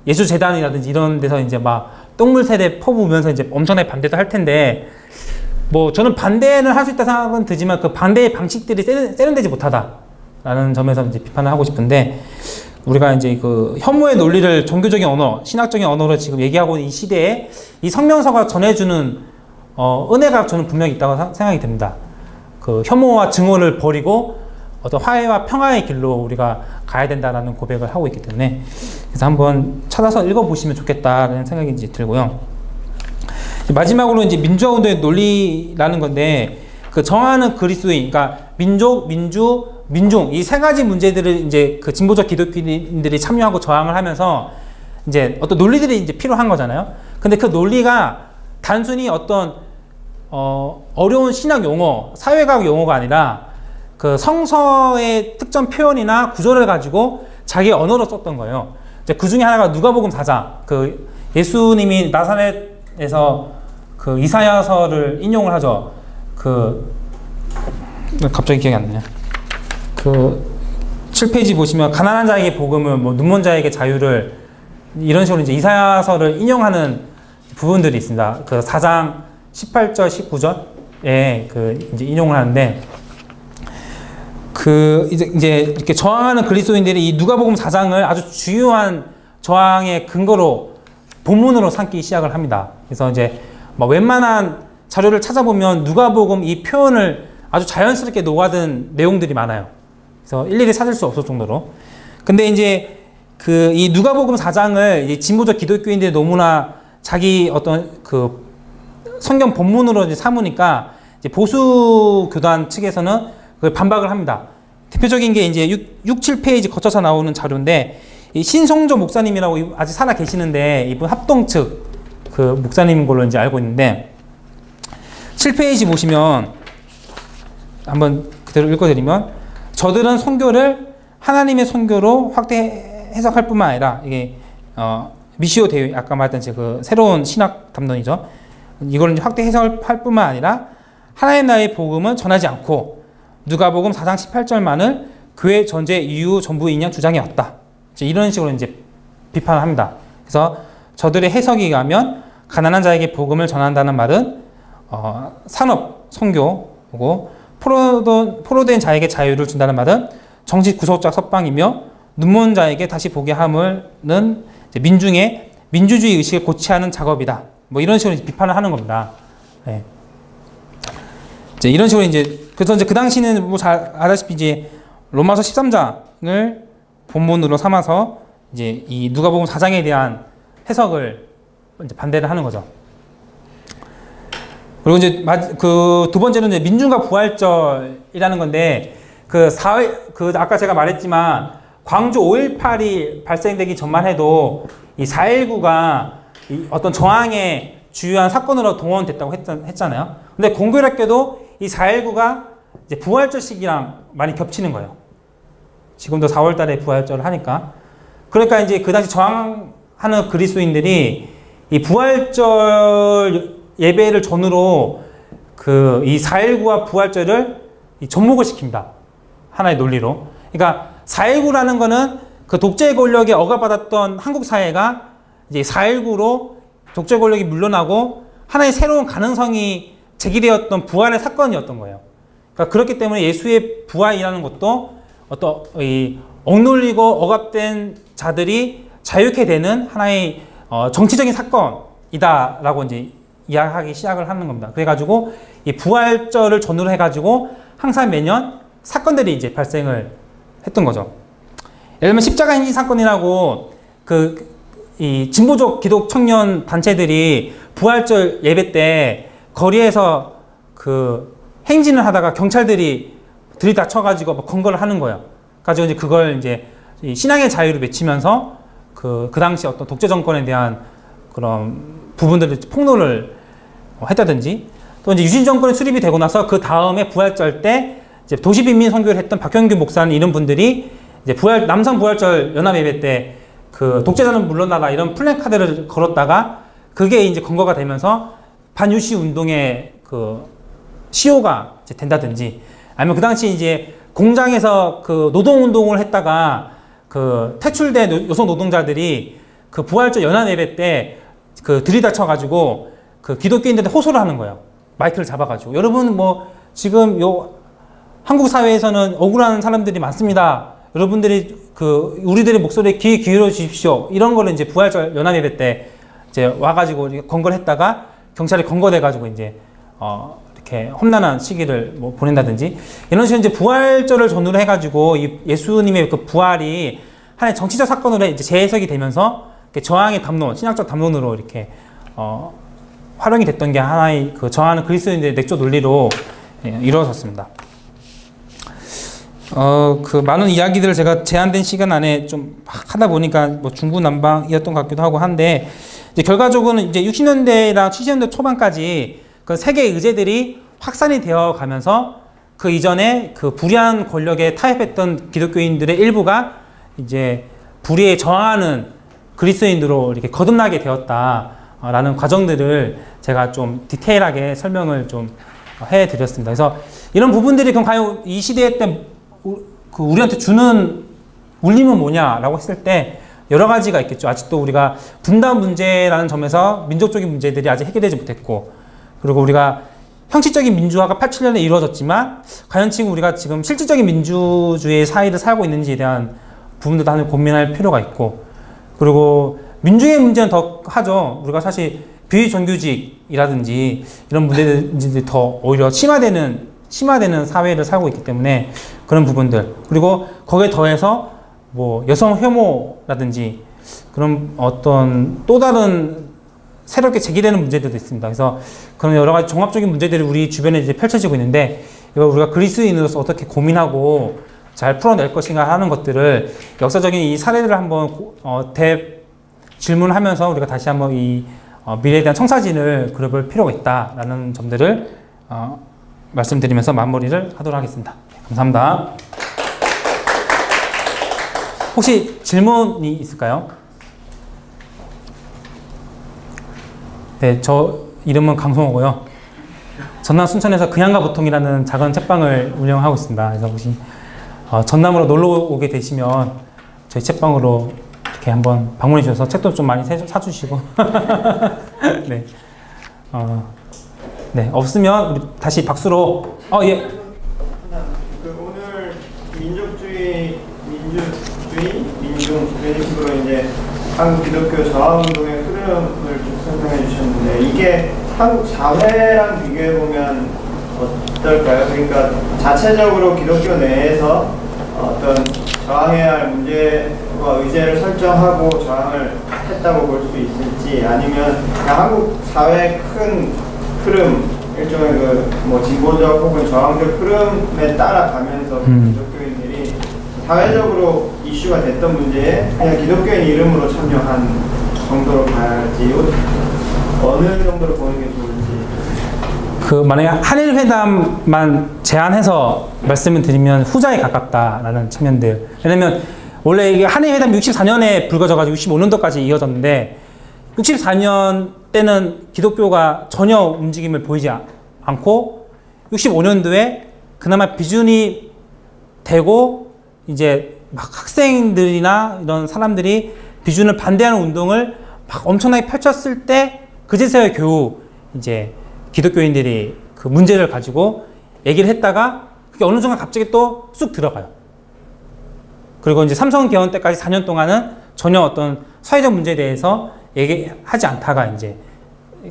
예수재단이라든지 이런 데서 이제 막 똥물 세례 퍼부으면서 이제 엄청나게 반대도 할 텐데, 뭐 저는 반대는 할 수 있다 생각은 들지만 그 반대의 방식들이 세련되지 못하다라는 점에서 이제 비판을 하고 싶은데, 우리가 이제 그 혐오의 논리를 종교적인 언어, 신학적인 언어로 지금 얘기하고 있는 이 시대에 이 성경서가 전해주는 은혜가 저는 분명히 있다고 생각이 됩니다. 그 혐오와 증오를 버리고 어떤 화해와 평화의 길로 우리가 가야 된다라는 고백을 하고 있기 때문에 그래서 한번 찾아서 읽어보시면 좋겠다라는 생각이 이제 들고요. 마지막으로 이제 민주화 운동의 논리라는 건데 그 정하는 그리스도인, 그러니까 민족, 민주, 민중 이 세 가지 문제들을 이제 그 진보적 기독교인들이 참여하고 저항을 하면서 이제 어떤 논리들이 이제 필요한 거잖아요. 근데 그 논리가 단순히 어떤 어려운 신학 용어, 사회과학 용어가 아니라 그 성서의 특정 표현이나 구조를 가지고 자기 언어로 썼던 거예요. 이제 그 중에 하나가 누가복음 4장, 그 예수님이 나사렛에서 그 이사야서를 인용을 하죠. 그 갑자기 기억이 안 나냐. 그 7페이지 보시면 가난한 자에게 복음을, 뭐 눈먼 자에게 자유를 이런 식으로 이제 이사야서를 인용하는 부분들이 있습니다. 그 4장 18절, 19절에 그 이제 인용을 하는데 그 이제 이렇게 저항하는 그리스도인들이 이 누가복음 4장을 아주 주요한 저항의 근거로 본문으로 삼기 시작을 합니다. 그래서 이제 뭐 웬만한 자료를 찾아보면 누가복음 이 표현을 아주 자연스럽게 녹아든 내용들이 많아요. 그래서 일일이 찾을 수 없을 정도로. 근데 이제 그 이 누가복음 4장을 이제 진보적 기독교인들이 너무나 자기 어떤 그 성경 본문으로 이제 삼으니까 이제 보수 교단 측에서는 그걸 반박을 합니다. 대표적인 게 이제 6, 7페이지 거쳐서 나오는 자료인데 이 신성조 목사님이라고 아직 살아 계시는데 이분 합동 측 그 목사님인 걸로 이제 알고 있는데 7페이지 보시면 한번 그대로 읽어드리면 저들은 선교를 하나님의 선교로 확대 해석할 뿐만 아니라 이게 미시오 대회 아까 말했던 제 그 새로운 신학 담론이죠. 이걸 이제 확대 해석할 뿐만 아니라 하나님 나라의 복음은 전하지 않고 누가복음 4장 18절만을 교회 전제 이유 전부이냐 주장해왔다. 이런 식으로 이제 비판을 합니다. 그래서 저들의 해석에 의하면 가난한 자에게 복음을 전한다는 말은 산업 선교고 포로된 자에게 자유를 준다는 말은 정치 구속자 석방이며 눈먼 자에게 다시 보게 함은 민중의 민주주의 의식을 고취하는 작업이다. 뭐 이런 식으로 비판을 하는 겁니다. 네. 이제 이런 식으로 이제 그래서 이제 그 당시는 뭐 잘 알다시피 이제 로마서 13장을 본문으로 삼아서 이제 이 누가복음 4장에 대한 해석을 이제 반대를 하는 거죠. 그리고 이제 그 두 번째는 이제 민중과 부활절이라는 건데 그 아까 제가 말했지만 광주 5.18이 발생되기 전만 해도 이 4.19가 이 어떤 저항의 주요한 사건으로 동원됐다고 했잖아요. 근데 공교롭게도 이 4.19가 이제 부활절 시기랑 많이 겹치는 거예요. 지금도 4월 달에 부활절을 하니까. 그러니까 이제 그 당시 저항하는 그리스도인들이 이 부활절 예배를 전후로 그 이 4.19와 부활절을 접목을 시킵니다. 하나의 논리로. 그러니까 4.19라는 거는 그 독재 권력에 억압받았던 한국 사회가 이제 4.19로 독재 권력이 물러나고 하나의 새로운 가능성이 제기되었던 부활의 사건이었던 거예요. 그러니까 그렇기 때문에 예수의 부활이라는 것도 어떤 이 억눌리고 억압된 자들이 자유케 되는 하나의 정치적인 사건이다라고 이제 이야기하기 시작을 하는 겁니다. 그래가지고 이 부활절을 전후로 해가지고 항상 매년 사건들이 이제 발생을 했던 거죠. 예를 들면 십자가 행진 사건이라고 이 진보적 기독 청년 단체들이 부활절 예배 때 거리에서 그 행진을 하다가 경찰들이 들이닥쳐가지고 뭐 검거를 하는 거예요. 가지고 이제 그걸 이제 신앙의 자유를 외치면서 그 당시 어떤 독재 정권에 대한 그런 부분들을 폭로를 했다든지 또 이제 유신 정권이 수립이 되고 나서 그 다음에 부활절 때 이제 도시빈민 선교를 했던 박형규 목사는 이런 분들이 이제 남성 부활절 연합 예배 때 그 독재자는 물러나라 이런 플래카드를 걸었다가 그게 이제 검거가 되면서 반유시 운동의 그 시효가 이제 된다든지 아니면 그 당시 이제 공장에서 그 노동운동을 했다가 그 퇴출된 여성 노동자들이 그 부활절 연합 예배 때 그 들이닥쳐가지고 그 기독교인들한테 호소를 하는 거예요. 마이크를 잡아가지고. 여러분 뭐 지금 요 한국 사회에서는 억울한 사람들이 많습니다. 여러분들이 그 우리들의 목소리에 귀 기울여 주십시오. 이런 거를 이제 부활절 연합예배 때 이제 와가지고 건거를 했다가 경찰이 건거돼가지고 이제 이렇게 험난한 시기를 뭐 보낸다든지 이런 식으로 이제 부활절을 전후로 해가지고 이 예수님의 그 부활이 하나의 정치적 사건으로 이제 재해석이 되면서 저항의 담론, 신학적 담론으로 이렇게 활용이 됐던 게 하나의 그 저항하는 그리스도인들의 맥조 논리로 이루어졌습니다. 그 많은 이야기들을 제가 제한된 시간 안에 좀 하다 보니까 뭐 중구난방이었던 것 같기도 하고 한데 이제 결과적으로는 이제 60년대랑 70년대 초반까지 그 세계 의제들이 확산이 되어 가면서 그 이전에 그 불의한 권력에 타협했던 기독교인들의 일부가 이제 불의에 저항하는 그리스도인으로 이렇게 거듭나게 되었다라는 과정들을 제가 좀 디테일하게 설명을 좀 해드렸습니다. 그래서 이런 부분들이 그럼 과연 이 시대 때 그 우리한테 주는 울림은 뭐냐라고 했을 때 여러 가지가 있겠죠. 아직도 우리가 분단 문제라는 점에서 민족적인 문제들이 아직 해결되지 못했고, 그리고 우리가 형식적인 민주화가 87년에 이루어졌지만 과연 지금 우리가 지금 실질적인 민주주의 사회를 살고 있는지에 대한 부분도 하나 고민할 필요가 있고, 그리고 민중의 문제는 더 하죠. 우리가 사실 비정규직이라든지 이런 문제들이 더 오히려 심화되는 사회를 살고 있기 때문에 그런 부분들, 그리고 거기에 더해서 뭐 여성 혐오라든지 그런 어떤 또 다른 새롭게 제기되는 문제들도 있습니다. 그래서 그런 여러 가지 종합적인 문제들이 우리 주변에 이제 펼쳐지고 있는데 이걸 우리가 그리스도인으로서 어떻게 고민하고 잘 풀어낼 것인가 하는 것들을 역사적인 이 사례들을 한번 질문하면서 우리가 다시 한번 이 미래에 대한 청사진을 그려볼 필요가 있다라는 점들을 말씀드리면서 마무리를 하도록 하겠습니다. 감사합니다. 혹시 질문이 있을까요? 네, 저 이름은 강성호고요. 전남 순천에서 그냥과 보통이라는 작은 책방을 운영하고 있습니다. 그래서 혹시 전남으로 놀러 오게 되시면 저희 책방으로 이렇게 한번 방문해 주셔서 책도 좀 많이 사주시고 네. 네, 없으면 우리 다시 박수로 예. 오늘 민중 이런 식으로 이제 한국 기독교 저항운동의 흐름을 좀 설명해 주셨는데 이게 한국 사회랑 비교해 보면 어떨까요? 그러니까 자체적으로 기독교 내에서 어떤 저항해야 할 문제와 의제를 설정하고 저항을 했다고 볼 수 있을지, 아니면 한국 사회의 큰 흐름, 일종의 뭐 진보적 혹은 저항적 흐름에 따라가면서 기독교인들이 사회적으로 이슈가 됐던 문제에 그냥 기독교인 이름으로 참여한 정도로 봐야 할지, 어느 정도로 보는 게 좋을지. 만약에 한일 회담만 제한해서 말씀을 드리면 후자에 가깝다라는 측면들. 왜냐면 원래 이게 한일 회담 64년에 불거져가지고 65년도까지 이어졌는데 64년 때는 기독교가 전혀 움직임을 보이지 않고 65년도에 그나마 비준이 되고 이제 막 학생들이나 이런 사람들이 비준을 반대하는 운동을 막 엄청나게 펼쳤을 때 그제서야 겨우 이제 기독교인들이 그 문제를 가지고 얘기를 했다가 그게 어느 순간 갑자기 또 쑥 들어가요. 그리고 이제 삼성 개헌 때까지 4년 동안은 전혀 어떤 사회적 문제에 대해서 얘기하지 않다가 이제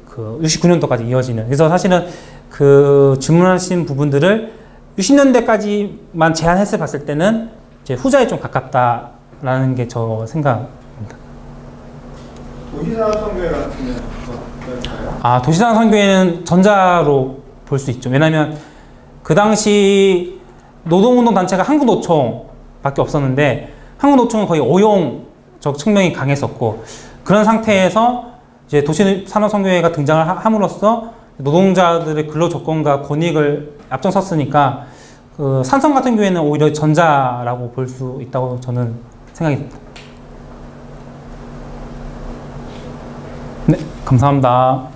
그 69년도까지 이어지는. 그래서 사실은 그 질문하신 부분들을 60년대까지만 제한해서 봤을 때는 이제 후자에 좀 가깝다라는 게 저 생각입니다. 도시산업 선교회 같은 경우는 도시산업 선교회는 전자로 볼 수 있죠. 왜냐하면 그 당시 노동운동 단체가 한국노총밖에 없었는데 한국노총은 거의 오용적 측면이 강했었고, 그런 상태에서 이제 도시산업선교회가 등장을 함으로써 노동자들의 근로조건과 권익을 앞장섰으니까 그 산성 같은 경우에는 오히려 전자라고 볼 수 있다고 저는 생각이 듭니다. 네, 감사합니다.